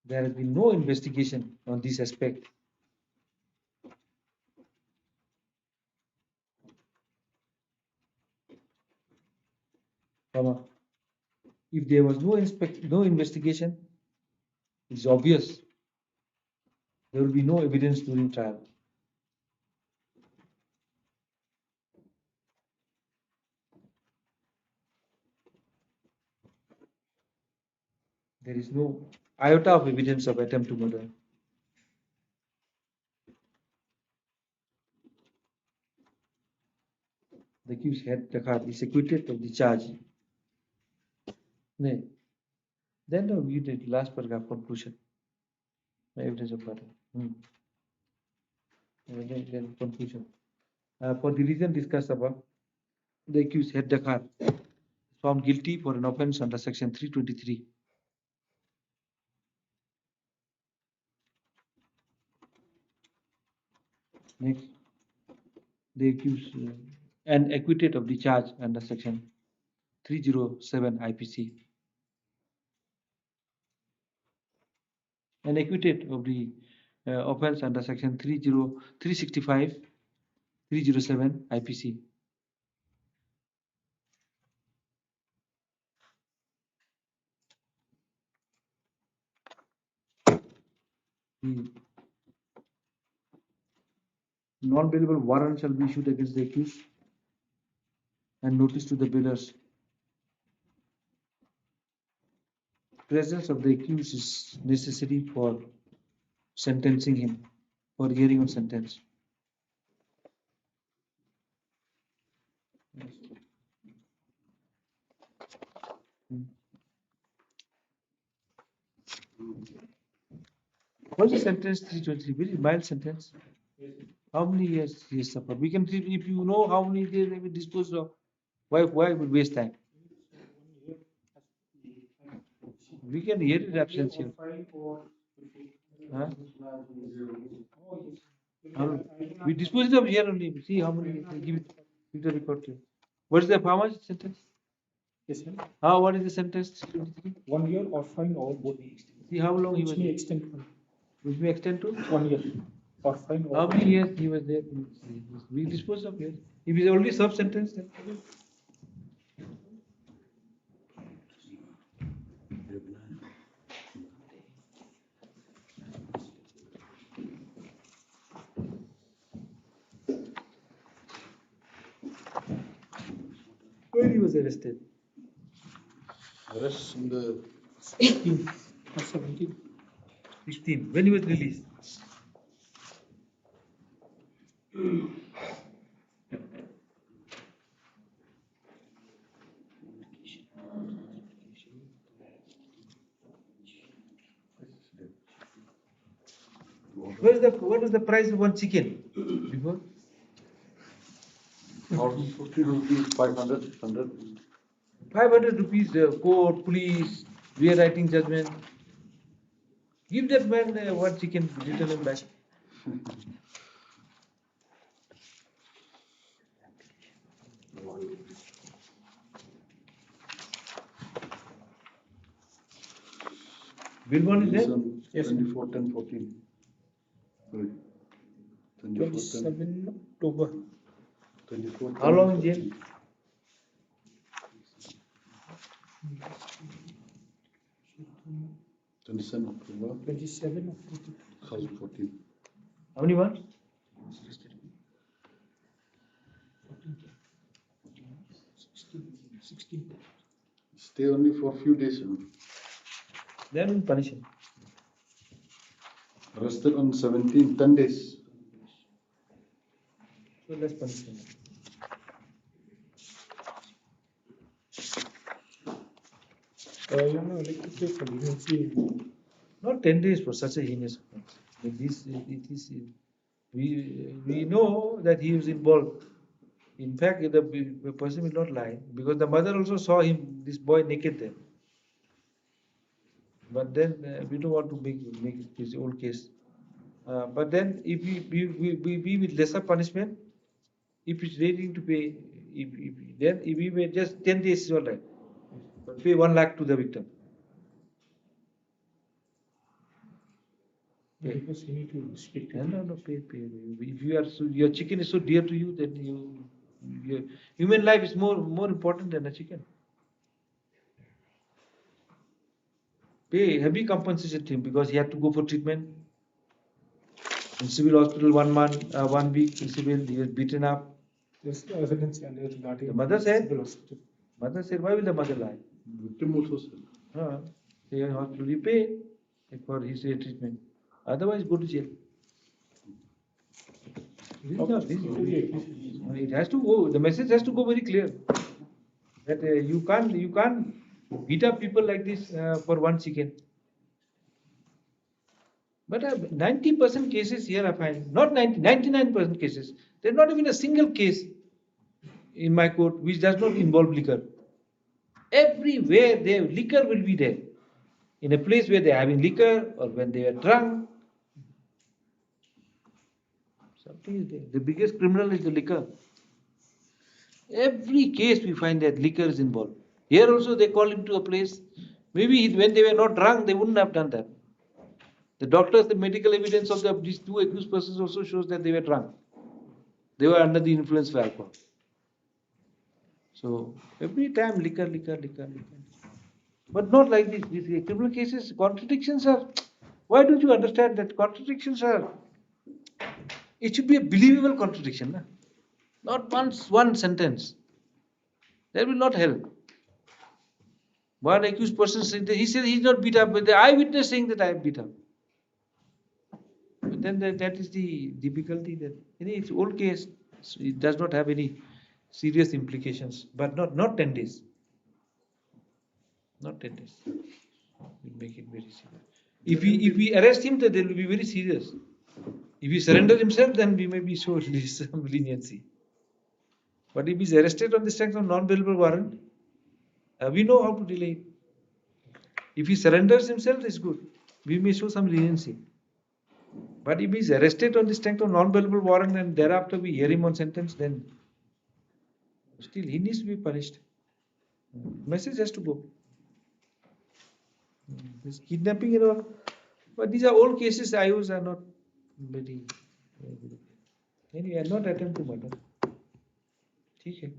there has been no investigation on this aspect. If there was no investigation, it's obvious there will be no evidence during trial. There is no iota of evidence of attempt to murder. The accused had Dakhar is acquitted of the charge. Nay. Then we did last paragraph conclusion. Evidence of murder. Then conclusion. For the reason discussed above, the accused had Dakhar found guilty for an offence under section 323. Next, the accused and acquitted of the charge under section 307 IPC. And acquitted of the offence under section 365, 307 IPC. The non-bailable warrant shall be issued against the accused and notice to the bailers. Presence of the accused is necessary for sentencing him, for hearing of sentence. What is sentence 323? Very mild sentence. How many years he has suffered? We can, if you know how many days they will dispose of, why would waste time? We can hear it absence here. Huh? We dispose it of here only. See how many. Give it. Give the record to. What is the how much sentence? Yes, sir. What is the sentence? 1 year or fine or both. See how long he Which was. may extend to Which may extend to 1 year or fine or. how many years he was there? We dispose of here. If he is already served sentence, then. When he was arrested? Arrest in the 16 or 17. 16. When he was released? What was the price of one chicken before? 1,050 rupees, 500, 100. 500 rupees, court, police, we are writing judgment. Give that man one chicken, return him back. Bill one is there? Yes, 24, 10, 14. Sorry. 24, 10, 27 October. 24, 10, How long in 14. jail? Twenty-seven October 27 October. 2014. How many months? 16. Stay only for few days. Then we'll punish him. Arrested on 17, 10 days. So let's punish him. Your Honor, I'd like to say for leniency. Not 10 days for such a heinous offense. But this, it is, we know that he was involved. In fact, the person will not lie because the mother also saw him, this boy naked there. But then we don't want to make it his old case. But then if we with lesser punishment, if it's ready to pay, if we were just 10 days is all right. Pay 1 lakh to the victim. Because you need to speak to No, pay. If your chicken is so dear to you, then your human life is more important than a chicken. Pay heavy compensation to him because he had to go for treatment in civil hospital 1 month, 1 week in civil. He was beaten up. There's no evidence regarding The mother said. civil hospital. Mother said, why will the mother lie? Victim also said. Say hospital, you pay for his treatment. Otherwise, go to jail. It has to go. The message has to go very clear that you can't beat up people like this for 1 chicken. But 90% cases here I find, not 99% cases. There's not even a single case in my court which does not involve liquor. Everywhere there, liquor will be there. In a place where they're having liquor or when they are drunk, something is there. The biggest criminal is the liquor. Every case we find that liquor is involved. Here also they call him to a place. Maybe when they were not drunk, they wouldn't have done that. The doctors, the medical evidence of these 2 accused persons also shows that they were drunk. They were under the influence of alcohol. So every time liquor. But not like this. These criminal cases, contradictions are. Why don't you understand that contradictions are? It should be a believable contradiction, not one sentence. That will not help. One accused person said he said he's not beat up, but the eyewitness saying that I am beat up. But then that is the difficulty that it's old case. So it does not have any serious implications, but not 10 days. Not 10 days. We'll make it very serious. If we arrest him, then they will be very serious. If he surrenders himself, then we may be shown some leniency. But if he is arrested on the strength of non-bailable warrant, we know how to delay it. If he surrenders himself, it's good. We may show some leniency. But if he is arrested on the strength of non-bailable warrant and thereafter we hear him on sentence, then still he needs to be punished. Message has to go. This kidnapping and all. But these are old cases. IOs are not very good. Anyway, not attempt to murder. Okay.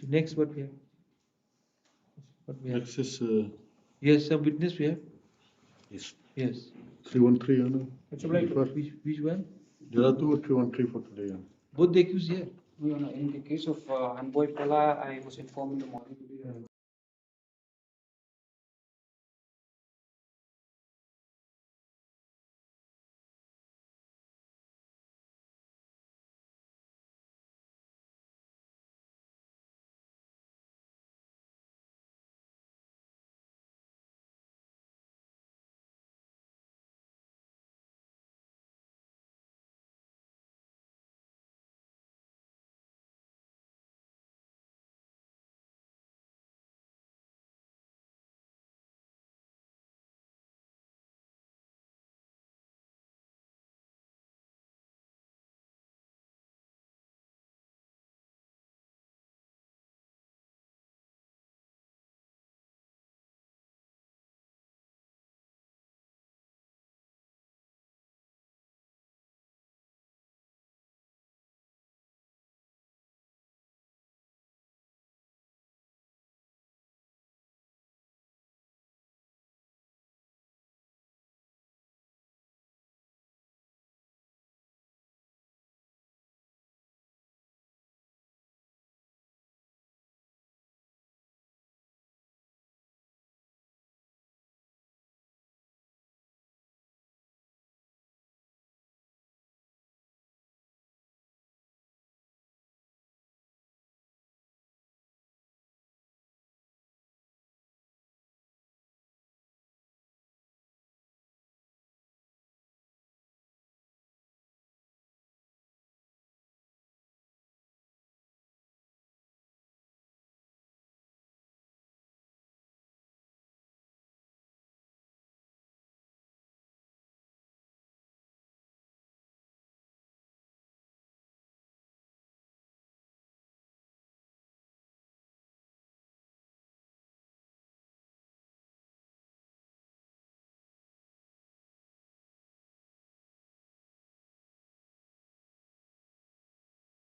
Next, what we have? Next is Yes, some witness we have. Yes. Yes. 313. Which one? There are 2 313 for today. Both the accused here. In the case of Anboy Pala, I was informed in the morning.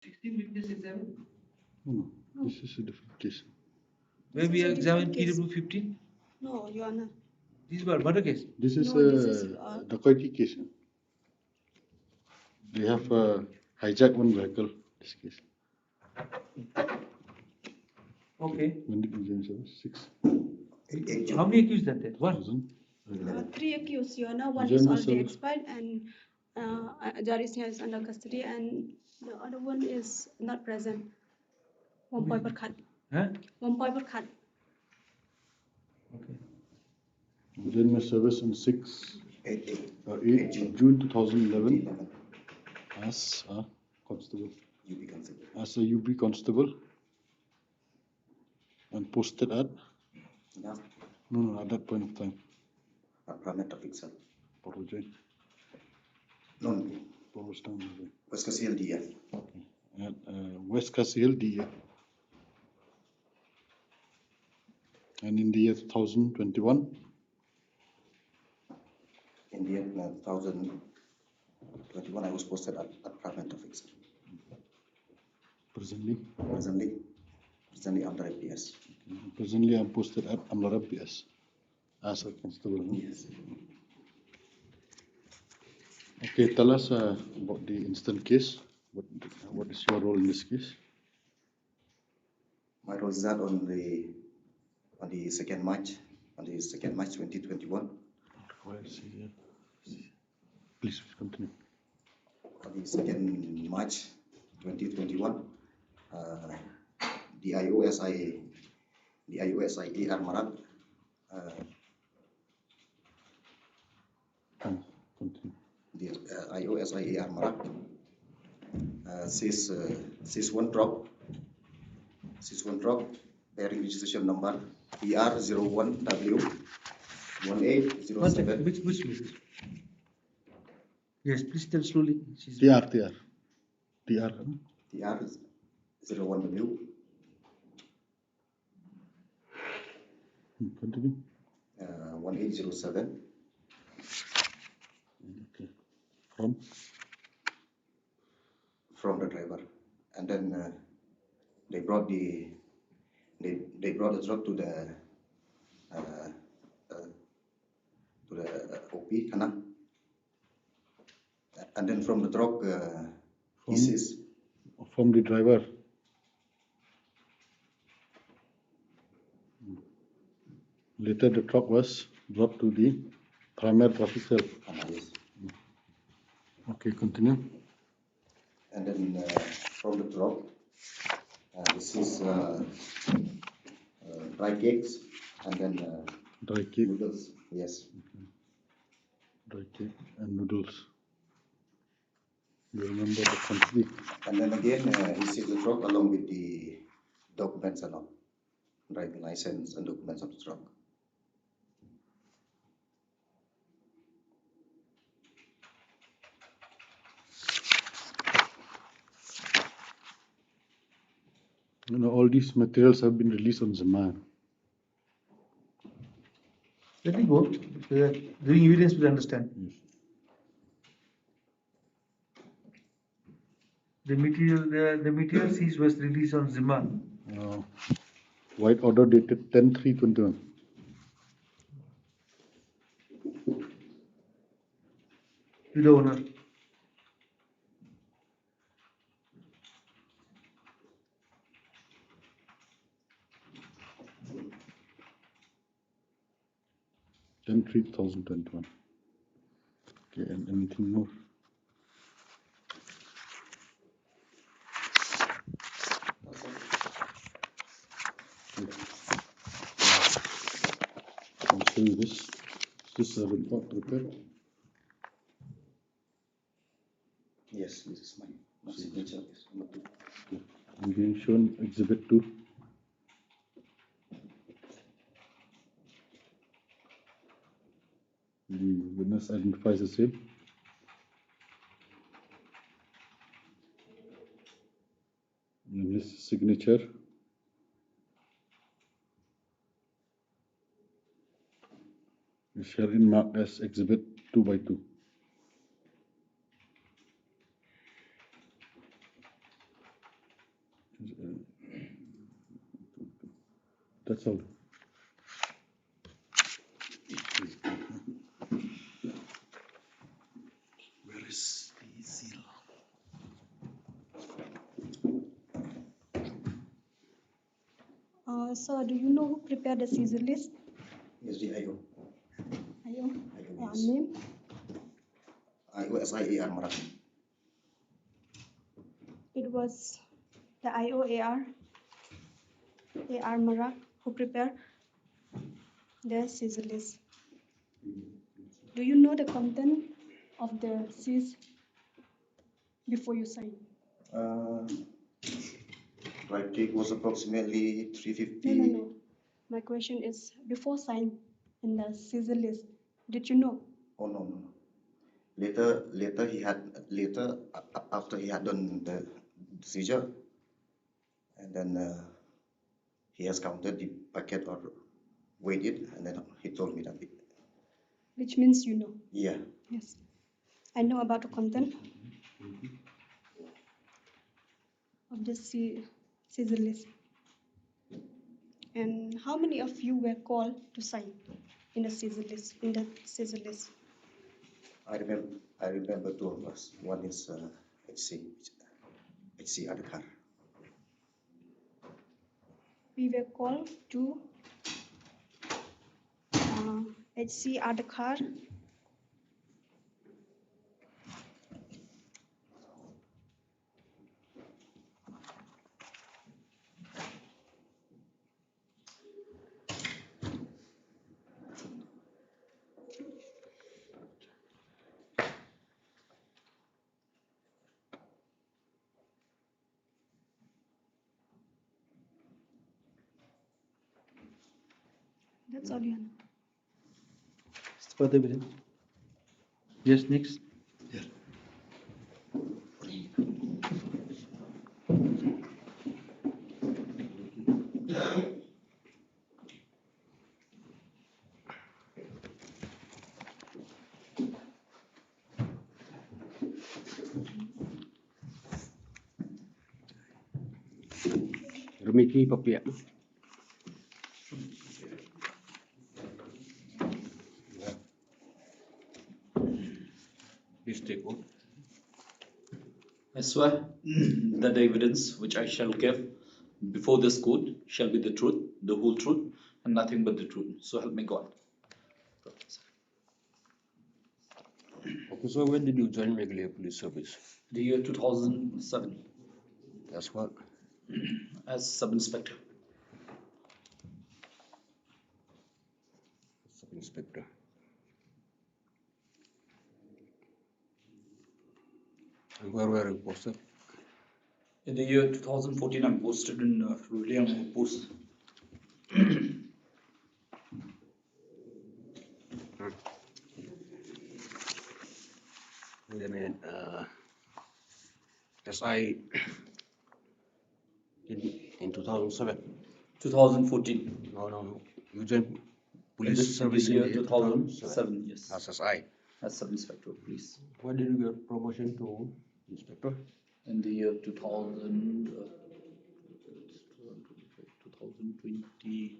16 witness examined? No, this is a different case. Where This we is a examined different case. PW 15? No, Your Honor. This was murder case. This is No, this is, dacoity case. They have hijacked one vehicle. This case. Okay. When did we join service? 6. How many accused are there? One. 2000. 3 accused, Your Honor. One Join is the already service. expired and Jaintia is under custody, and the other one is not present. One point per cut. Huh? 1 point per cut. Okay. Joined my service on 8 June 2011 as a constable. As a UB constable and posted at no, at that point of time. Parliament of Excel. Baru join. Non, Baru setahun join. West Kasial dia. At West Kasial DA. And in the year 2021, In the year 2021, I was posted at Parliament of Excel. presently, Presently under FPS. presently I'm posted at Amlara PS as a constable. Yes. Okay, tell us about the instant case. What is your role in this case? My role is that on the 2nd March, 2021. Please continue. On the 2nd March 2021, the IOSIA AR Marat Continue. the IOSIA AR Marat says one truck bearing registration number PR01W1807. Which Yes, please tell slowly. TR. TR01W Continue. 1807. Okay. From the driver, and then they brought the truck to the OP Kanang, and then from the truck he says From the driver. Later, the truck was brought to the primary traffic cell. yes. Okay, continue. And then from the truck this is dry cakes and then Dry cake, noodles. Yes. dry cake, and noodles. You remember the quantity? And then again he sees the truck along with the documents and all, driving license and documents of the truck. You know, all these materials have been released on Zaman. Let me go. Giving evidence to understand. Yes. The material seized was released on Zimmer. White order dated 10/3/21. To the owner. Then 2021. Okay, and anything more? I'll show you this. Is this a report prepared? Yes, this is my signature. Yes, number 2. Okay. I'm being shown Exhibit 2. The witness identifies the same. And his signature is herein marked as Exhibit 2/2. That's all. Where is the seal? So, do you know who prepared the Caesar list? Yes, the IO. Ayo, Yes. name? IOSIAR Marathi. It was the IOAR, AR Marak, who prepared the Caesar list. Do you know the content of the Cs before you sign? Right click was approximately 350. No. My question is, before sign in the Caesar list, did you know? Oh no. After he had done the seizure, and then he has counted the packet or weighed it, and then he told me that. Which means you know. Yeah. Yes. I know about the content of the Caesar list. And how many of you were called to sign in the Caesar list? I remember two of us. One is HC Adhikar. We were called to HC Adhikar. That's all you know. Further evidence. Yes, next. Remiki Papia. Please take vote. I swear that the evidence which I shall give before this court shall be the truth, the whole truth, and nothing but the truth. So help me God. Officer, when did you join Meghalaya Police Service? The year 2007 That's what? as sub-inspector. Sub-inspector. And where were you posted? In the year 2014, I'm posted in Ruliang Post. Wait a minute. SI in 2007? 2014. No. You joined In police service the in year 2007, yes. As SI. As sub-inspector of police. When did you get promotion to inspector? In the year 2023.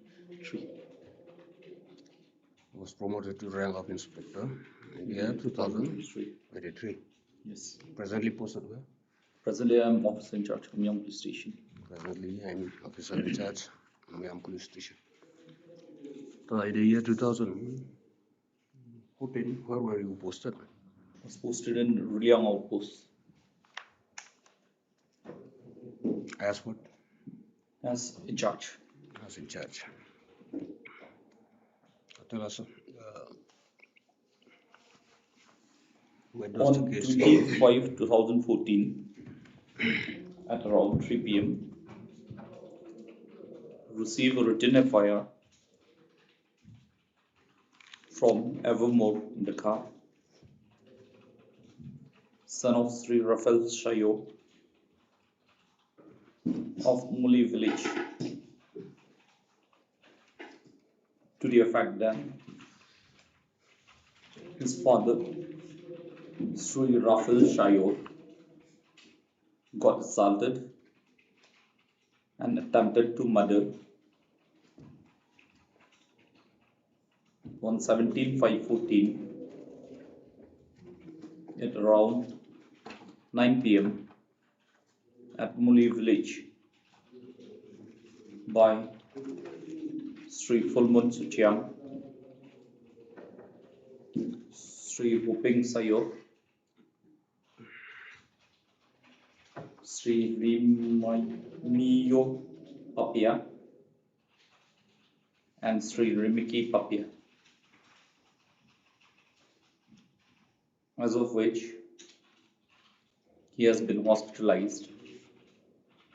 Was promoted to rank of inspector in the year 2023. Yes. Presently posted where? Presently, I'm officer in charge of Myang Police Station. Presently, I'm officer in charge of Myang Police Station. So, in the year 2014, where were you posted? I was posted in Ruliang Outpost. As what? As in charge. As in charge. Tell us, when was On the case? 25 2014 at around 3 p.m. received a written FIR from Evermore in the car, son of Sri Rafael Shayo of Muli village, to the effect that his father, Sri Rafael Shayo, got assaulted and attempted to murder on 17/5/14 at around 9 p.m. at Muli village by Sri Fulmun Suchiam, Sri Huping Sayo, Sri Vimaniyo Papia, and Sri Rimiki Papia, as of which he has been hospitalized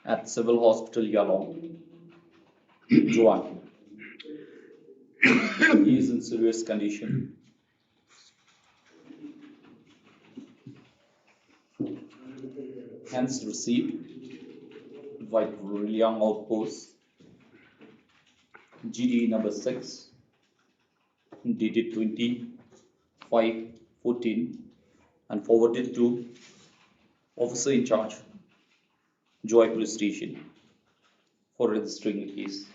at Civil Hospital Yalong, Juan. He is in serious condition. Hence received by Liang Outpost GD number 6 dated 20/5/14 and forwarded to officer in charge Joy Police Station for registering the case.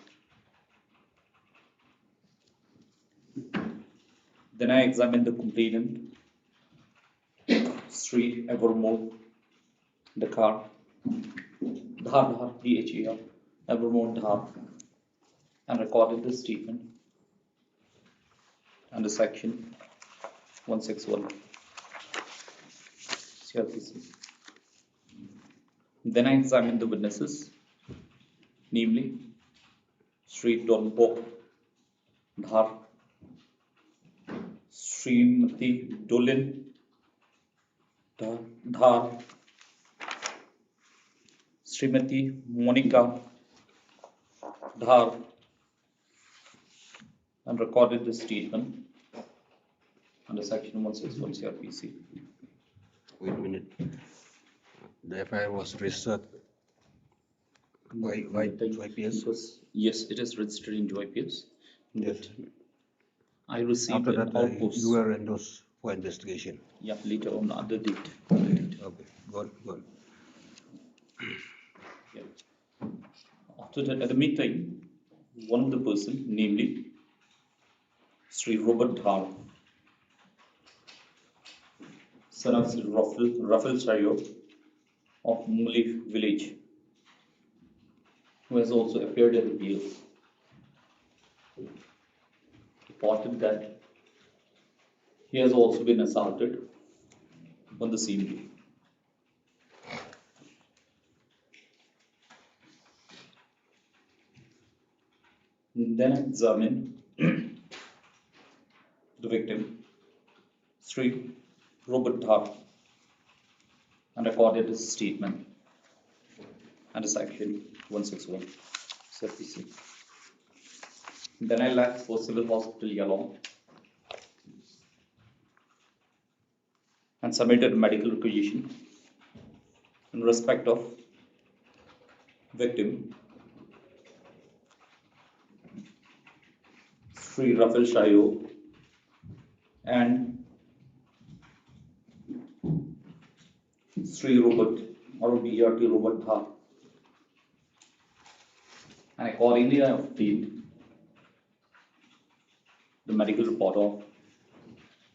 Then I examined the complainant, Sri Evermore Dhar, DHAR, Evermore Dhar, and recorded the statement under section 161 CRPC. Then I examined the witnesses, namely Sri Donpo Dhar, Srimati Dolin Dhar, Srimati Monica Dhar, and recorded the statement under section 161 CRPC. Wait a minute. The FIR was registered by YPS. Yes, it is registered in YPS. Yes. I received After an that, outpost. you were endorsed for investigation. Yeah, later on other date. Okay, good. Yeah. After that, at the meantime, one of the person, namely Sri Robert Dhar, son of Sri Rafal Chayo of Muli village, who has also appeared in the bail, reported that he has also been assaulted on the same day. Then I examined the victim, Sri Robert Dhar, and recorded his statement under section 161 CRPC. Then I left for Civil Hospital Yalong and submitted a medical requisition in respect of victim Sri Rafal Shayo and Sri Robert or BRT Robert Dhar, and accordingly I obtained the medical report of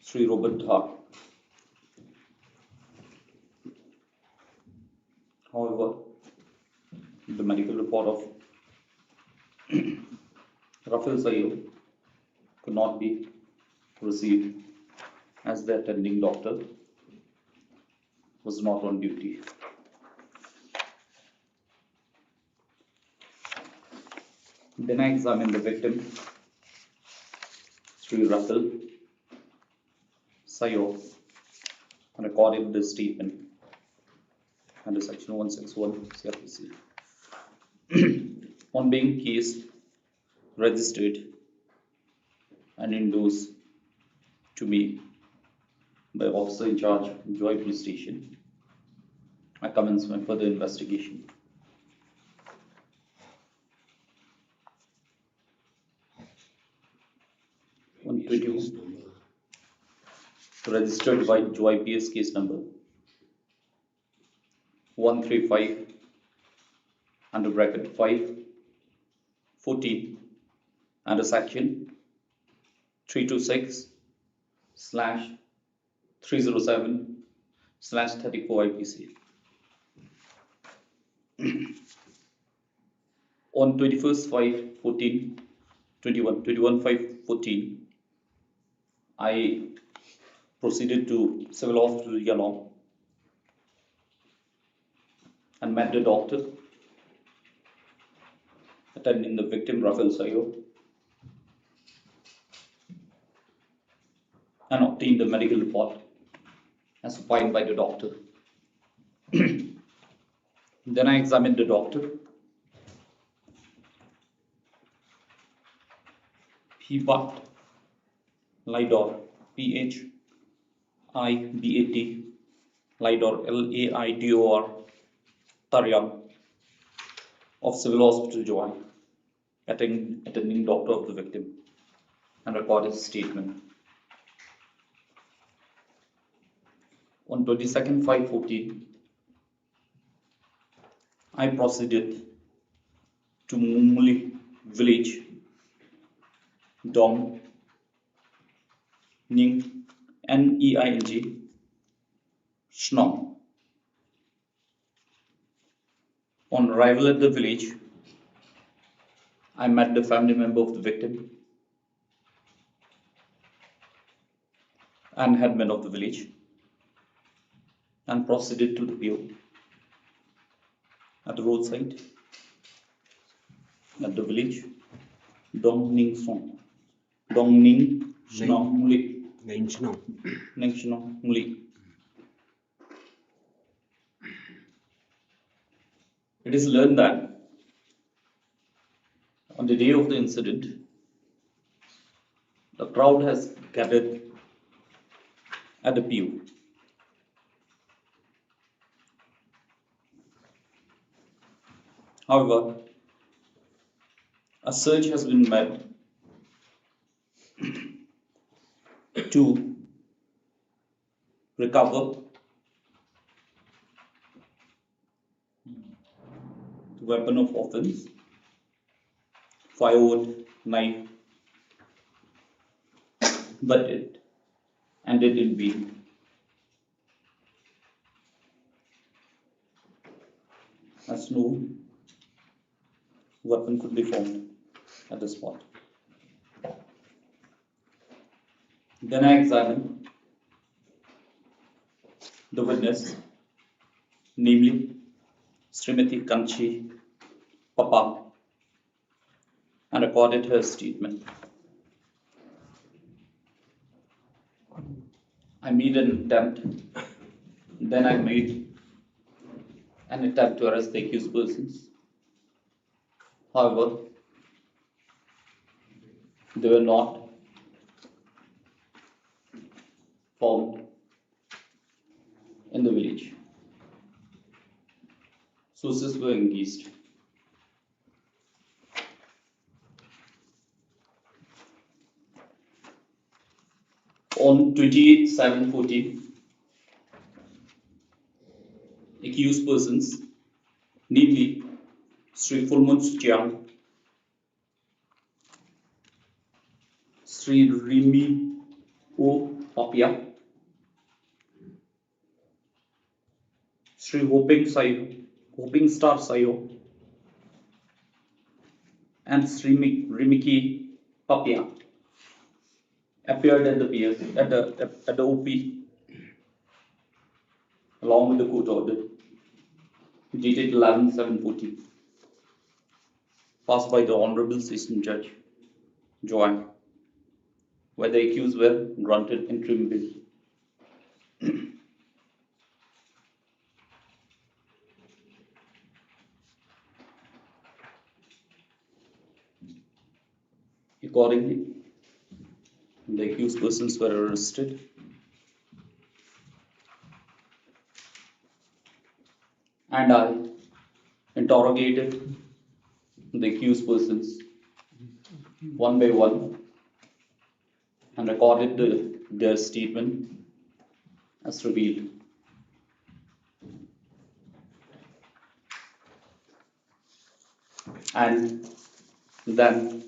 Sri Robert Dhar. However, the medical report of Rafal Sayo could not be received as the attending doctor was not on duty. Then I examined the victim, Sri Rafal Sayo, and recorded the statement under section 161 CRPC. On being case registered and endorsed to me by officer in charge Joy Police Station, I commence my further investigation. Registered by Joy PS case number 135 under bracket 5 14 under section 326 slash 307 slash 34 IPC. On 21st 5 14 21 5 14, I proceeded to Civil Hospital Yalong and met the doctor attending the victim Rafael Sayo and obtained the medical report as supplied by the doctor. Then I examined the doctor. He worked LIDOR PHIBAT LIDOR LAIDOR Taryam of Civil Hospital Joy, attending doctor of the victim, and recorded his statement. On 22nd 5/14, I proceeded to Mumuli village, Dong Ning NEING Shnong. On arrival at the village, I met the family member of the victim and headman of the village and proceeded to the PO at the roadside at the village Dong Ning Song Dong Ning Shnong Muli Ning Shnong Muli. It is learned that on the day of the incident, the crowd has gathered at the PO. However, a search has been made to recover the weapon of offense, firewood, knife, but it ended in vain. As no weapon could be found at the spot. Then I examined the witness, namely Srimati Kanchi Papa, and recorded her statement. I made an attempt, then I made an attempt to arrest the accused persons. However, they were not found in the village. Sources were engaged. On 28/7/14, accused persons, namely Sri Fulmut Suchiang, Sri Rimi O Papia, Sri Hoping Star Sayo, and Sri Rimiki Papia appeared at the PS at the OP along with the court order dated 11/7/14, passed by the Honorable Session Judge Joy, where the accused were granted interim bail. Accordingly, the accused persons were arrested and I interrogated the accused persons one by one and recorded their statement as revealed. And then,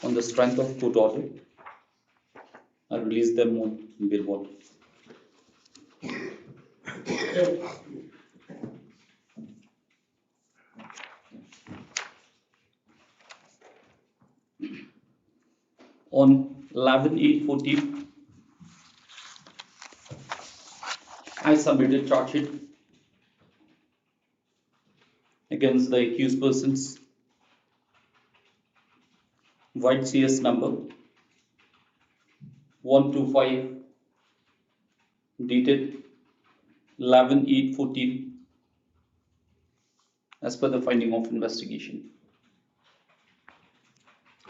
on the strength of court order, release them on bail bond. On 11/8/14, I submitted charge sheet against the accused persons, white CS number 125, dated 11/8/14, as per the finding of investigation.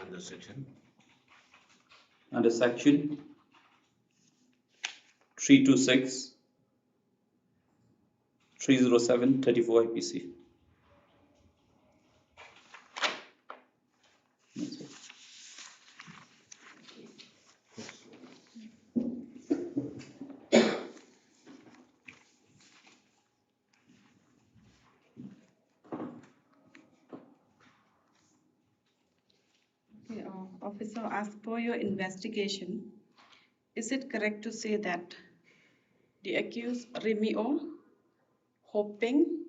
Under section. Under section 326, 307, 34 IPC. That's it. Okay, officer, as per your investigation, is it correct to say that the accused Remio, Hoping,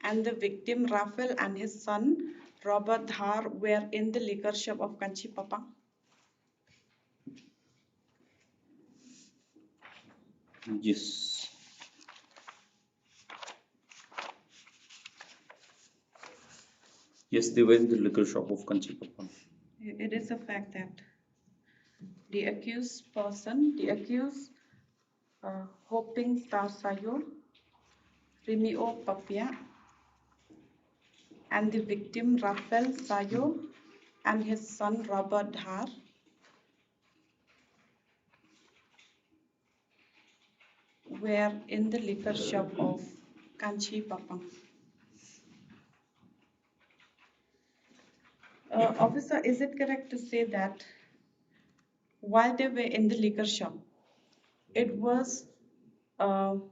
and the victim Raphael and his son Robert Dhar were in the liquor shop of Kanchi Papang? Yes. Yes, they were in the liquor shop of Kanchi Papang. It is a fact that the accused person, the accused Hoping Star Sayo, Remio Papia, and the victim Raphael Sayo and his son Robert Dhar were in the liquor shop of Kanchi Papang. Officer, is it correct to say that while they were in the liquor shop, it was Robert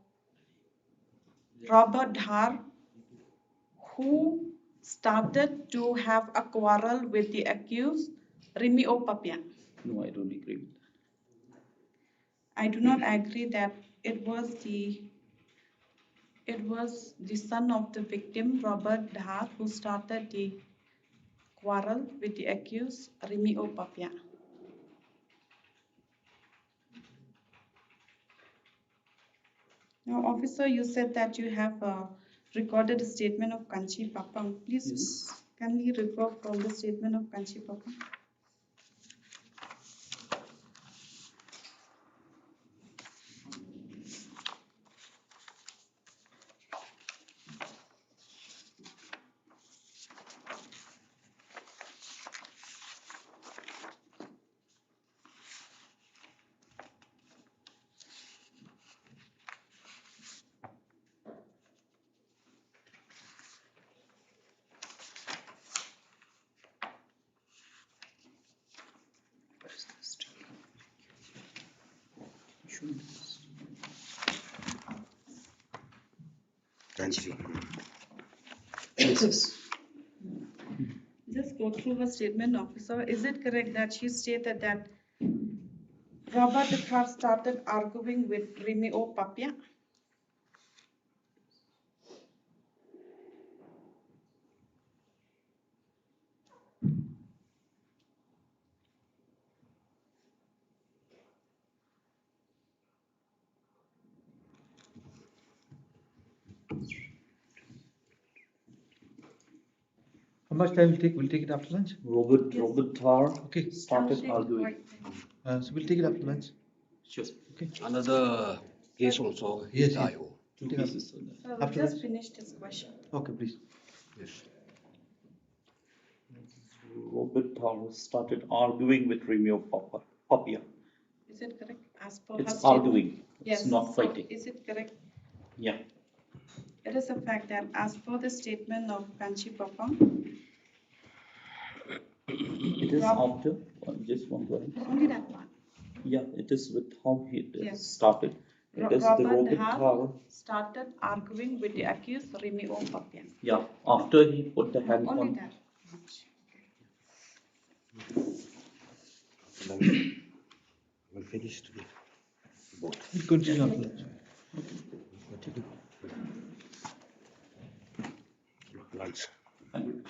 Dhar who started to have a quarrel with the accused Remio Papia? No, I don't agree with that. I do not agree that it was the son of the victim, Robert Dhar, who started the quarrel with the accused Remio Papia. Now, officer, you said that you have recorded a statement of Kanchi Papang. Please, Yes. can we refer from the statement of Kanchi Papang? Yes. Just go through her statement, officer. Is it correct that she stated that Robert Dhar started arguing with Remio Papia? How much time will take? We'll take it after lunch. Robert Dhar Okay. started arguing. So we'll take it after lunch. Sure. Okay. Another case also. Yes, die. yes. Two Take up. cases. Sir, After just lunch. finished this question. Okay, please. Yes. Robert Dhar started arguing with Remio Papia. Is it correct? As per It's her statement? arguing. Yes. It's not So fighting. is it correct? Yeah. It is a fact that as per the statement of Kanchi Papang, It is after, just one point. only that one. Yeah, it is with how he Yes. started. It is the Robert Robert Dhar Dhar. started arguing with the accused Remio Papia. Yeah, after he put the hand Only on. that much. We'll finish. finished today. Both. We continue after. Continue. Lunch. Thank you.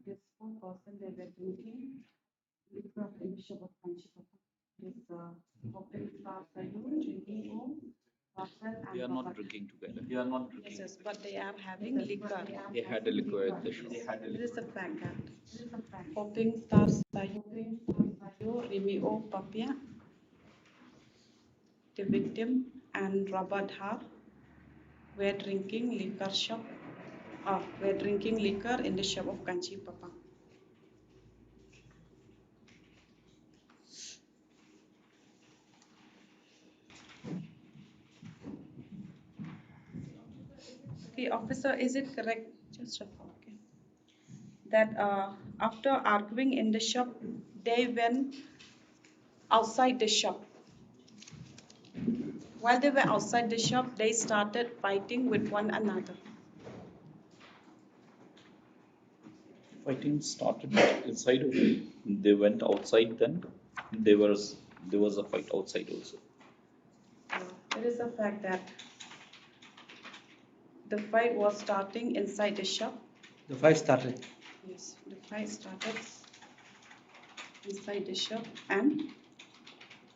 This 4% they were drinking liquor in the shop of Kanchipapa. This open stars are drinking home. They are not drinking together. They are not Yes, drinking. yes, but they are having liquor. They had a liquor at the shop. This is a fact that Hoping stars Sayo, Rimio Papia, the victim, and Robert Har were drinking liquor in the shop of Kanchipapa. Okay, officer, is it correct? Just a okay. That after arguing in the shop, they went outside the shop. While they were outside the shop, they started fighting with one another. Fighting started inside only. They went outside then. There was a fight outside also. It is a fact that the fight was starting inside the shop. The fight started. Yes, the fight started inside the shop and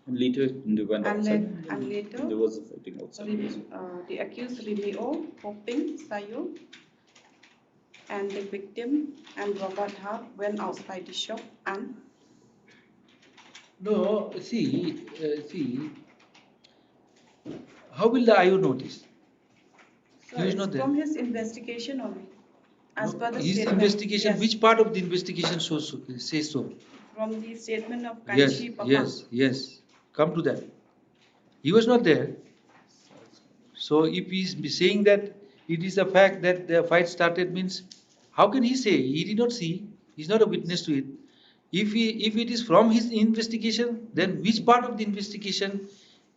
Later they went outside. and later There was a fighting outside also. the accused Rimio, Hoping Sayo, and the victim and Robert Har went outside the shop and No, see, how will the IO notice? so He was it's not there. from his investigation only. As No, per the his statement, investigation, yes, which part of the investigation says so? from the statement of Yes, Kanchi Papa. yes. Come to that. He was not there. So if he is saying that it is a fact that the fight started means, how can he say? He did not see. He's not a witness to it. If it is from his investigation, then which part of the investigation?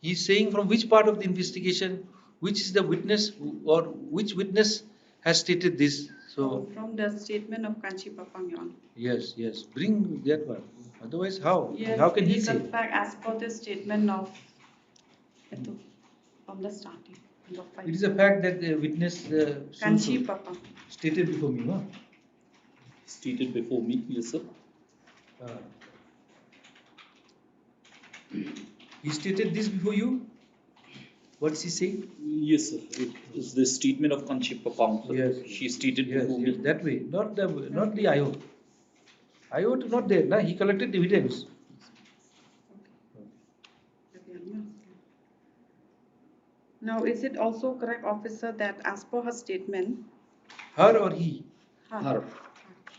He's saying from which part of the investigation, which is the witness or which witness has stated this. So From the statement of Kanchi Papa, Your Honor. yes. Bring that one. Otherwise, how? Yes, How can it he is say? a fact as per the statement of from the starting. It is a fact that the witness Kanchi Papa. stated before me, huh? Stated before me, yes sir. He stated this before you? What she saying? Yes sir. It is the statement of Kanchi Papang. Yes. She stated before me. That way. Not the IO. IO not there. Nah, he collected evidence. Now, is it also correct, officer, that as per her statement, Her or he? Her.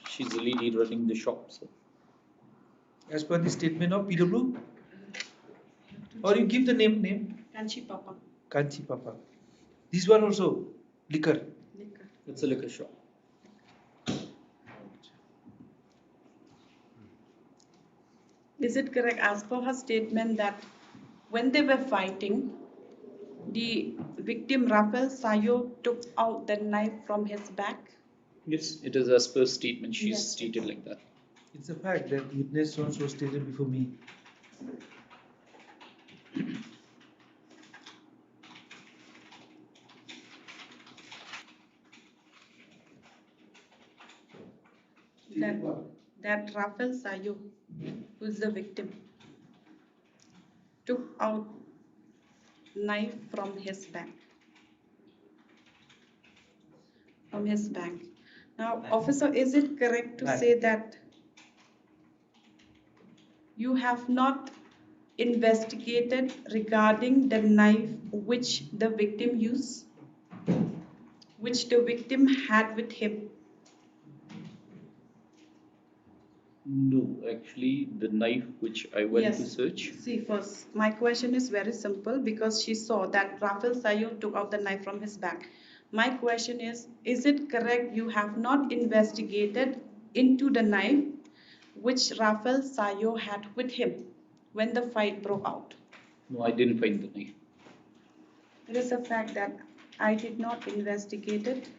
She's the lady running the shop, sir. As per the statement of PW? Or you give the name? Kanchi Papa. Kanchi Papa. This one also liquor. It's a liquor shop. Is it correct as per her statement that when they were fighting, the victim Rafael Sayo took out the knife from his back? Yes, it is as per statement. She's Yes. stated like that. It's a fact that witness so stated before me. That Rafael Sayo, who is the victim, took out knife from his back. Now, officer, is it correct to say that you have not investigated regarding the knife which the victim used, which the victim had with him? No, actually, the knife which I went to search. See, first, my question is very simple because she saw that Rafael Sayo took out the knife from his back. My question is it correct you have not investigated into the knife which Rafael Sayo had with him when the fight broke out? No, I didn't find the knife. It is a fact that I did not investigate it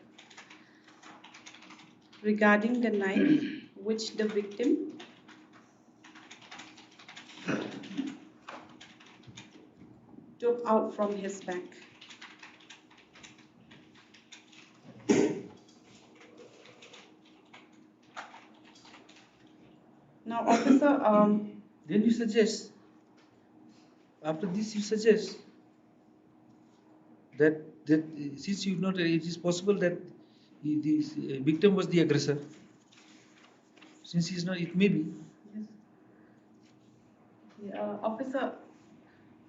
regarding the knife which the victim took out from his back. Now, officer, Then you suggest, after this you suggest that since you not, it is possible that this victim was the aggressor. Since he is not, it may be. officer,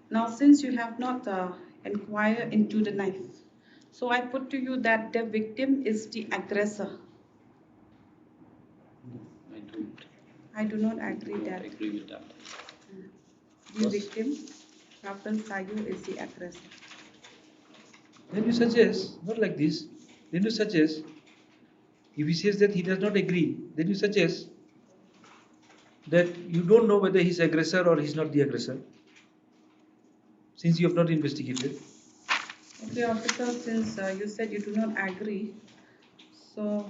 now since you have not inquired into the knife, so I put to you that the victim is the aggressor. I don't I do not agree that agree with that. the victim, Kapil Sayu, is the aggressor. Then you suggest, not like this, then you suggest, if he says that he does not agree, then you suggest that you don't know whether he's aggressor or he's not the aggressor, since you have not investigated. Okay, officer, since you said you do not agree, so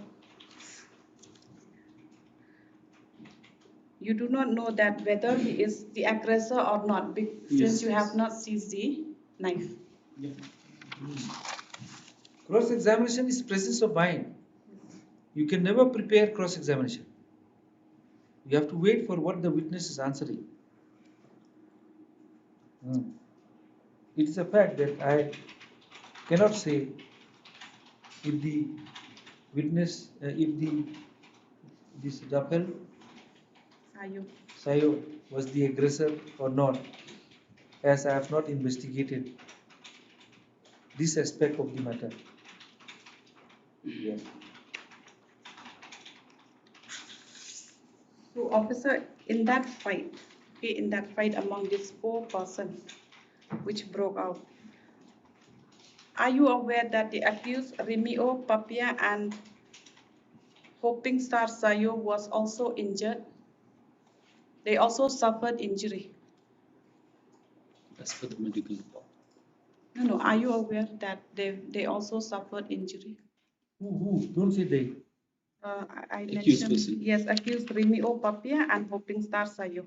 you do not know that whether he is the aggressor or not, since you have not seized the knife. Cross-examination is presence of mind. You can never prepare cross-examination. You have to wait for what the witness is answering. It is a fact that I cannot say if the witness, this Rafael Sayo was the aggressor or not, as I have not investigated this aspect of the matter. So, officer, in that fight, among these 4 persons which broke out, are you aware that the accused Remio Papia and Hoping Star Sayo was also injured? They also suffered injury. As per the medical report. No, are you aware that they also suffered injury? Who? Don't say they. I Accused mentioned, person. yes, accused Remio Papia and Hoping Star Sayo.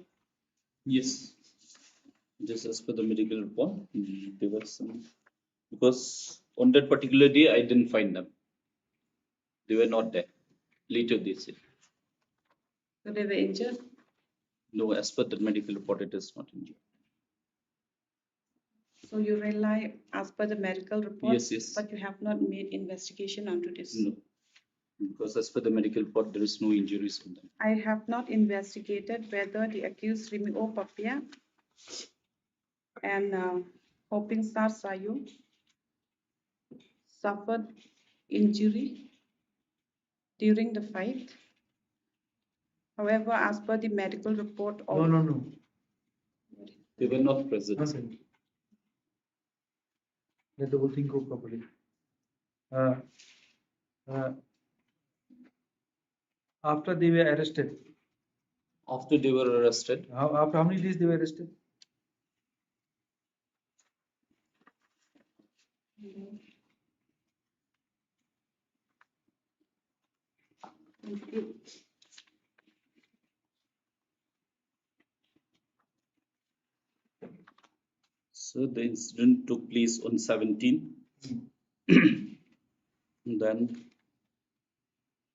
Yes. Just as per the medical report, there was some, because on that particular day I didn't find them. They were not there. Later they said. So they were injured? No, as per the medical report, it is not injured. So you rely as per the medical report? Yes. But you have not made investigation onto this? No. Because as per the medical report, there is no injuries on them. I have not investigated whether the accused Remio Papia and Hoping Star Sayu suffered injury during the fight. However, as per the medical report of... No. They were not present. Nothing. Let the whole thing go properly. After they were arrested. After they were arrested. After how many days they were arrested? So the incident took place on 17. Then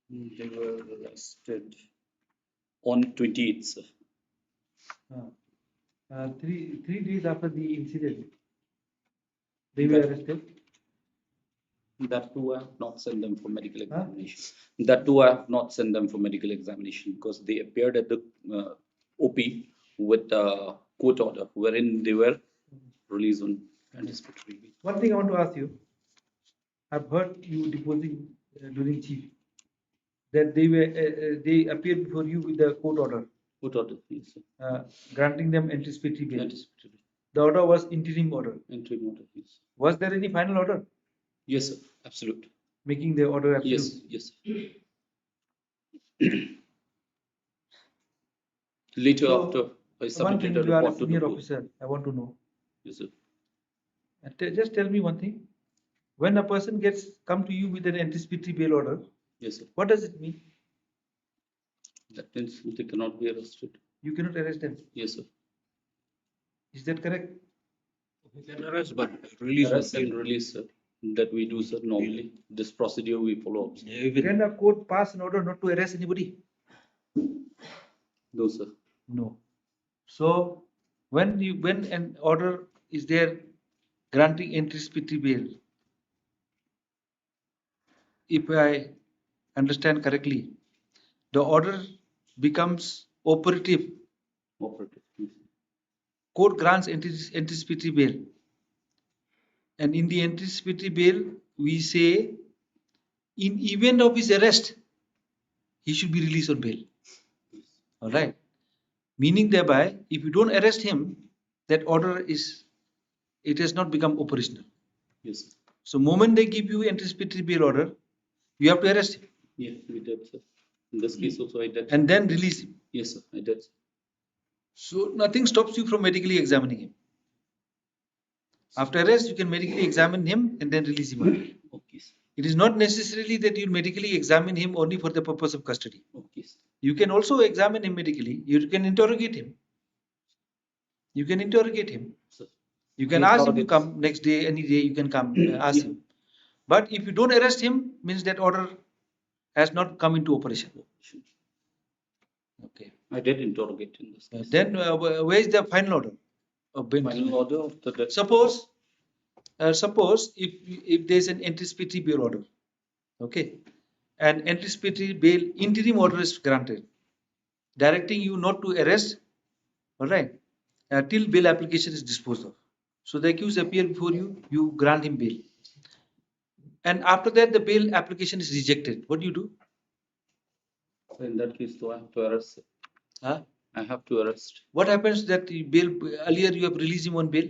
they were arrested on 28th. Sir. 3 days after the incident, they were arrested. That too, I have not sent them for medical examination. That too, I have not sent them for medical examination because they appeared at the OP with a court order wherein they were released on anticipatory bail. One thing I want to ask you. I've heard you deposing during chief that they appeared before you with the court order. Court order, yes, sir. Granting them anticipatory bail. Anticipatory. The order was interim order. Interim order, yes. Was there any final order? Yes, sir. Absolute. Making the order absolute? Yes. Later, So, after I submitted a you are a report to the senior court. officer. I want to know. Yes, sir. Just tell me one thing. When a person come to you with an anticipatory bail order, yes, sir. What does it mean? That means they cannot be arrested. You cannot arrest them. Yes, sir. Is that correct? We can arrest, but release. Arrest and release, sir. That we do, sir. Normally, this procedure we follow. Can a court pass an order not to arrest anybody? No, sir. No. So when an order is there granting anticipatory bail, if I understand correctly, the order becomes operative. Operative. Yes. Court grants anticipatory bail, and in the anticipatory bail, we say, in event of his arrest, he should be released on bail. All right. Meaning thereby, if you don't arrest him, that order it has not become operational. Yes. So moment they give you anticipatory bail order, you have to arrest him. Yeah, we did, sir. In this case also I did. And then release him. Yes, sir, I did. So nothing stops you from medically examining him. After arrest, you can medically examine him and then release him. Okay, sir. It is not necessarily that you medically examine him only for the purpose of custody. Okay, sir. You can also examine him medically. You can interrogate him. You can interrogate him. Sir. You can ask him to come next day, any day you can come, ask him. But if you don't arrest him, means that order has not come into operation. Okay. I did interrogate in this case. Then where is the final order? Final order of the death. Suppose if there is an anticipatory bail order, okay, and anticipatory bail interim order is granted, directing you not to arrest, all right, till bail application is disposed of. So the accused appear before you, you grant him bail, and after that the bail application is rejected. What do you do? So in that case, do I have to arrest? Huh? I have to arrest. What happens that the bail earlier you have released him on bail?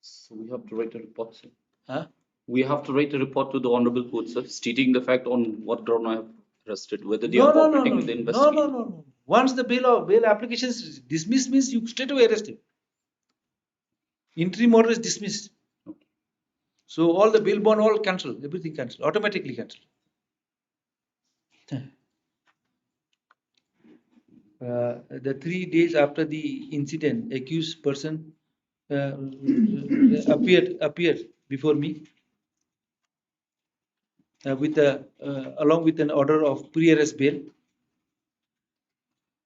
So we have to write a report, sir. Huh? We have to write a report to the honorable court, sir, stating the fact on what ground I have arrested, whether they are cooperating with the investigation. No. Once the bail application is dismissed, means you straight away arrest him. Interim order is dismissed. Okay. So all the bail bond all cancelled, everything cancelled, automatically cancelled. The 3 days after the incident, accused person appeared before me with along with an order of pre-arrest bail,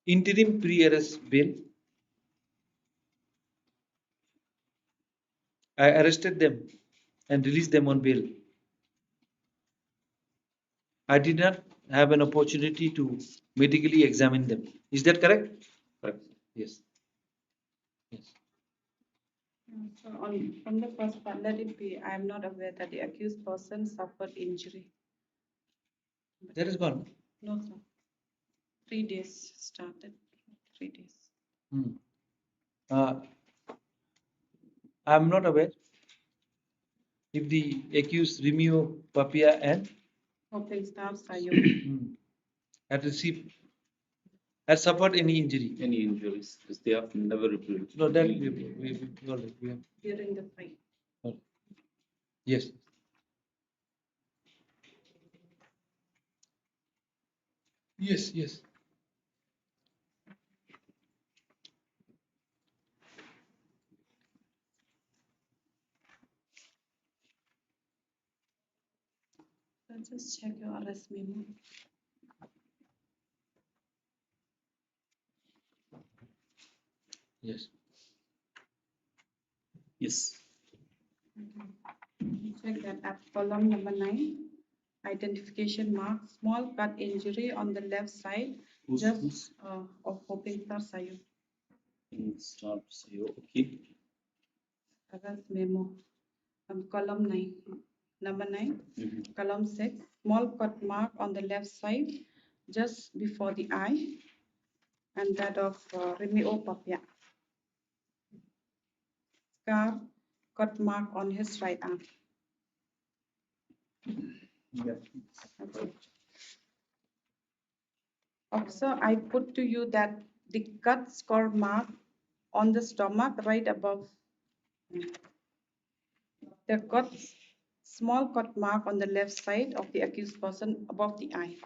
interim pre-arrest bail. I arrested them and released them on bail. I did not have an opportunity to medically examine them. Is that correct? Correct. Yes. Yes. So from the first part, let it be, I am not aware that the accused person suffered injury. That is gone. No, sir. 3 days started. 3 days. I am not aware if the accused Remio Papia and Hoping Star Sayo. had suffered any injury. Any injuries, because they have never reported. No, that we have. During the fight. Yes. Yes. Let's just check your arrest memo. Yes. Yes. Check that at column number 9. Identification mark, small cut injury on the left side, just of Hoping Star Sayo. Star Sayo, okay. Arrest memo. Column 9. Number 9. Column 6. Small cut mark on the left side, just before the eye, and that of Remio Papia. Scar cut mark on his right arm. Okay. Officer, I put to you that the cut score mark on the stomach right above. The small cut mark on the left side of the accused person above the eye,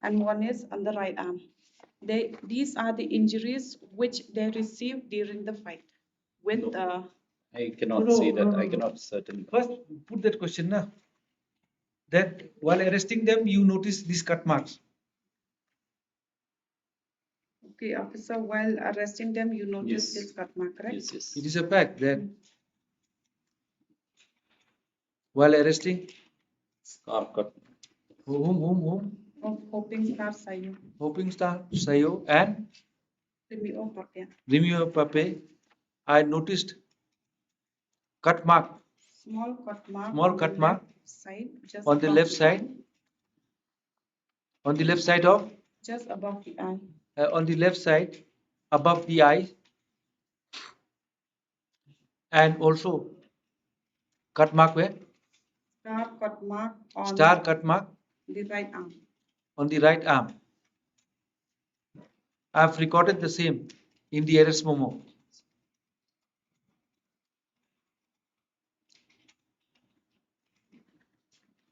and one is on the right arm. These are the injuries which they received during the fight. With no, I cannot say that. I cannot certainly. First, put that question now. That while arresting them, you notice these cut marks. Okay, officer, while arresting them, you noticed Yes. this cut mark, correct? Yes, yes. It is a fact that while arresting Scar cut. whom? Of Hoping Star Sayo, Hoping Star, Sayo and Remio Papia. Remio Pape, I noticed cut mark Small cut mark Small on cut the mark left side, just on the above left the side, eye. on the left side of Just above the eye. on the left side above the eye, and also cut mark where? Star cut mark on Star cut mark the right arm. on the right arm. I have recorded the same in the arrest memo.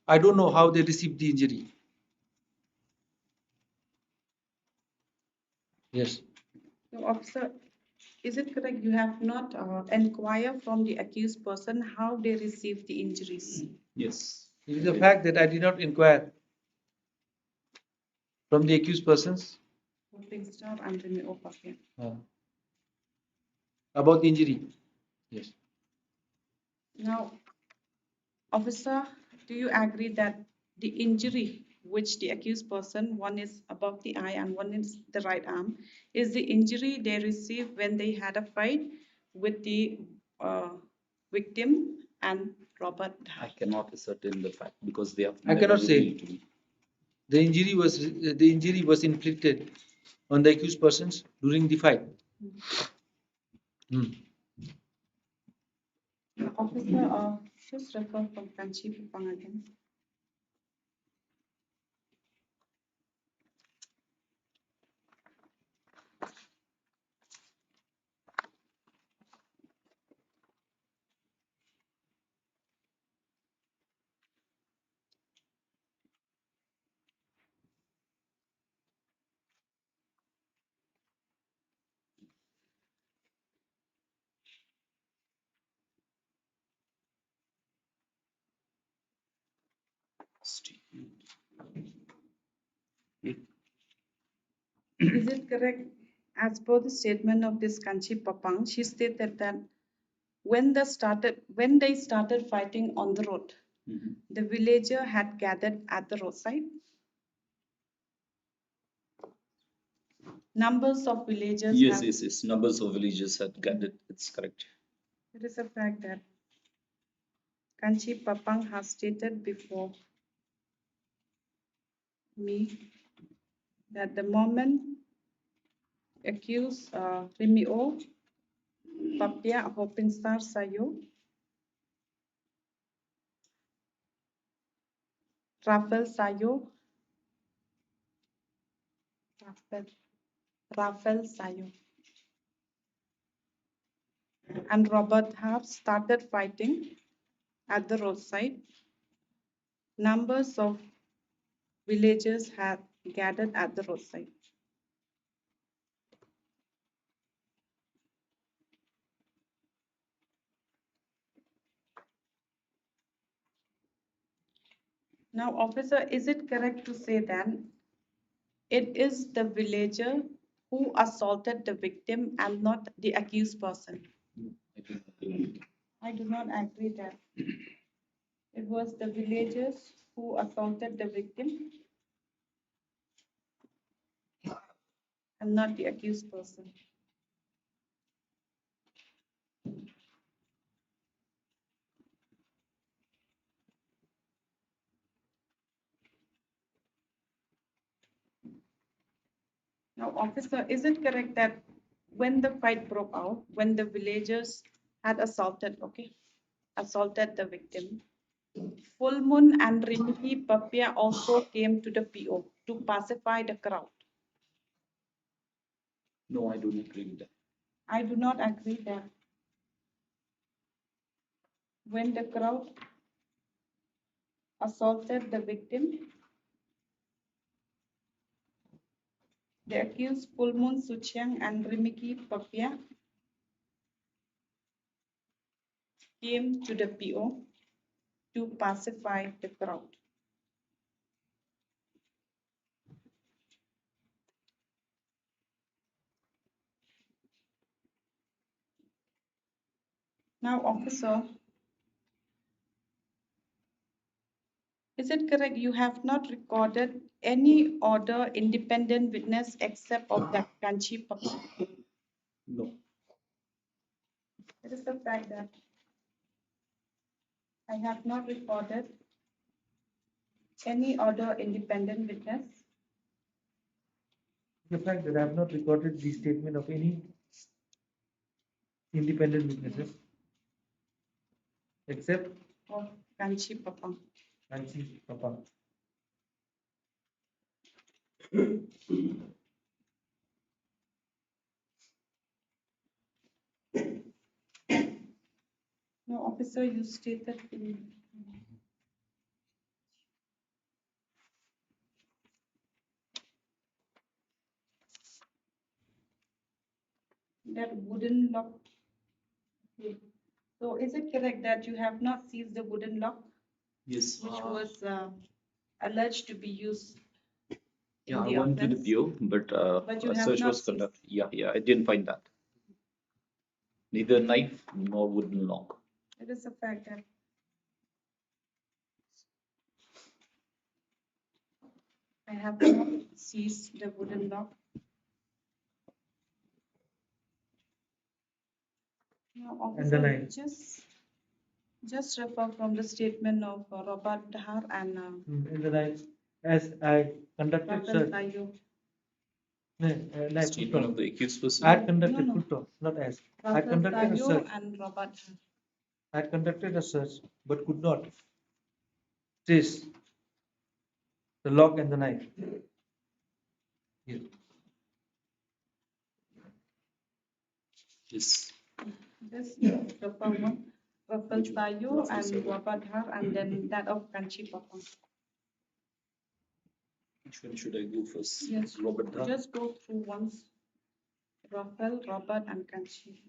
I don't know how they received the injury. Yes. So, officer, is it correct you have not inquired from the accused person how they received the injuries? Yes. It is a fact that I did not inquire from the accused persons Hoping Star and Remio Papia. about the injury. Yes. Now, officer, do you agree that the injury which the accused person, one is above the eye and one is the right arm, is the injury they received when they had a fight with the victim and Robert? I cannot ascertain the fact because they have I never cannot say. revealed to me. The injury was inflicted on the accused persons during the fight. Officer, just refer from Kanchi Pupang again. Is it correct, as per the statement of this Kanchi Papang, she stated that when they started fighting on the road, the villager had gathered at the roadside. Numbers of villagers Yes, have, yes, yes. Numbers of villagers had gathered. It's correct. it is a fact that Kanchi Papang has stated before me that the moment accused Rimio Papia Hoping Star Sayo Rafael Sayo Rafael Sayo and Robert have started fighting at the roadside. Numbers of villagers had gathered at the roadside. Now, officer, is it correct to say then it is the villager who assaulted the victim and not the accused person? I do not agree that it was the villagers who assaulted the victim and not the accused person. Now, officer, is it correct that when the fight broke out, when the villagers had assaulted the victim, Full Moon and Rinki Papia also came to the PO to pacify the crowd? No, I don't agree with that. I do not agree that when the crowd assaulted the victim, the accused Full Moon Suchiang and Rimiki Papia came to the PO to pacify the crowd. Now, officer, is it correct you have not recorded any other independent witness except of that Kanchi Papa? No. It is the fact that I have not recorded any other independent witness. The fact that I have not recorded the statement of any independent witnesses except Of Kanchi Papa. Kanchi Papa. No, officer, you stated that wooden lock. Okay. So is it correct that you have not seized the wooden lock, Yes. which was alleged to be used in Yeah, the I went to the offense? bureau, but But you a have search not was seized. conducted. Yeah, I didn't find that. Neither knife nor wooden lock. It is a fact that I have not seized the wooden lock. Now, And the officer, knife. just refer from the statement of Robert Dhar and And the knife. As I conducted Rafael search. Tayo. Knife. Statement of the accused person. I had conducted No. full stop, not as. I Rafael conducted a Tayo search. and Robert Dhar. I conducted a search but could not trace the lock and the knife. Yes. Yes. Just refer one. Rafael Tayo and Robert Dhar, and then that of Kanchi Papa. Which one should I go first? Yes. Robert Dhar. Just go through once. Rafael, Robert, and Kanchi.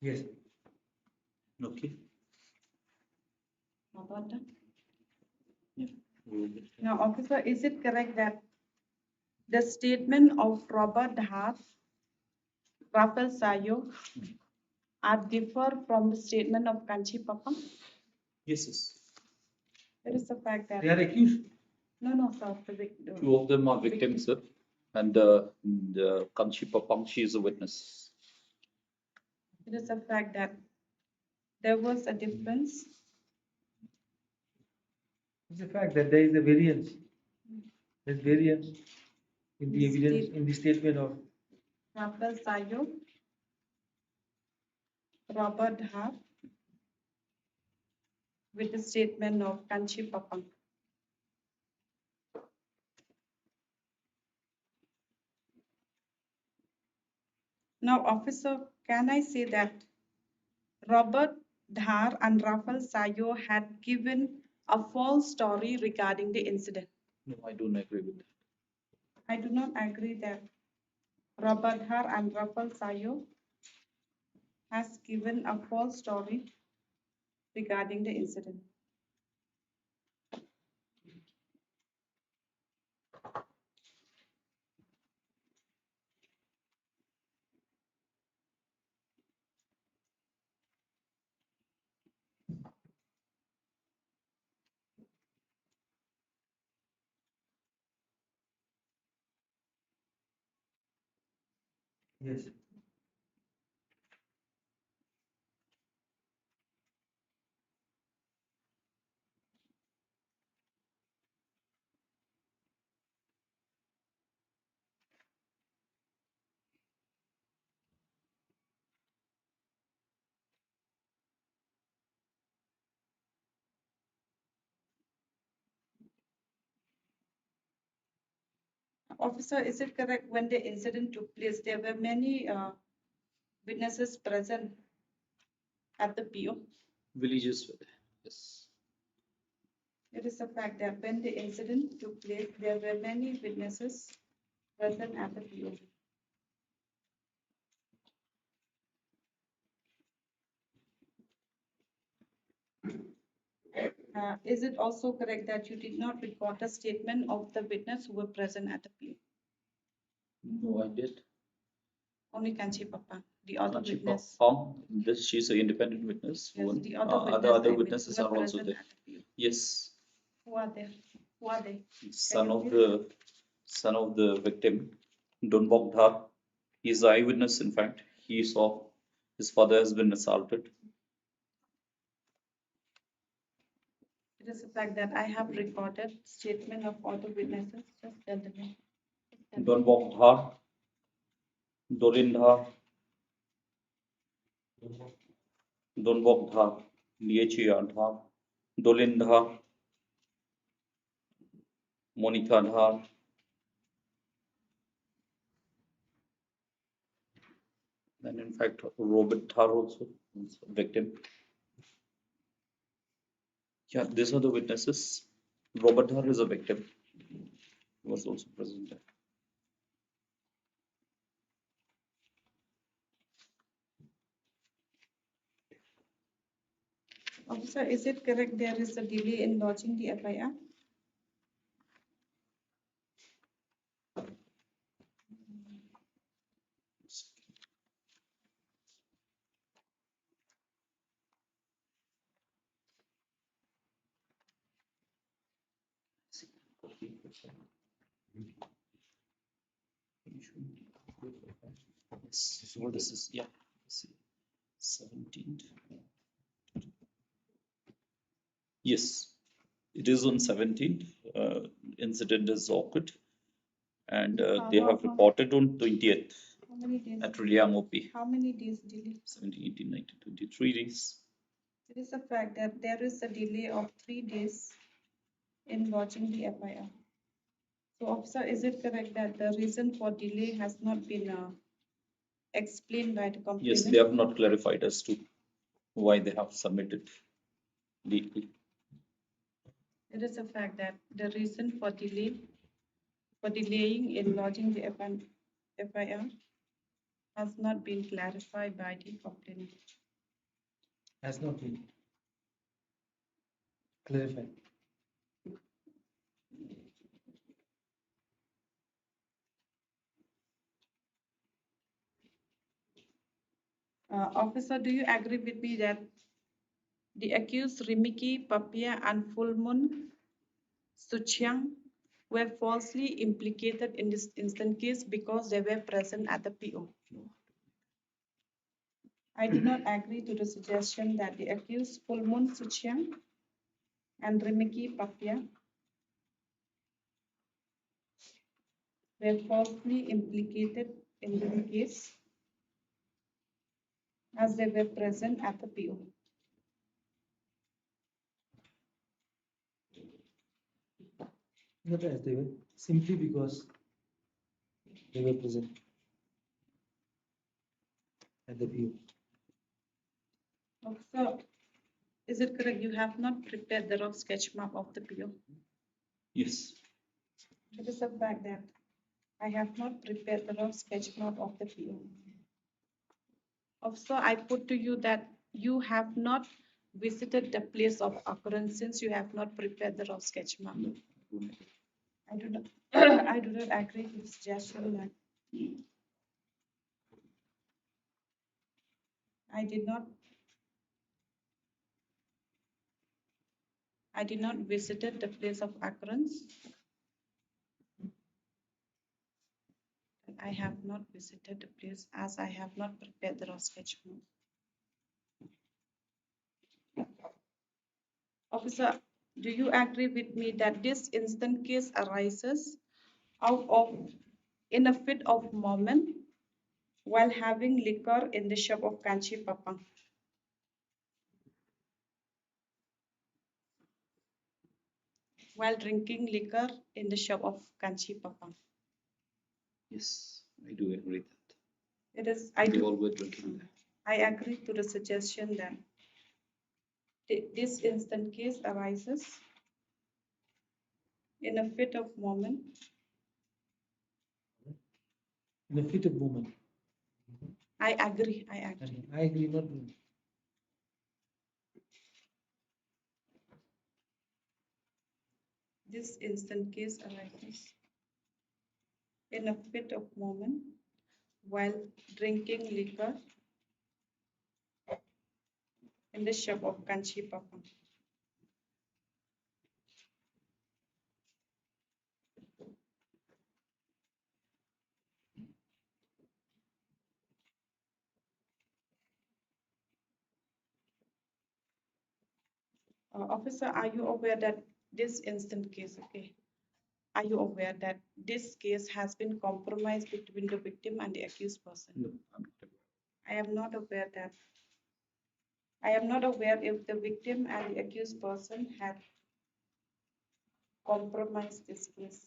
Yes. Okay. Robert Dhar. Robert. Now, officer, is it correct that the statement of Robert Dhar, Rafael Sayo, are differ from the statement of Kanchi Papa? Yes. It is the fact that They are accused. no, sir. Two of them are victims, sir. And the Kanchi Papang, she is a witness. It is a fact that there was a difference. It's a fact that there is a variance. There's variance in the evidence, in the statement of Rafael Sayo, Robert Dhar, with the statement of Kanchi Papa. Now, officer, can I say that Robert Dhar and Rafael Sayo had given a false story regarding the incident? No, I don't agree with that. I do not agree that Robert Dhar and Rafael Sayo has given a false story regarding the incident. yes. Officer, is it correct when the incident took place, there were many witnesses present at the PO? Villagers were there. Yes. It is a fact that when the incident took place, there were many witnesses present at the PO. Is it also correct that you did not record a statement of the witness who were present at the PO? No, I did. Only Kanchi Papa, the other Kanchi witness. Papa, she's an independent witness. Yes, One. the other Other witness witnesses were are also present there. at the PO. Yes, Who are there? Who are they? son of the victim, Donbok Dhar. He's the eyewitness. In fact, he saw his father has been assaulted. It is a fact that I have recorded statement of all the witnesses. Just tell the name. Donbok Dhar, Dorin Dhar, Donbok Dhar, Dhar, Dolin Dhar, Monica Dhar, and in fact Robert Dhar also is a victim. Yeah, these are the witnesses. Robert Dhar is a victim. He was also present there. Officer, is it correct there is a delay in lodging the FIR? Yes, so this is, yeah, 17th. Yes, it is on 17th. Incident is occurred, and they have reported on 20th How many days? at Riliang OP. How many days delay? 17, 18, 19, 23 days. It is a fact that there is a delay of 3 days in lodging the FIR. So, officer, is it correct that the reason for delay has not been explained by the complainant? Yes, they have not clarified as to why they have submitted legally. It is a fact that the reason for delaying in lodging the FIR has not been clarified by the complainant. Has not been clarified. Officer, do you agree with me that the accused Rimiki, Papia, and Full Moon Suchiang were falsely implicated in this instant case because they were present at the PO? I do not agree to the suggestion that the accused Full Moon Suchiang and Rimiki Papia were falsely implicated in the case as they were present at the PO. Not as they were, simply because they were present at the view. Officer, is it correct you have not prepared the rough sketch map of the PO? Yes. It is a fact that I have not prepared the rough sketch map of the PO. Officer, I put to you that you have not visited the place of occurrence since you have not prepared the rough sketch map. I do not, I do not agree with the suggestion that I did not visited the place of occurrence. I have not visited the place as I have not prepared the rough sketch map. Officer, do you agree with me that this instant case arises out of in a fit of moment while having liquor in the shop of Kanchi Papang? While drinking liquor in the shop of Kanchi Papang. Yes, I do agree that. It is, We all were drinking there. I agree to the suggestion that this instant case arises in a fit of moment in a fit of moment. I agree. I agree. I agree, not. This instant case arises in a fit of moment while drinking liquor in the shop of Kanchi Papa. Officer, are you aware that this instant case, okay, are you aware that this case has been compromised between the victim and the accused person? No, I'm not aware. I am not aware that. I am not aware if the victim and the accused person had compromised this case.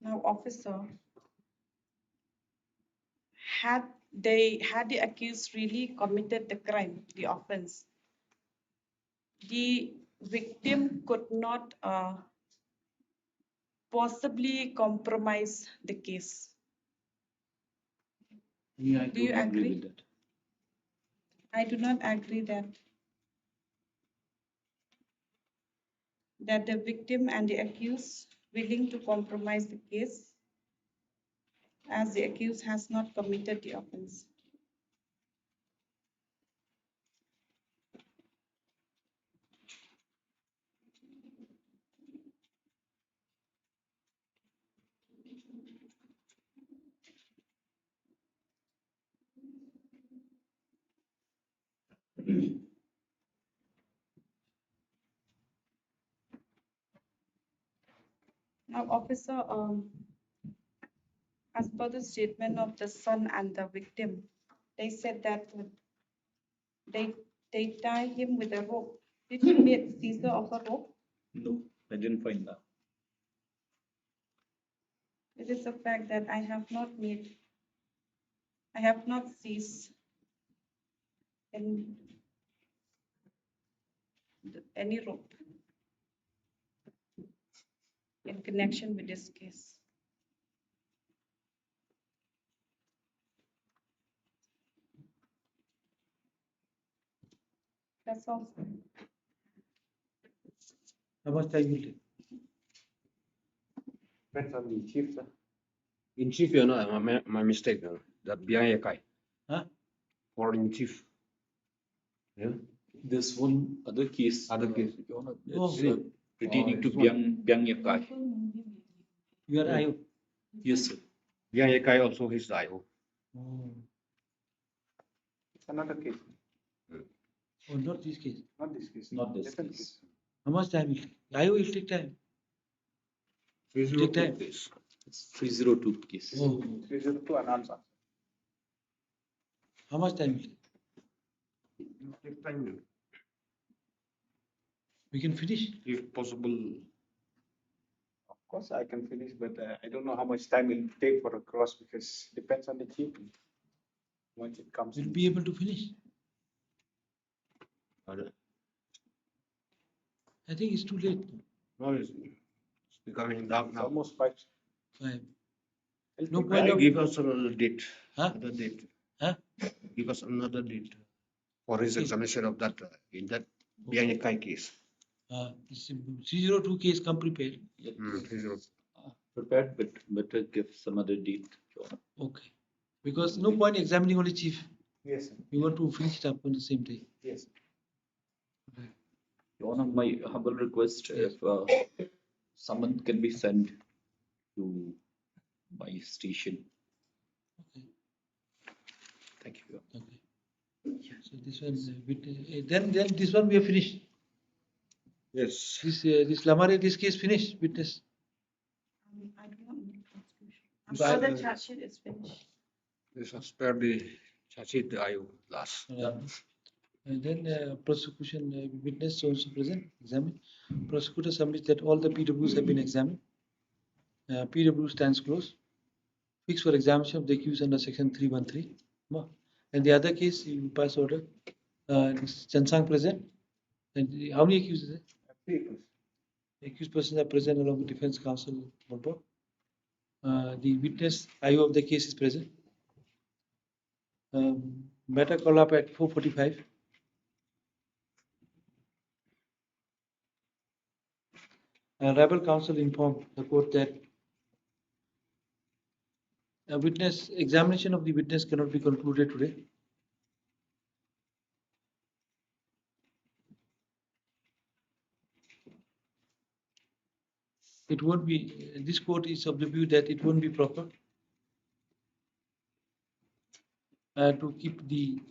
Now, officer, had the accused really committed the crime, the offense, the victim could not possibly compromise the case. Yeah, I Do you don't agree agree? with that. I do not agree that the victim and the accused willing to compromise the case as the accused has not committed the offense. Now, officer, as per the statement of the son and the victim, they said that they tie him with a rope. Did you make seizure of a rope? No, I didn't find that. It is a fact that I have not seized any rope in connection with this case. That's all. How much time will take? Depends on the chief, sir. In chief, you know, my mistake, that behind Kai. Huh? Or in chief. Yeah. There's one other case. Other case. Your Honor, Oh, it's really? pertaining to this one. Biang Yakai. You are IO. Yes, sir. Behind Kai also his IO. Oh. It's another case, Oh, not this case. not this case. Not this different case. How much time will take? IO will take time. Take time. Case. It's 302 case. Oh, 302 and answer. how much time will take? Take time, We can finish. if possible. Of course, I can finish, but I don't know how much time it will take for a cross because depends on the chief. Once it comes. We'll be able to finish. I think it's too late. No, it's becoming dark It's now. almost 5. 5. It'll No take point I of. give us another date. Huh? Another date. Huh? Give us another date for his Okay. examination of that in that behind Kai case. It's 302 case come prepared. Yeah, 302. prepared, but better give some other date, Your Honor. Okay. Because no point examining only chief. Yes, sir. We want to finish it up on the same day. Yes. Your Honor, my humble request, if someone can be sent to my station. Okay. Thank you. Okay. So this one, then this one we are finished. Yes. This Lamare, this case finished. Witness. I do not need constitution. I'm But, sure the charge sheet is finished. This was per the charge sheet IO last. And then prosecution witness also present, examine. Prosecutor submits that all the PWs have been examined. PW stands closed. Fixed for examination of the accused under section 313. And the other case, you pass order. Chansang present. And how many accused is there? 3 accused. Accused persons are present along with defense counsel. The witness IO of the case is present. Matter call up at 4:45. Rebel counsel informed the court that a witness examination of the witness cannot be concluded today. It won't be. This court is of the view that it won't be proper to keep the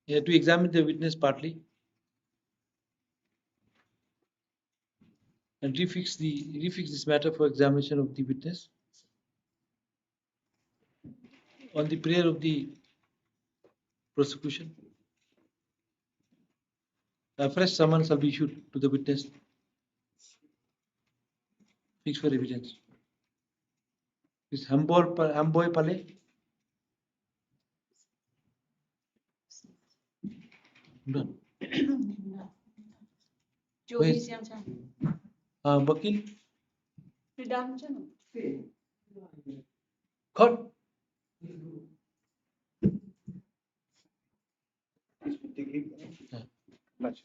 to examine the witness partly and refix this matter for examination of the witness on the prayer of the prosecution. A fresh summons shall be issued to the witness fixed for evidence. Is Hamboy Pale? Done. Where's Bakil? Court. Much.